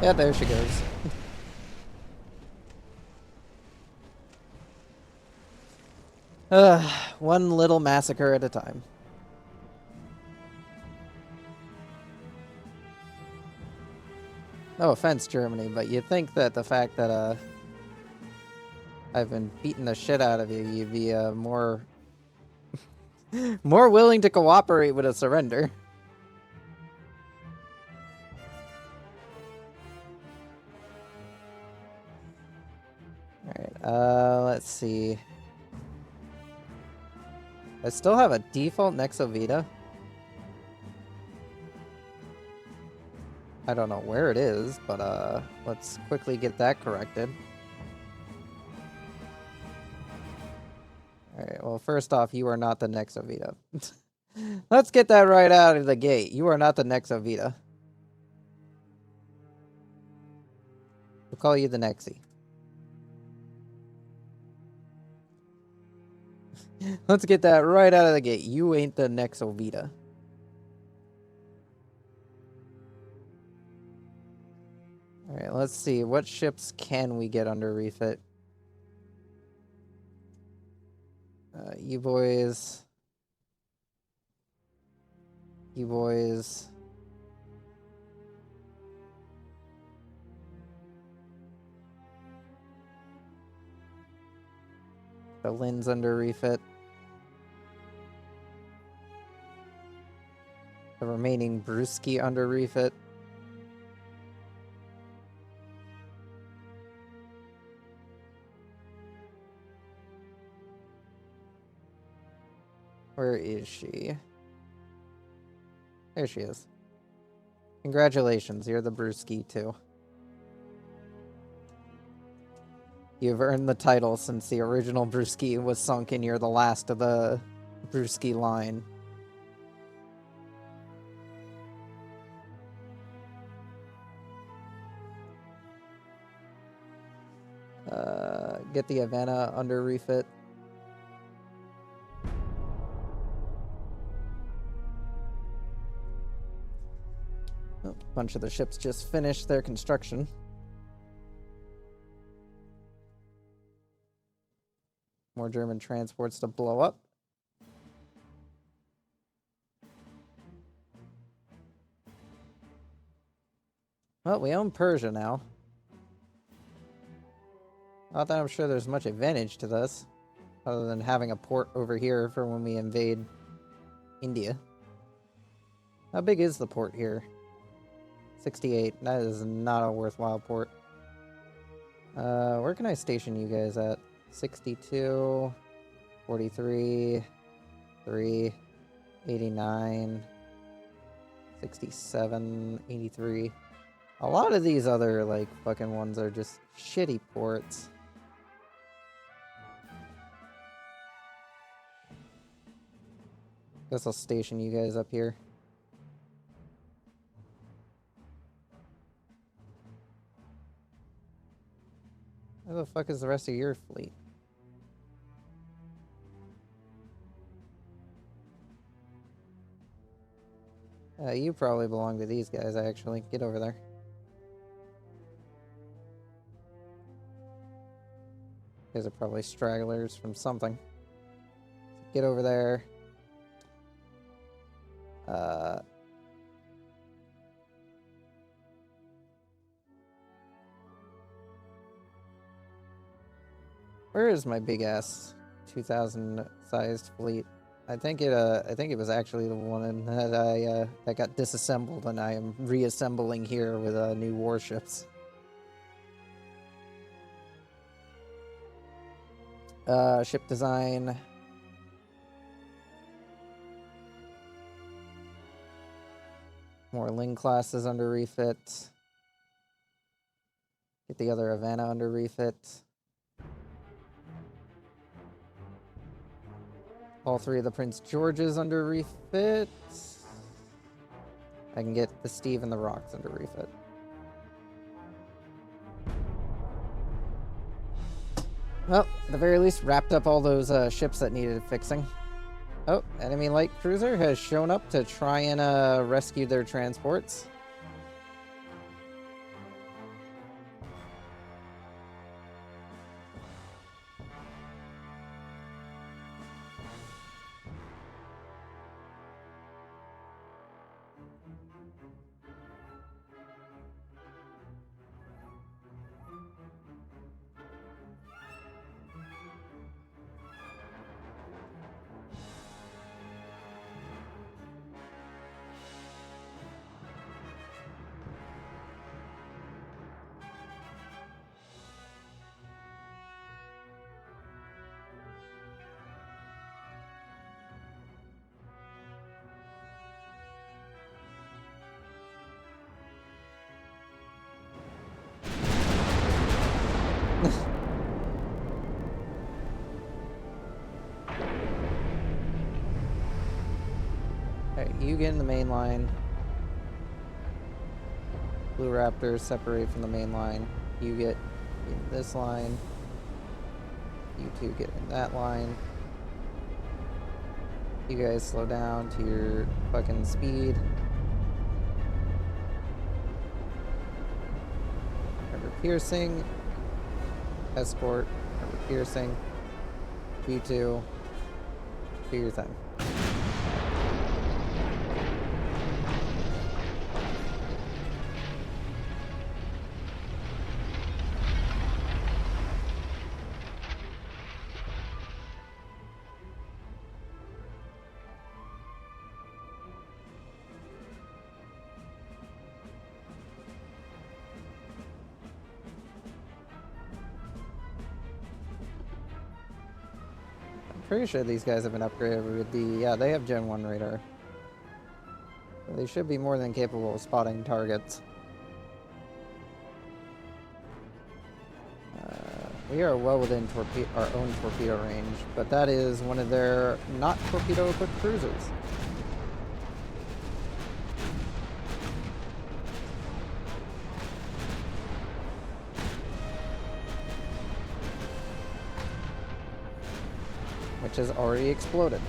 Yeah, there she goes. One little massacre at a time. No offense, Germany, but you'd think that the fact that I've been beating the shit out of you, you'd be more more willing to cooperate with a surrender. Alright, let's see. I still have a default Nexovita. I don't know where it is, but let's quickly get that corrected. Alright, well, first off, you are not the next Ovita. Let's get that right out of the gate. You are not the next Ovita. We'll call you the Nexie. Let's get that right out of the gate. You ain't the next Ovita. Alright, let's see. What ships can we get under refit? You boys. You boys. The Lynn's under refit. The remaining Brewski under refit. Where is she? There she is. Congratulations, you're the Brewski too. You've earned the title since the original Brewski was sunk and you're the last of the Brewski line. Get the Havana under refit. Oh, a bunch of the ships just finished their construction. More German transports to blow up. Well, we own Persia now. Not that I'm sure there's much advantage to this, other than having a port over here for when we invade India. How big is the port here? 68. That is not a worthwhile port. Where can I station you guys at? 62, 43, 3, 89, 67, 83. A lot of these other, like, fucking ones are just shitty ports. Guess I'll station you guys up here. Where the fuck is the rest of your fleet? You probably belong to these guys, actually. Get over there. You guys are probably stragglers from something. Get over there. Where is my big ass 2,000 sized fleet? I think it was actually the one that that got disassembled, and I am reassembling here with new warships. Ship design. More Ling classes under refit. Get the other Havana under refit. All three of the Prince Georges under refit. I can get the Steve and the Rocks under refit. Well, at the very least, wrapped up all those ships that needed fixing. Oh, enemy light cruiser has shown up to try and rescue their transports. you get in the main line. Blue Raptors separate from the main line. You get in this line. You two get in that line. You guys slow down to your fucking speed. Remember piercing. Escort. Remember piercing. You two. Do your thing. Pretty sure these guys have been upgraded with the... Yeah, they have Gen 1 radar. So they should be more than capable of spotting targets. We are well within our own torpedo range, but that is one of their not torpedo-equipped cruisers. Which has already exploded.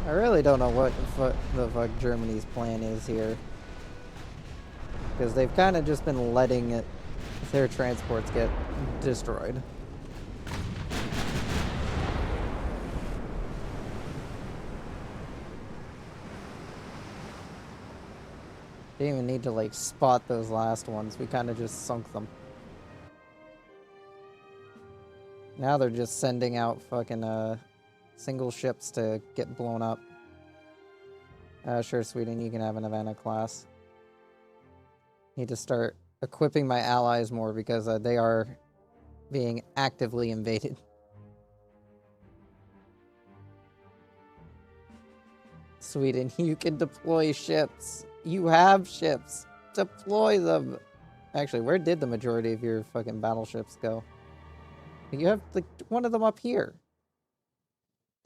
I really don't know what the fuck Germany's plan is here. Because they've kind of just been letting their transports get destroyed. Didn't even need to, like, spot those last ones. We kind of just sunk them. Now they're just sending out fucking, single ships to get blown up. Sure, Sweden, you can have an Havana class. Need to start equipping my allies more because they are being actively invaded. Sweden, you can deploy ships. You have ships. Deploy them. Actually, where did the majority of your fucking battleships go? You have like one of them up here.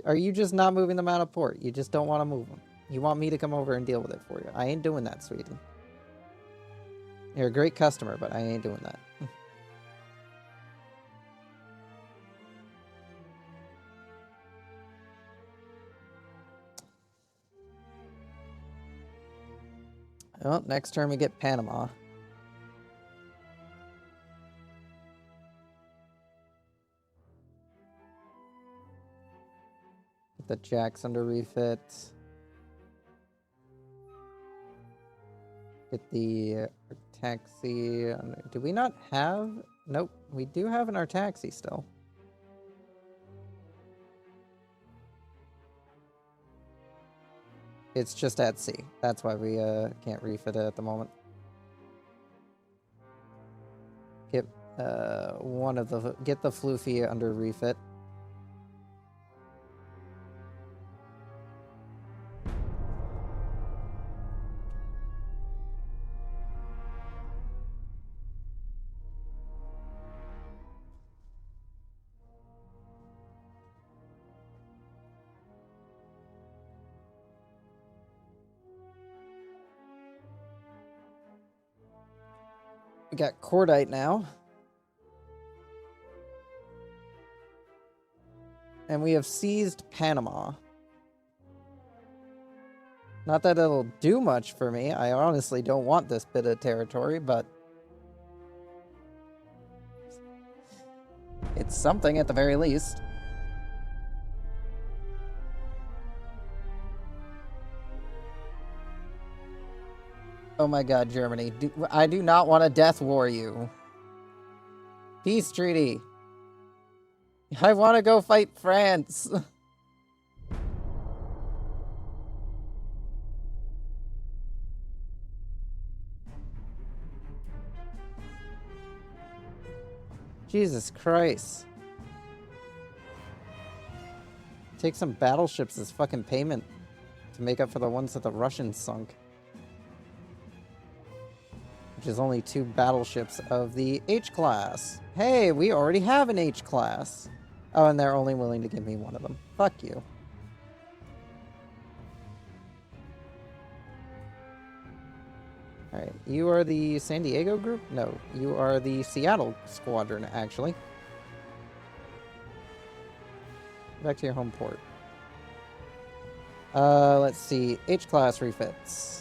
Are you just not moving them out of port? You just don't want to move them. You want me to come over and deal with it for you. I ain't doing that, Sweden. You're a great customer, but I ain't doing that. Well, next turn we get Panama. Get the jacks under refit. Get the taxi. Do we not have? Nope, we do have an taxi still. It's just at sea. That's why we can't refit it at the moment. Get get the Floofy under refit. We got Cordite now. And we have seized Panama. Not that it'll do much for me. I honestly don't want this bit of territory, but it's something at the very least. Oh my god, Germany. I do not want to death war you. Peace treaty. I want to go fight France. Jesus Christ. Take some battleships as fucking payment to make up for the ones that the Russians sunk. Which is only 2 battleships of the H class. Hey, we already have an H class. Oh, and they're only willing to give me one of them. Fuck you. Alright, you are the San Diego group? No, you are the Seattle squadron, actually. Back to your home port. Let's see. H-class refits.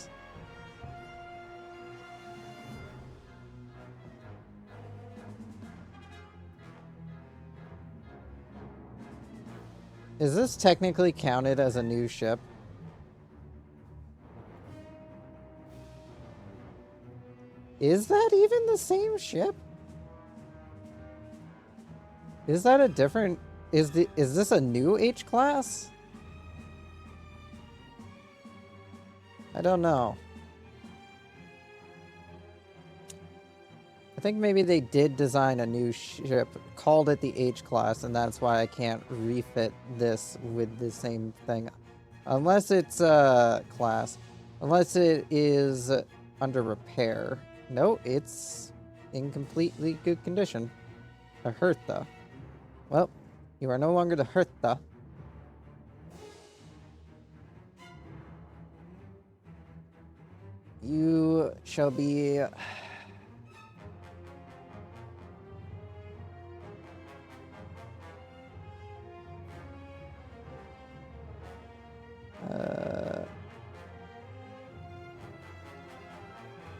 Is this technically counted as a new ship? Is that even the same ship? Is that a different... Is this a new H-class? I don't know. I think maybe they did design a new ship, called it the H-class, and that's why I can't refit this with the same thing. Unless it's a class. Unless it is under repair. No, it's in completely good condition. A Hertha. Well, you are no longer the Hertha. You shall be...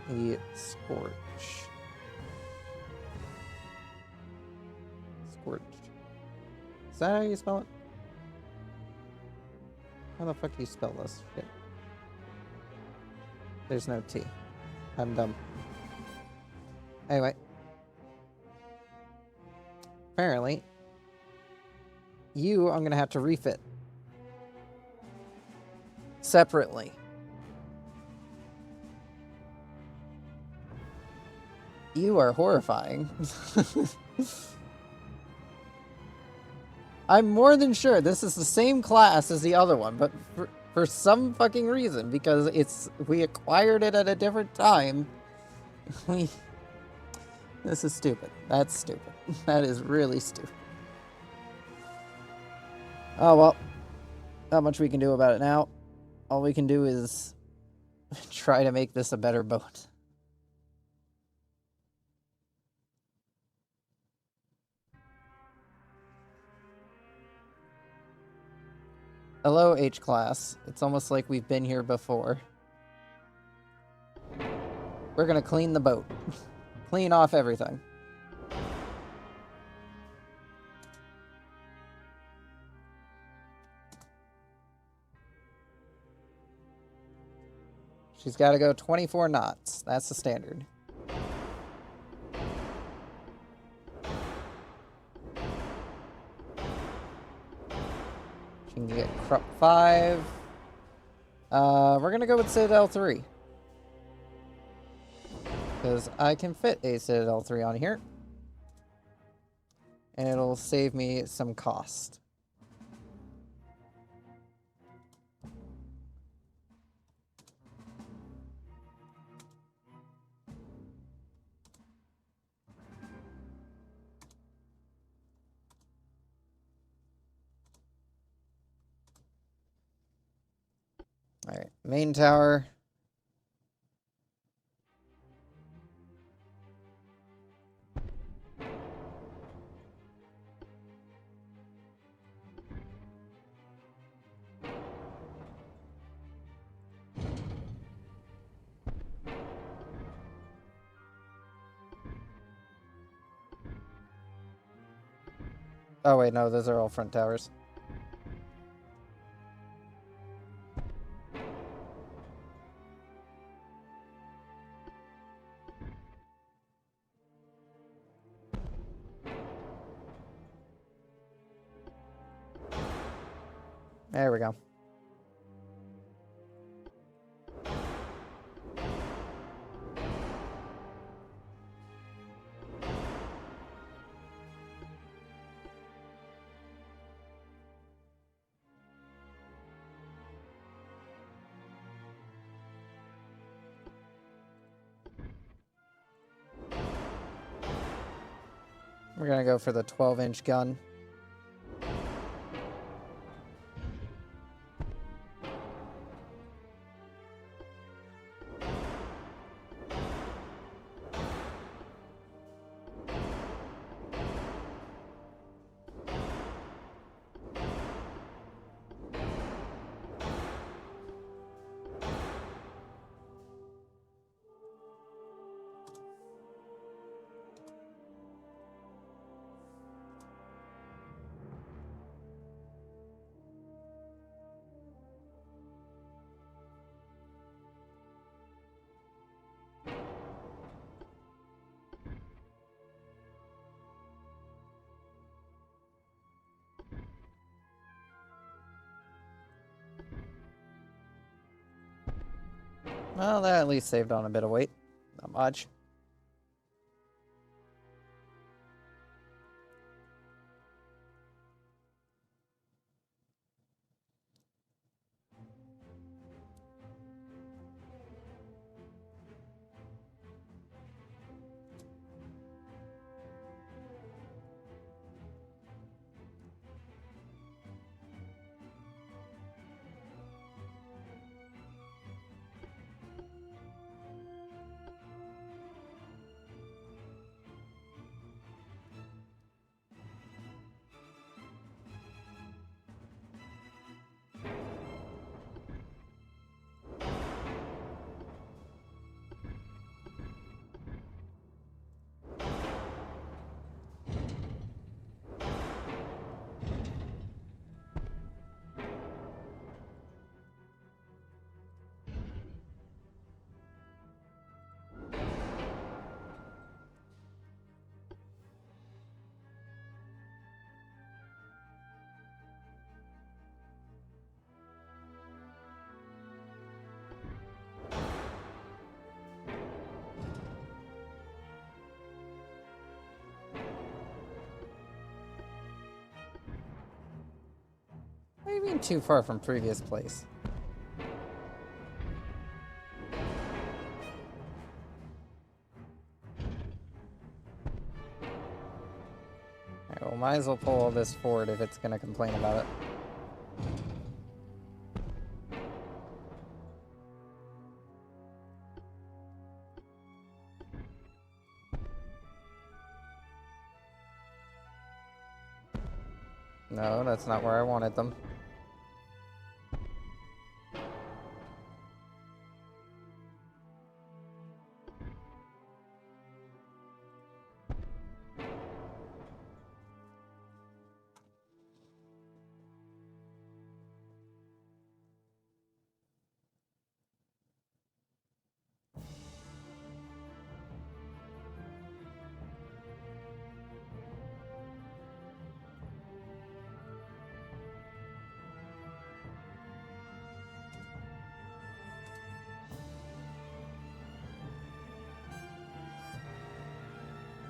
the Scorch. Scorch. Is that how you spell it? How the fuck do you spell this shit? There's no T. I'm dumb. Anyway. Apparently, you I'm gonna have to refit. Separately. You are horrifying. I'm more than sure this is the same class as the other one, but for some fucking reason, because we acquired it at a different time, this is stupid. That's stupid. That is really stupid. Oh well, not much we can do about it now. All we can do is try to make this a better boat. Hello, H-class. It's almost like we've been here before. We're gonna clean the boat. Clean off everything. She's got to go 24 knots. That's the standard. She can get Krupp 5. We're going to go with Citadel 3. Because I can fit a Citadel 3 on here. And it'll save me some cost. Alright, main tower. Oh wait, no, those are all front towers. There we go. We're gonna go for the 12-inch gun. Well, that at least saved on a bit of weight. Not much. What do you mean too far from previous place? Alright, well, might as well pull all this forward if it's gonna complain about it. No, that's not where I wanted them.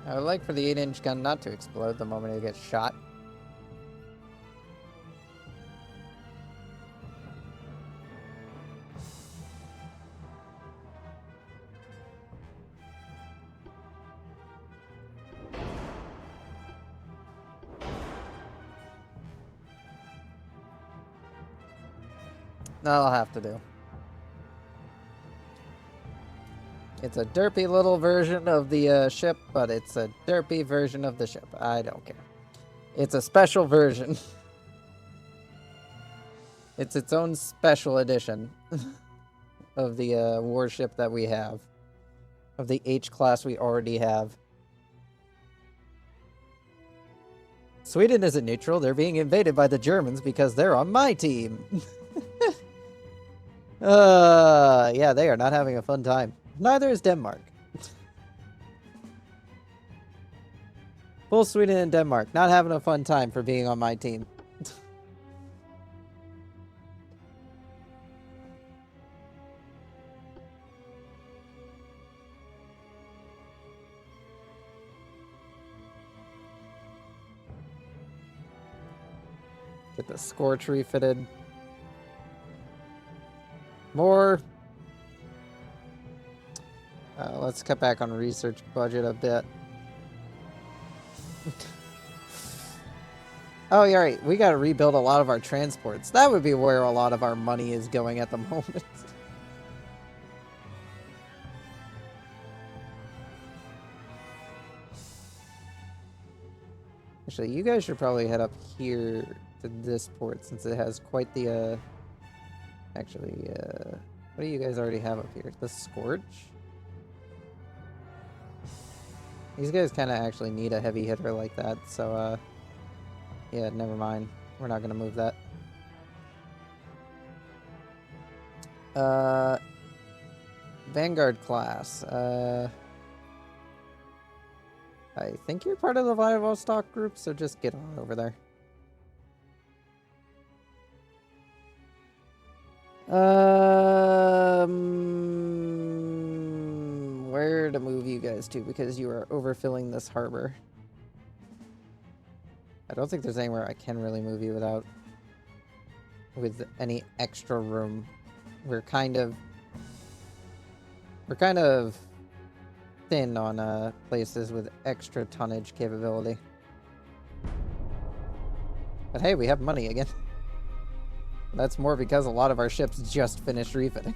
I would like for the 8-inch gun not to explode the moment it gets shot. That'll have to do. It's a derpy little version of the ship, but it's a derpy version of the ship. I don't care. It's a special version. It's its own special edition of the warship that we have. Of the H class we already have. Sweden isn't neutral. They're being invaded by the Germans because they're on my team. Yeah, they are not having a fun time. Neither is Denmark. Both Sweden and Denmark not having a fun time for being on my team. Get the Scorch refitted. More. Let's cut back on research budget a bit. Oh, yeah, right. We gotta rebuild a lot of our transports. That would be where a lot of our money is going at the moment. Actually, you guys should probably head up here to this port since it has quite the, Actually, what do you guys already have up here? The Scorch? These guys kind of actually need a heavy hitter like that, so, yeah, never mind. We're not gonna move that. Vanguard class. I think you're part of the Vladivostok group, so just get on over there. Where to move you guys to, because you are overfilling this harbor. I don't think there's anywhere I can really move you with any extra room. We're kind of thin on places with extra tonnage capability. But hey, we have money again. That's more because a lot of our ships just finished refitting.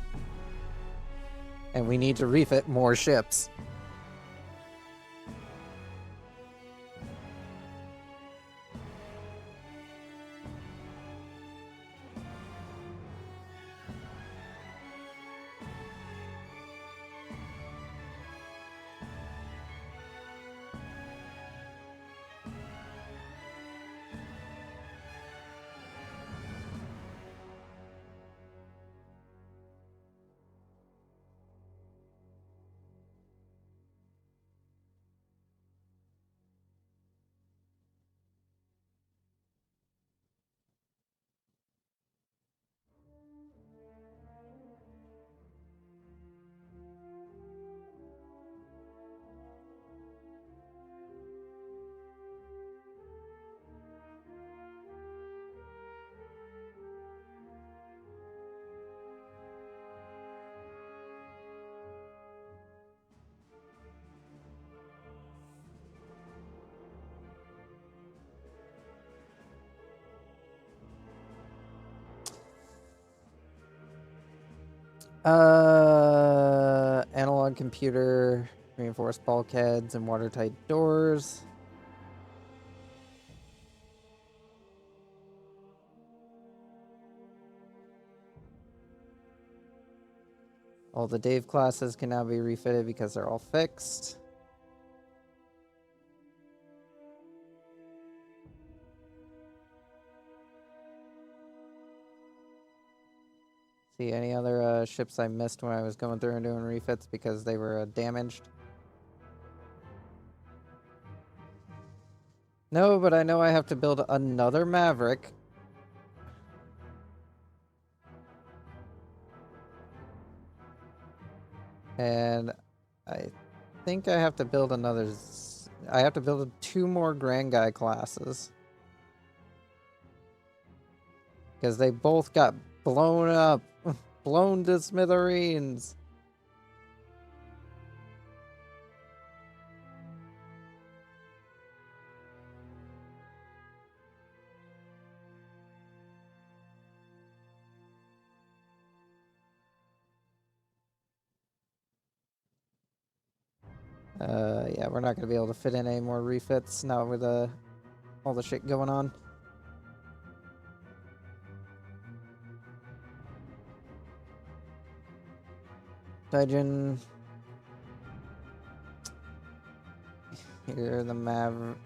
And we need to refit more ships. Analog computer, reinforced bulkheads, and watertight doors. All the Dave classes can now be refitted because they're all fixed. See any other ships I missed when I was going through and doing refits because they were damaged? No, but I know I have to build another Maverick. And I think I have to build another... I have to build 2 more Grand Guy classes. Because they both got blown up. Blown to smithereens. Yeah, we're not going to be able to fit in any more refits now with all the shit going on. Dajin. Here, the Maverick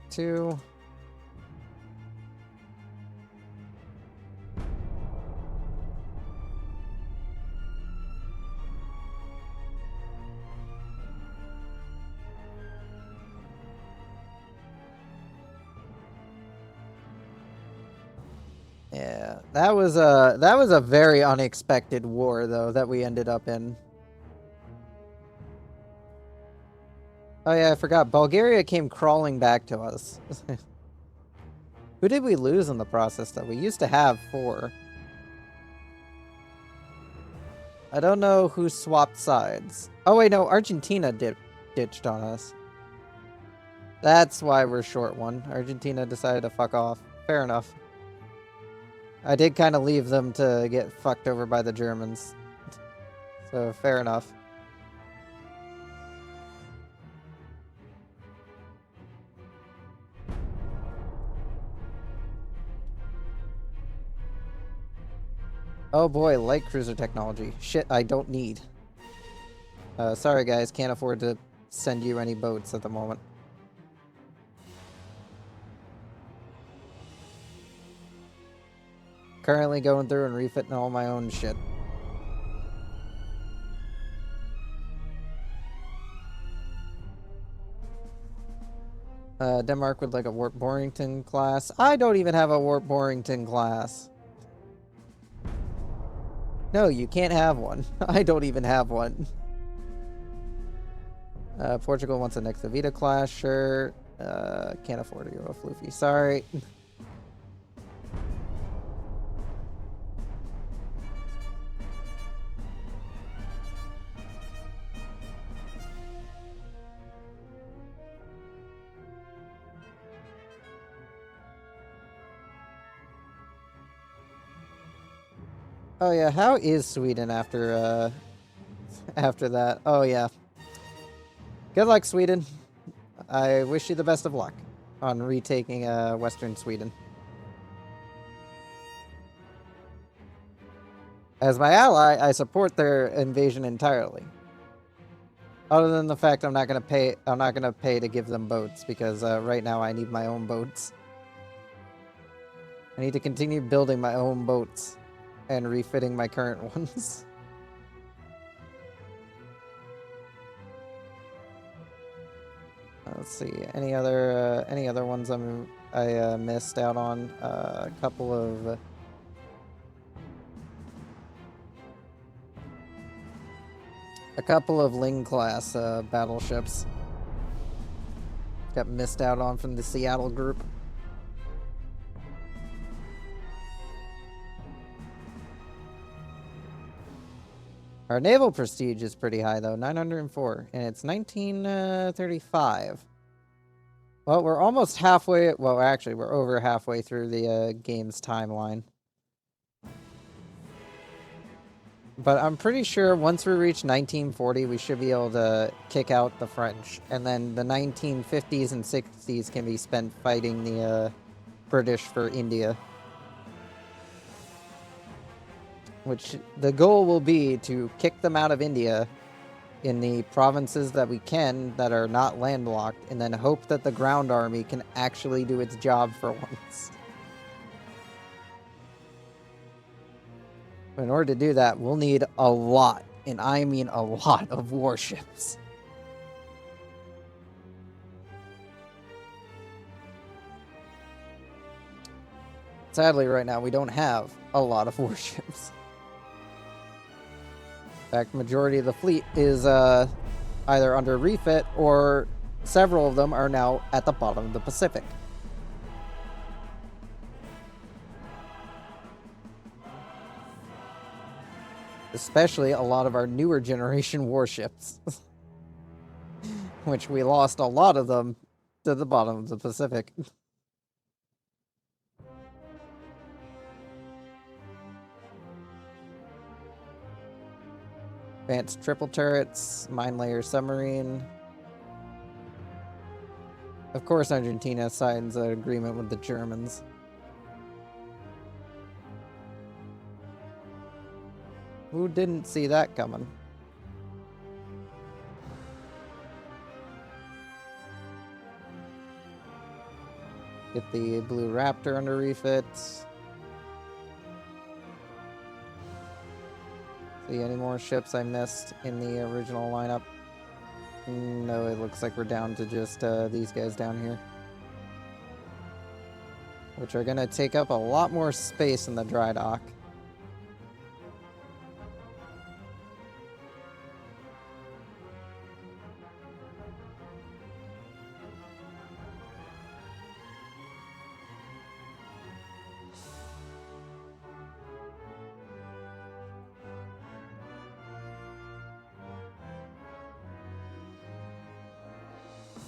2. Yeah, that was a very unexpected war though that we ended up in. Oh yeah, I forgot. Bulgaria came crawling back to us. Who did we lose in the process, though? We used to have 4. I don't know who swapped sides. Oh, wait, no. Argentina ditched on us. That's why we're short 1. Argentina decided to fuck off. Fair enough. I did kind of leave them to get fucked over by the Germans. So, fair enough. Oh boy, light cruiser technology. Shit I don't need. Sorry guys, can't afford to send you any boats at the moment. Currently going through and refitting all my own shit. Denmark would like a Warp Borrington class. I don't even have a Warp Borrington class. No, you can't have one. I don't even have one. Portugal wants a Next Vita class, sure. Can't afford to go a floofy, sorry. Oh yeah, how is Sweden after after that? Oh yeah. Good luck, Sweden. I wish you the best of luck on retaking Western Sweden. As my ally, I support their invasion entirely. Other than the fact I'm not gonna pay to give them boats because right now I need my own boats. I need to continue building my own boats and refitting my current ones. Let's see, any other ones I missed out on? A couple of Ling class battleships got missed out on from the Seattle group. Our naval prestige is pretty high, though, 904, and it's 1935. Well, we're almost halfway. Well, actually, we're over halfway through the game's timeline. But I'm pretty sure once we reach 1940, we should be able to kick out the French, and then the 1950s and 60s can be spent fighting the British for India. Which the goal will be to kick them out of India in the provinces that we can that are not landlocked, and then hope that the ground army can actually do its job for once. In order to do that, we'll need a lot, and I mean a lot, of warships. Sadly, right now, we don't have a lot of warships. In fact, majority of the fleet is either under refit, or several of them are now at the bottom of the Pacific. Especially a lot of our newer generation warships. Which we lost a lot of them to the bottom of the Pacific. Advanced triple turrets, mine layer submarine. Of course, Argentina signs an agreement with the Germans. Who didn't see that coming? Get the Blue Raptor under refits. See any more ships I missed in the original lineup? No, it looks like we're down to just these guys down here. Which are gonna take up a lot more space in the dry dock.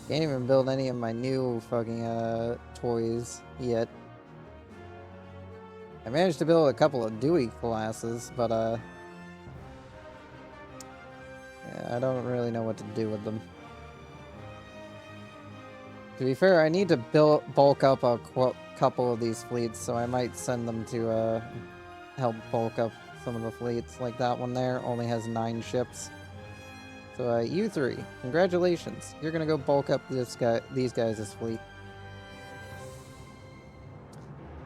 Can't even build any of my new fucking toys yet. I managed to build a couple of Dewey classes, but yeah, I don't really know what to do with them. To be fair, I need to bulk up a couple of these fleets, so I might send them to help bulk up some of the fleets. Like that one there only has 9 ships. So you 3, congratulations. You're gonna go bulk up these guys' fleet.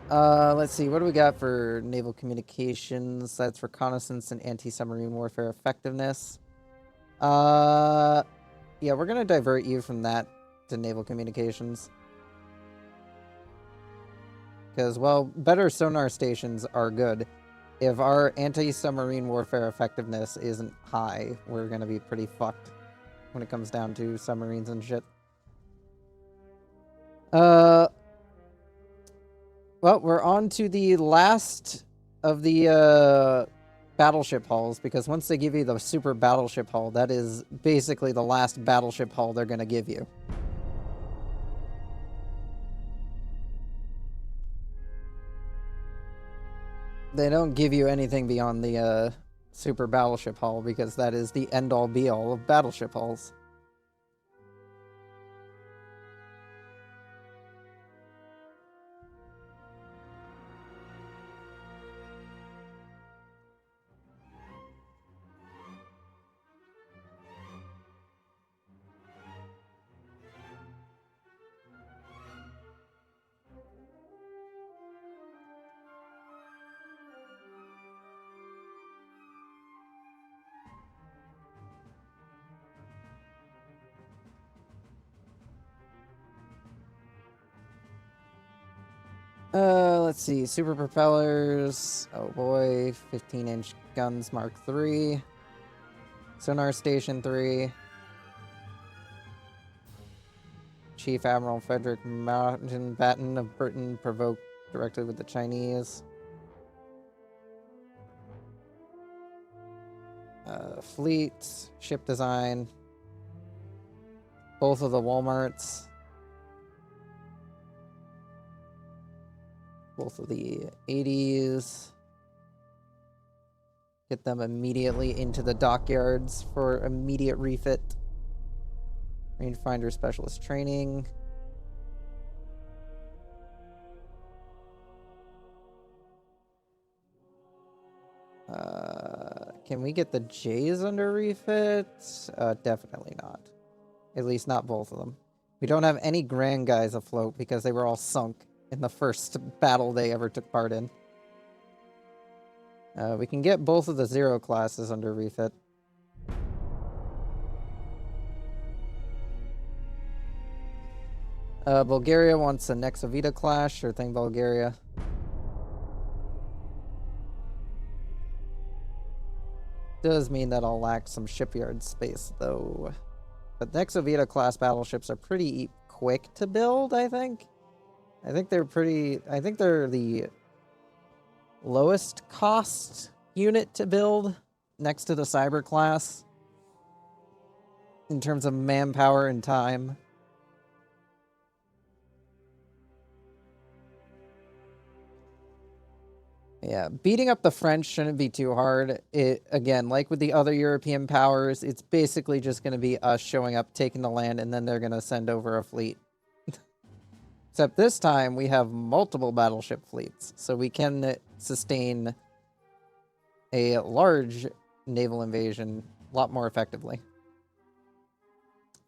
Let's see, what do we got for naval communications? That's reconnaissance and anti-submarine warfare effectiveness. Yeah, we're gonna divert you from that to naval communications. Because, well, better sonar stations are good. If our anti-submarine warfare effectiveness isn't high, we're gonna be pretty fucked when it comes down to submarines and shit. Well, we're on to the last of the battleship hulls, because once they give you the super battleship hull, that is basically the last battleship hull they're gonna give you. They don't give you anything beyond the super battleship hull, because that is the end-all be-all of battleship hulls. Let's see. Super propellers. Oh boy. 15-inch guns Mark III. Sonar Station 3. Chief Admiral Frederick Mountbatten of Britain provoked directly with the Chinese. Fleet. Ship design. Both of the Walmarts. Both of the 80s. Get them immediately into the dockyards for immediate refit. Rangefinder specialist training. Can we get the J's under refit? Definitely not. At least not both of them. We don't have any Grand guys afloat because they were all sunk in the first battle they ever took part in. We can get both of the Zero classes under refit. Bulgaria wants a Nexovita class. Sure thing, Bulgaria. Does mean that I'll lack some shipyard space, though. But Nexovita class battleships are pretty quick to build, I think. I think they're the lowest cost unit to build next to the Cyber class in terms of manpower and time. Yeah, beating up the French shouldn't be too hard. Again, like with the other European powers, it's basically just going to be us showing up, taking the land, and then they're going to send over a fleet. Except this time, we have multiple battleship fleets, so we can sustain a large naval invasion a lot more effectively.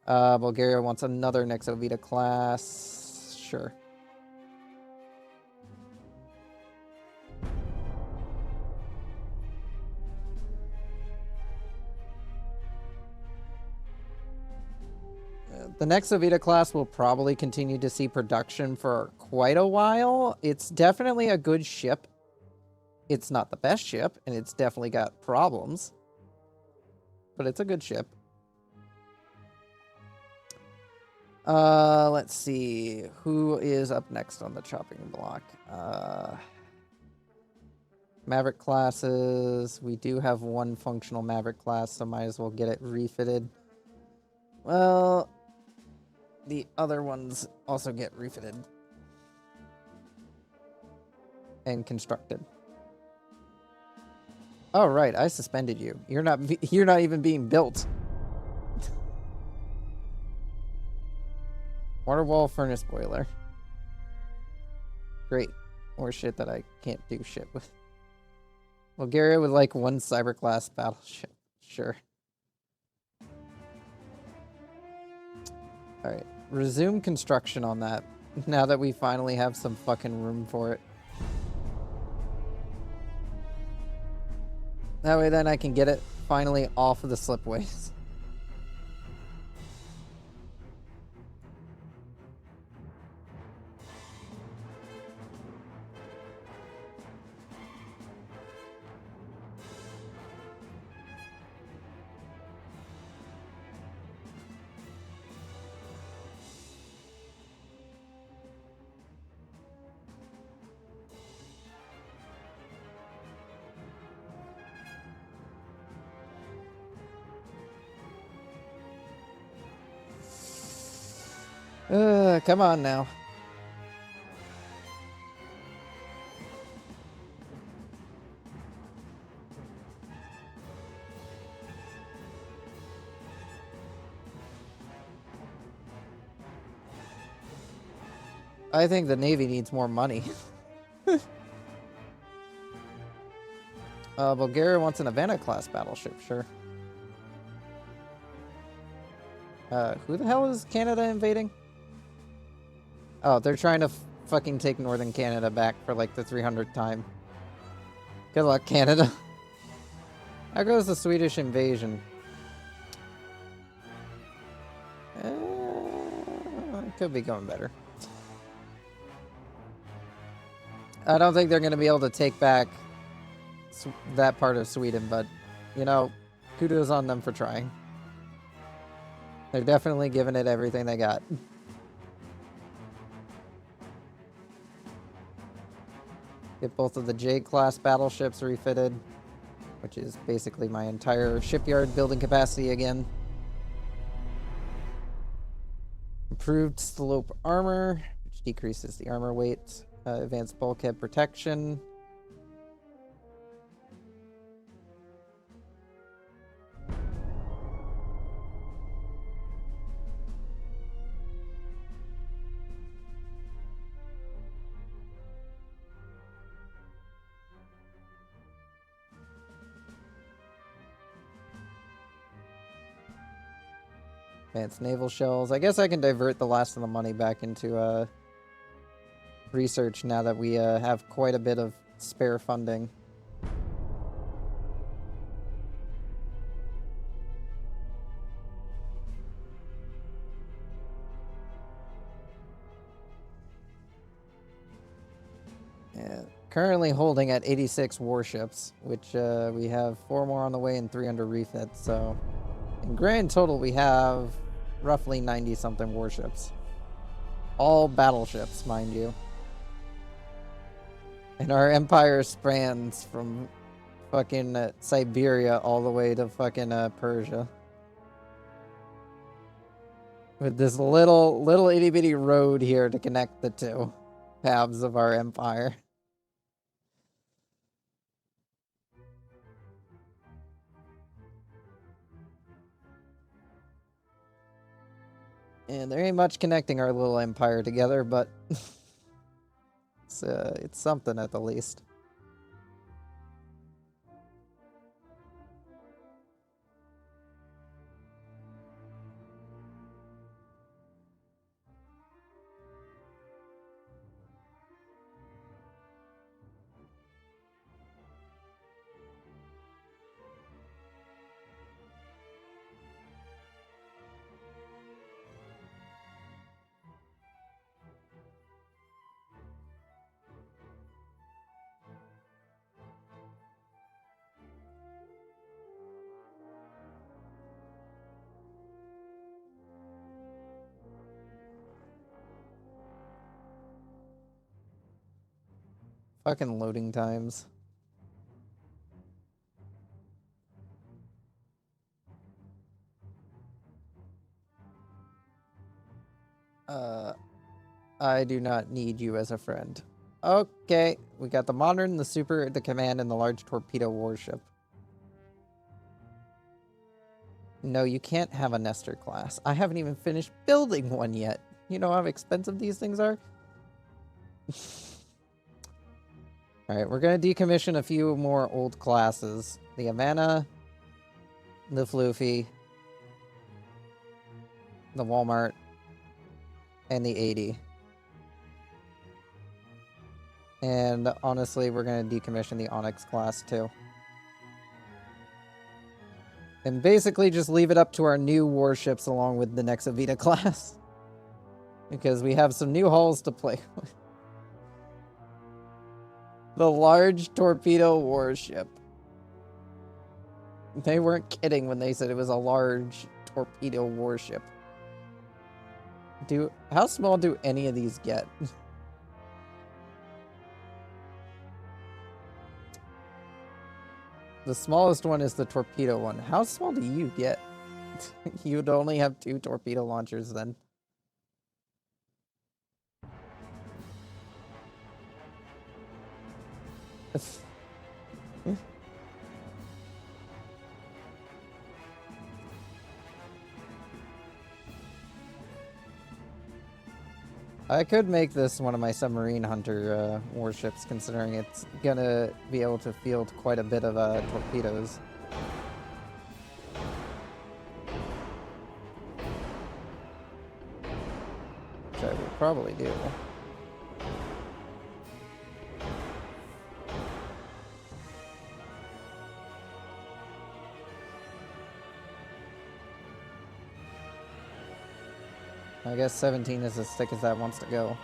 Bulgaria wants another Nexovita class. Sure. The Nexovita class will probably continue to see production for quite a while. It's definitely a good ship. It's not the best ship, and it's definitely got problems. But it's a good ship. Let's see. Who is up next on the chopping block? Maverick classes. We do have one functional Maverick class, so might as well get it refitted. Well, the other ones also get refitted and constructed. Oh right, I suspended you. You're not even being built. Water wall furnace boiler. Great. More shit that I can't do shit with. Bulgaria would like one cyber-class battleship. Sure. Alright. Resume construction on that. Now that we finally have some fucking room for it. That way then I can get it finally off of the slipways. Come on now. I think the Navy needs more money. Bulgaria wants an Havana-class battleship, sure. Who the hell is Canada invading? Oh, they're trying to fucking take Northern Canada back for like the 300th time. Good luck, Canada. How goes the Swedish invasion? It could be going better. I don't think they're going to be able to take back that part of Sweden, but, you know, kudos on them for trying. They're definitely giving it everything they got. Get both of the J-class battleships refitted, which is basically my entire shipyard building capacity again. Improved slope armor, which decreases the armor weight. Advanced bulkhead protection. Advanced naval shells. I guess I can divert the last of the money back into research now that we have quite a bit of spare funding. Yeah, currently holding at 86 warships, which we have 4 more on the way and 3 under refit, so in grand total we have roughly 90-something warships. All battleships, mind you. And our empire spans from fucking Siberia all the way to fucking Persia. With this little itty bitty road here to connect the two halves of our empire. And there ain't much connecting our little empire together, but it's something at the least. Fucking loading times. I do not need you as a friend. Okay, we got the modern, the super, the command, and the large torpedo warship. No, you can't have a Nestor class. I haven't even finished building one yet. You know how expensive these things are? Alright, we're going to decommission a few more old classes. The Havana, the Floofy, the Walmart, and the 80. And honestly, we're going to decommission the IIX class too. And basically just leave it up to our new warships along with the next Avita class. Because we have some new hulls to play with. The large torpedo warship. They weren't kidding when they said it was a large torpedo warship. How small do any of these get? The smallest one is the torpedo one. How small do you get? You'd only have 2 torpedo launchers then. I could make this one of my submarine hunter warships, considering it's gonna be able to field quite a bit of torpedoes. Which I will probably do. I guess 17 is as thick as that wants to go.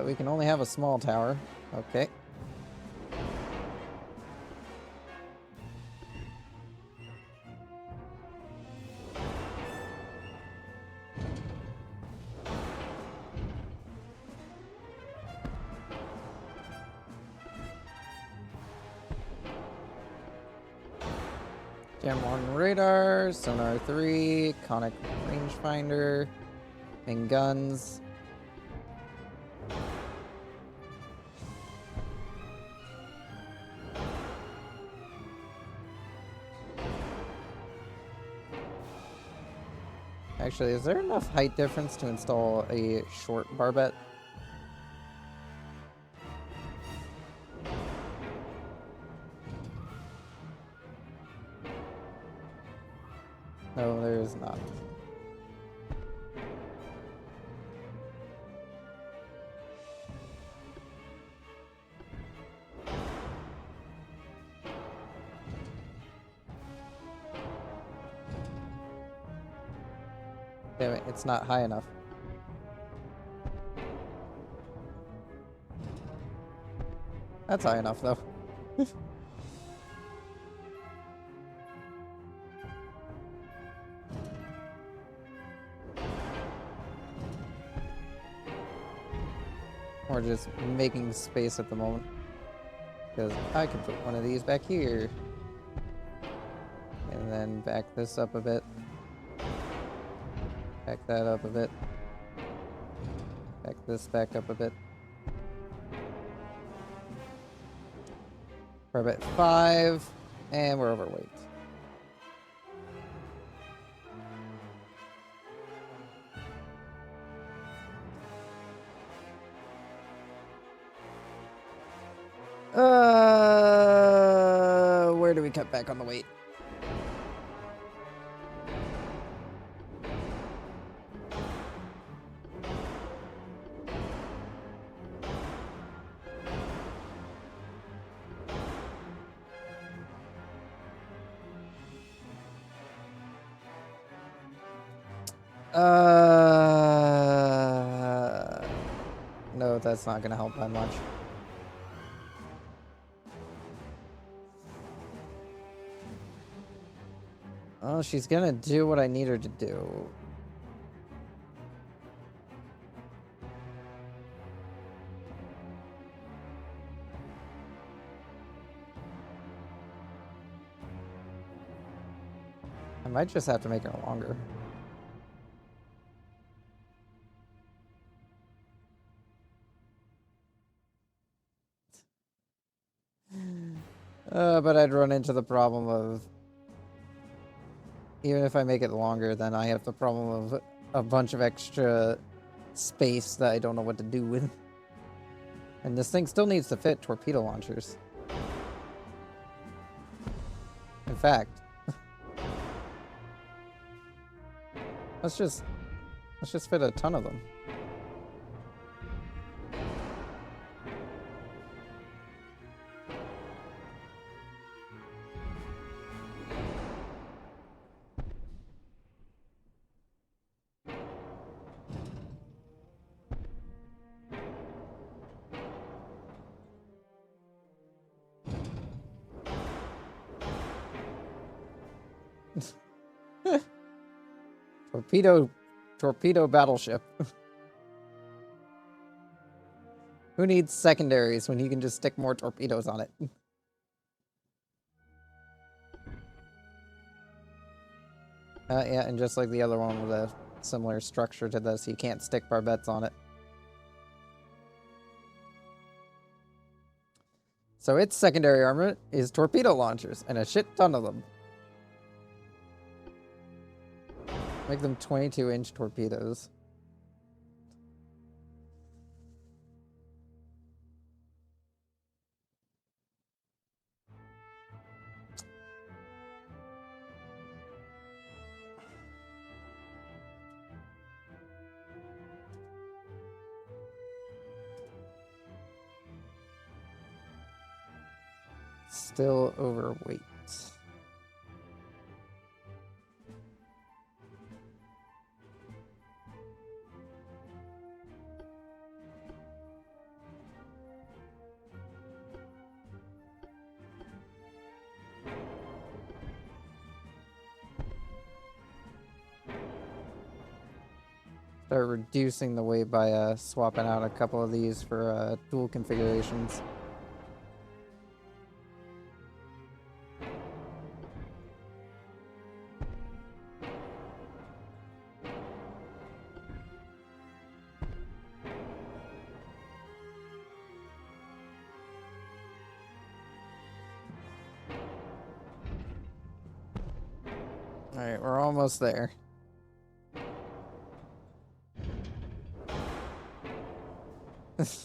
We can only have a small tower. Okay. Jam 1 radar, sonar 3, conic rangefinder, and guns. Actually, is there enough height difference to install a short barbette? No, there is not. Damn it, it's not high enough. That's high enough, though. Or just making space at the moment. Because I can put one of these back here. And then back this up a bit. Back that up a bit. Back this back up a bit. We're at 5, and we're overweight. Where do we cut back on the weight? No, that's not gonna help by much. Well, she's gonna do what I need her to do. I might just have to make her longer. But I'd run into the problem of, even if I make it longer, then I have the problem of a bunch of extra space that I don't know what to do with. And this thing still needs to fit torpedo launchers. In fact, let's just fit a ton of them. Torpedo battleship. Who needs secondaries when you can just stick more torpedoes on it? Yeah, and just like the other one with a similar structure to this, you can't stick barbettes on it. So its secondary armament is torpedo launchers, and a shit ton of them. Make them 22-inch torpedoes. Still overweight. Start reducing the weight by swapping out a couple of these for dual configurations. Alright, we're almost there.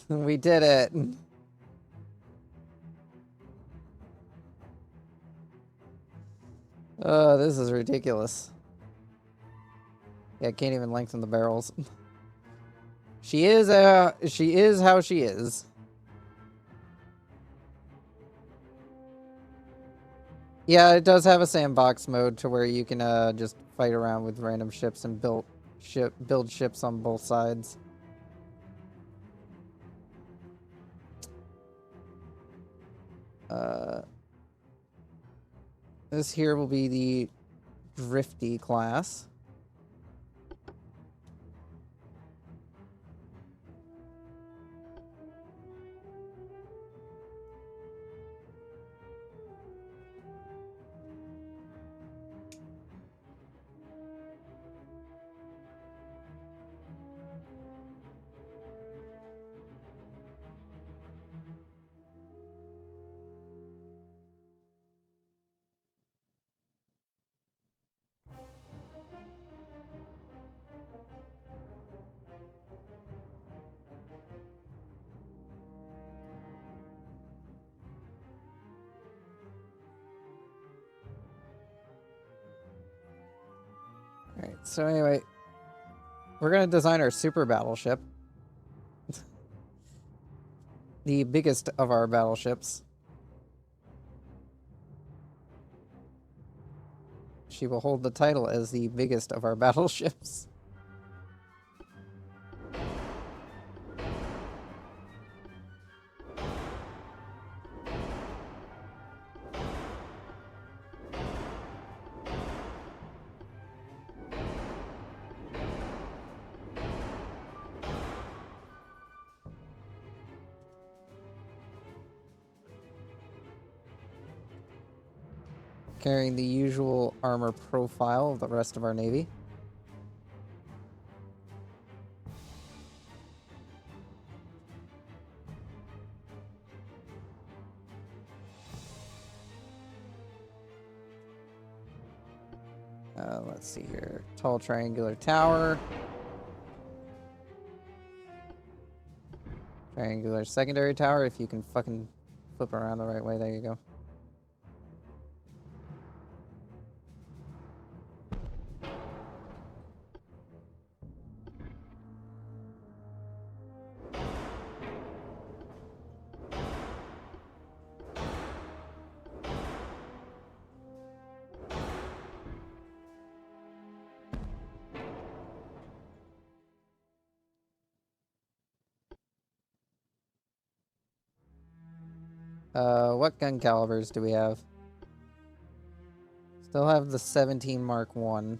We did it! Oh, this is ridiculous. Yeah, I can't even lengthen the barrels. She is how she is. Yeah, it does have a sandbox mode to where you can just fight around with random ships and build ships on both sides. This here will be the Drifty class. Alright, so anyway, we're going to design our super battleship. The biggest of our battleships. She will hold the title as the biggest of our battleships. carrying the usual armor profile of the rest of our navy. Let's see here. Tall triangular tower. Triangular secondary tower, if you can fucking flip around the right way. There you go. What gun calibers do we have? Still have the 17 Mark 1.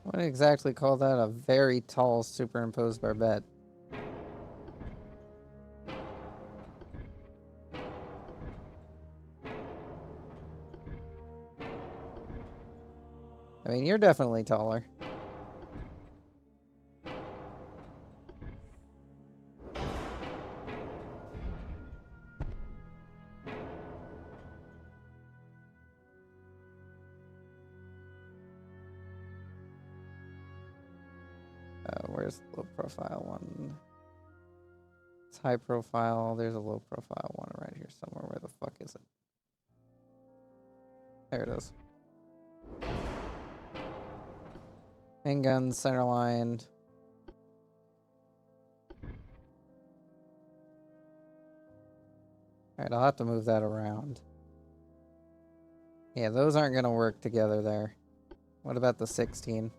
What exactly call that a very tall superimposed barbette? I mean, you're definitely taller. Where's the low profile one? It's high profile. There's a low profile one right here somewhere. Where the fuck is it? There it is. Handguns, center line. Alright, I'll have to move that around. Yeah, those aren't going to work together there. What about the 16?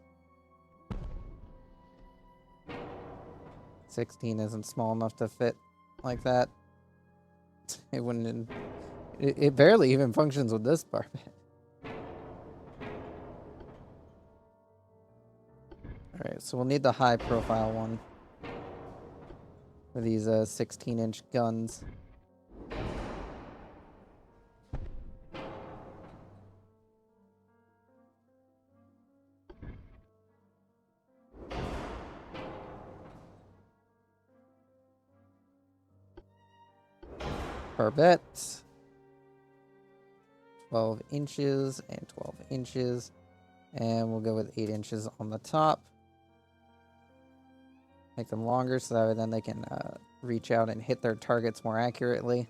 16 isn't small enough to fit like that. It wouldn't... It barely even functions with this barbette. Alright, so we'll need the high profile one. For these 16-inch guns. Barbette. 12 inches and 12 inches. And we'll go with 8 inches on the top. Make them longer so that way then they can reach out and hit their targets more accurately.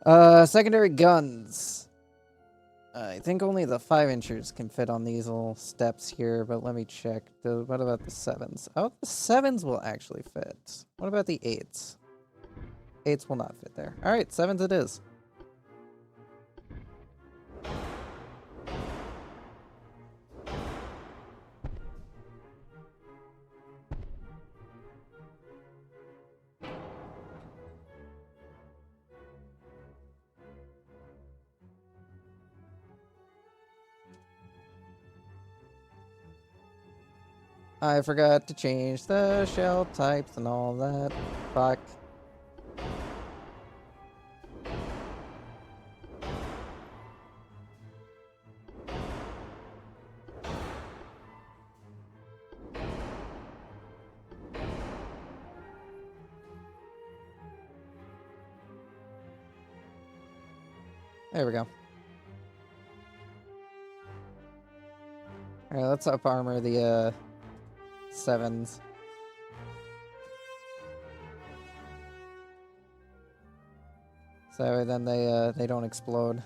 Secondary guns. I think only the 5-inchers can fit on these little steps here, but let me check. What about the 7s? Oh, the 7s will actually fit. What about the 8s? 8s will not fit there. Alright, 7s it is. I forgot to change the shell types and all that. Fuck. There we go. Alright, let's up armor the 7s. So that way then they don't explode.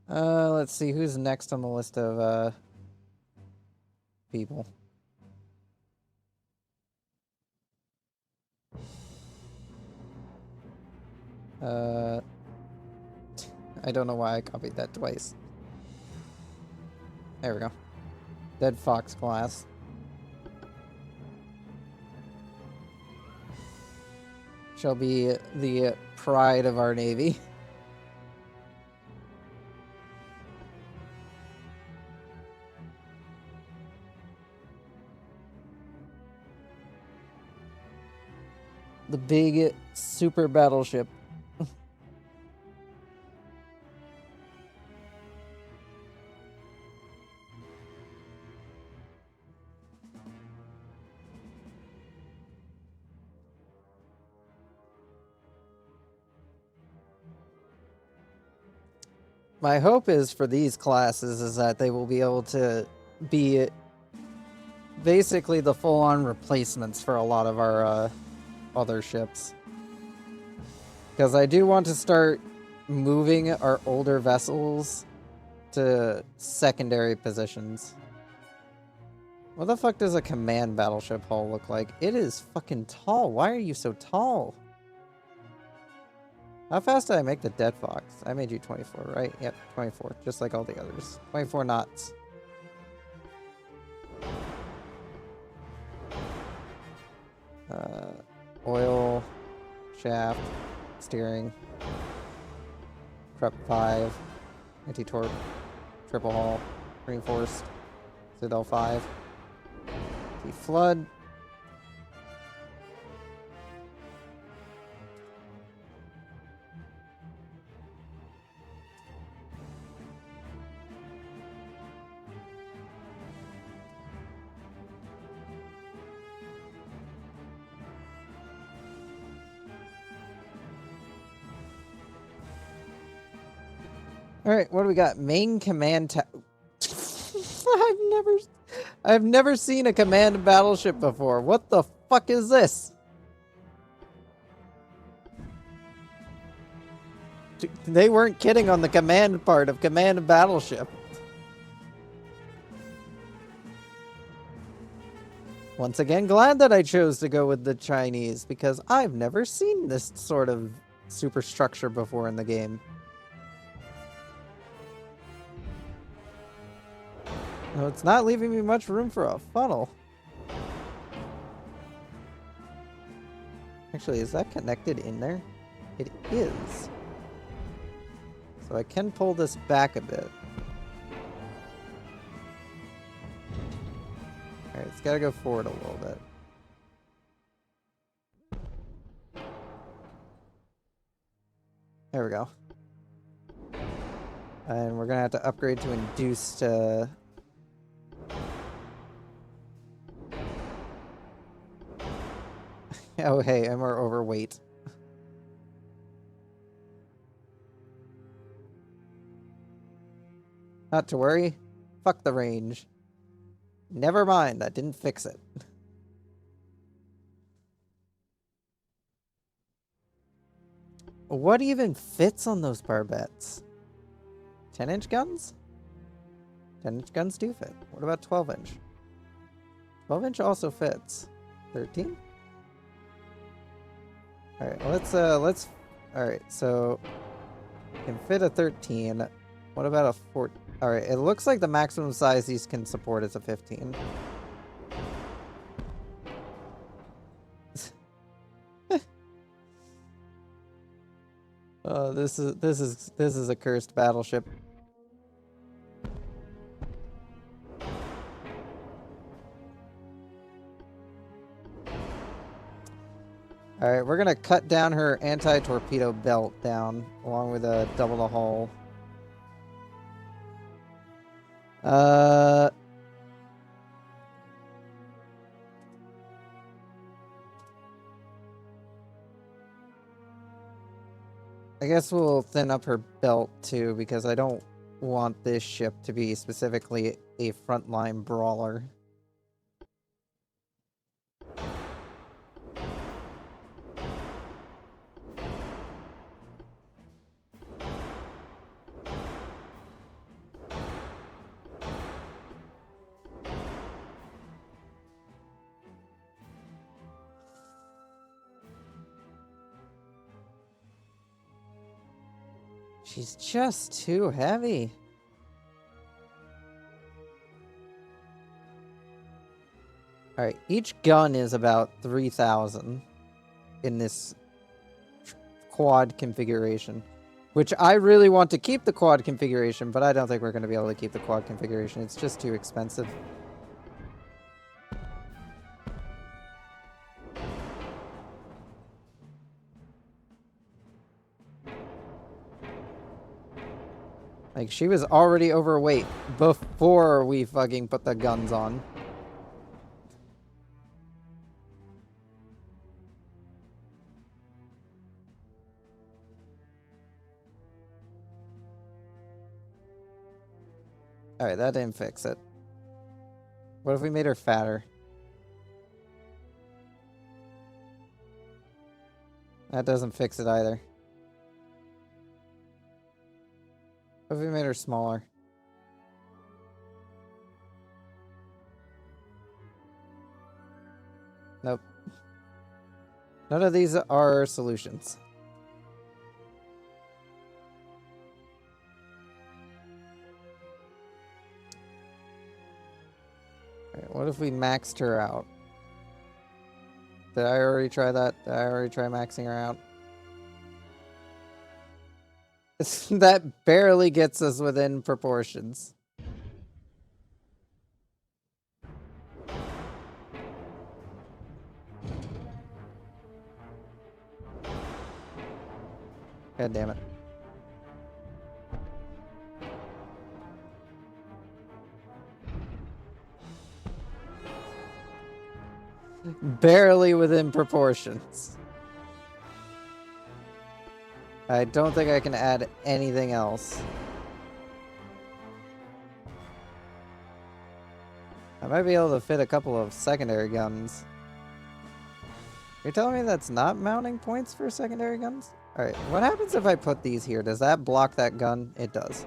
Let's see who's next on the list of people. I don't know why I copied that twice. There we go. Dead Fox class. Shall be the pride of our Navy. The big super battleship. My hope is for these classes is that they will be able to be basically the full-on replacements for a lot of our other ships. Because I do want to start moving our older vessels to secondary positions. What the fuck does a command battleship hull look like? It is fucking tall. Why are you so tall? How fast did I make the Dead Fox? I made you 24, right? Yep, 24. Just like all the others. 24 knots. Oil, shaft, steering, prep 5, anti-torp, triple hull, reinforced, Citadel 5, anti-flood. All right, what do we got? Main command I've never seen a command battleship before. What the fuck is this? They weren't kidding on the command part of command battleship. Once again, glad that I chose to go with the Chinese because I've never seen this sort of superstructure before in the game. No, it's not leaving me much room for a funnel. Actually, is that connected in there? It is. So I can pull this back a bit. Alright, it's gotta go forward a little bit. There we go. And we're gonna have to upgrade to induced oh hey, and we're overweight. Not to worry. Fuck the range. Never mind, that didn't fix it. What even fits on those barbettes? 10-inch guns? 10-inch guns do fit. What about 12-inch? 12-inch also fits. 13? Alright, let's... Alright, so... can fit a 13. What about a 14? Alright, it looks like the maximum size these can support is a 15. Oh, this is a cursed battleship. Alright, we're gonna cut down her anti-torpedo belt down, along with a double the hull. I guess we'll thin up her belt too, because I don't want this ship to be specifically a frontline brawler. She's just too heavy. Alright, each gun is about 3,000 in this quad configuration. Which I really want to keep the quad configuration, but I don't think we're going to be able to keep the quad configuration. It's just too expensive. Like, she was already overweight before we fucking put the guns on. Alright, that didn't fix it. What if we made her fatter? That doesn't fix it either. What if we made her smaller? Nope. None of these are solutions. Alright, what if we maxed her out? Did I already try that? Did I already try maxing her out? That barely gets us within proportions. God damn it. Barely within proportions. I don't think I can add anything else. I might be able to fit a couple of secondary guns. You're telling me that's not mounting points for secondary guns? Alright, what happens if I put these here? Does that block that gun? It does.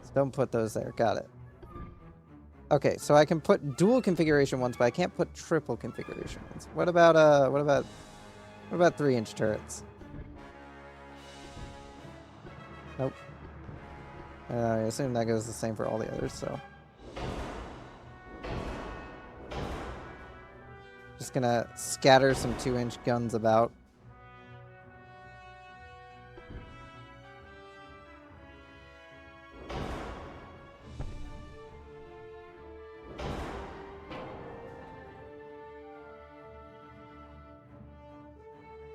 So don't put those there. Got it. Okay, so I can put dual configuration ones, but I can't put triple configuration ones. What about 3-inch turrets? Nope. I assume that goes the same for all the others, so. Just gonna scatter some 2-inch guns about.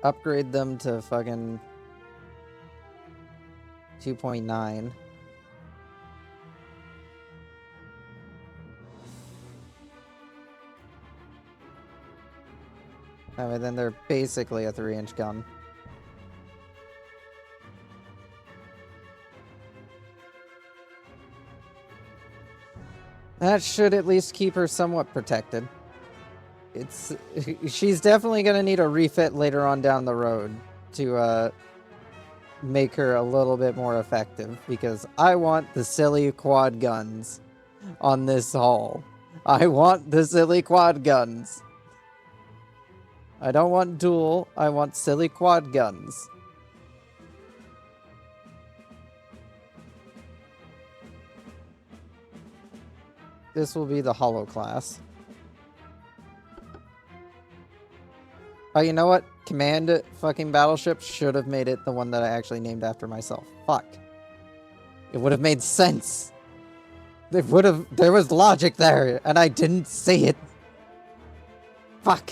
Upgrade them to fucking 2.9. I mean, then they're basically a 3-inch gun. That should at least keep her somewhat protected. She's definitely gonna need a refit later on down the road to make her a little bit more effective, because I want the silly quad guns on this hull. I want the silly quad guns. I don't want dual, I want silly quad guns. This will be the hollow class. Oh, you know what? Command fucking Battleship should have made it the one that I actually named after myself. Fuck. It would have made sense. It would have... There was logic there, and I didn't see it. Fuck.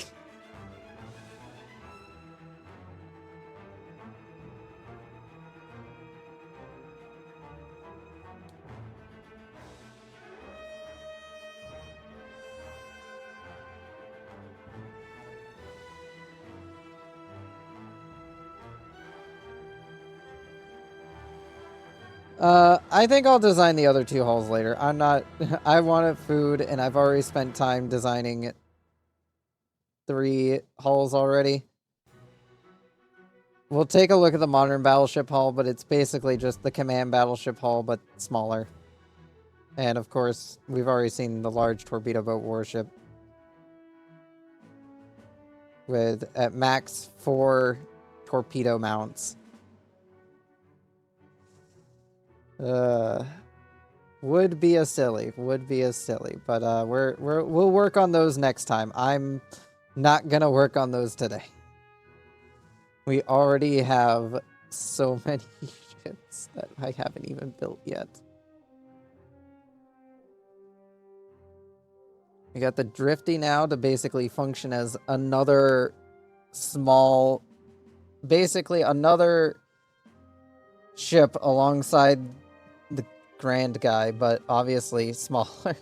I think I'll design the other 2 hulls later. I'm not... I wanted food, and I've already spent time designing 3 hulls already. We'll take a look at the modern Battleship hull, but it's basically just the command Battleship hull, but smaller. And, of course, we've already seen the large torpedo boat warship. With, at max, 4 torpedo mounts. Uh, would be a silly, but we'll work on those next time. I'm not gonna work on those today. We already have so many ships that I haven't even built yet. We got the drifty now to basically function as another small, basically another ship alongside the grand guy, but obviously smaller.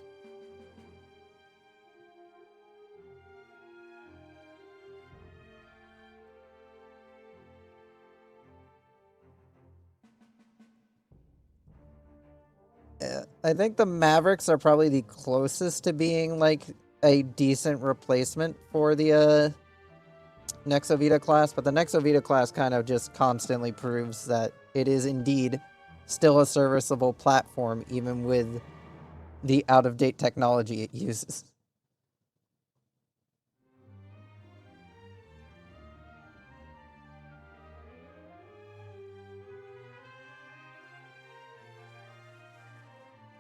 I think the Mavericks are probably the closest to being like a decent replacement for the Nexovita class, but the Nexovita class kind of just constantly proves that it is indeed still a serviceable platform, even with the out-of-date technology it uses.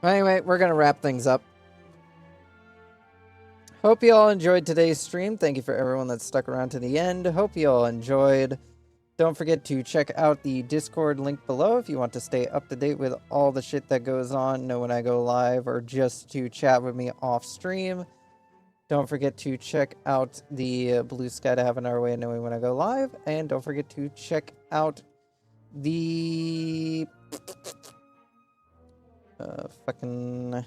Anyway, we're going to wrap things up. Hope you all enjoyed today's stream. Thank you for everyone that stuck around to the end. Hope you all enjoyed. Don't forget to check out the Discord link below if you want to stay up to date with all the shit that goes on, know when I go live, or just to chat with me off stream. Don't forget to check out the Blue Sky to have another way of knowing when I go live. And don't forget to check out the... fucking...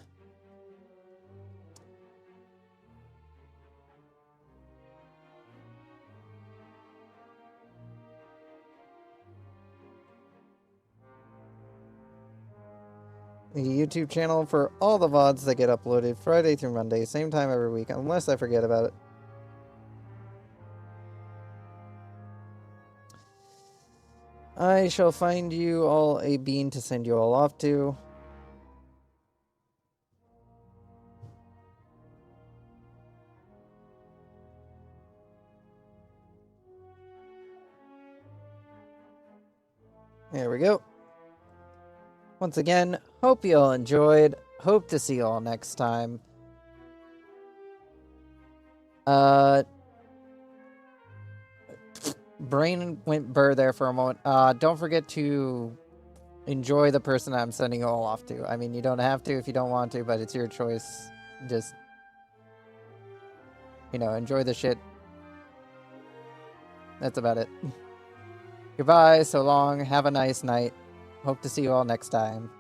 the YouTube channel for all the VODs that get uploaded Friday through Monday, same time every week, unless I forget about it. I shall find you all a bean to send you all off to. There we go. Once again, hope you all enjoyed. Hope to see you all next time. Brain went burr there for a moment. Don't forget to enjoy the person I'm sending you all off to. I mean, you don't have to if you don't want to, but it's your choice. Just, you know, enjoy the shit. That's about it. Goodbye, so long, have a nice night. Hope to see you all next time.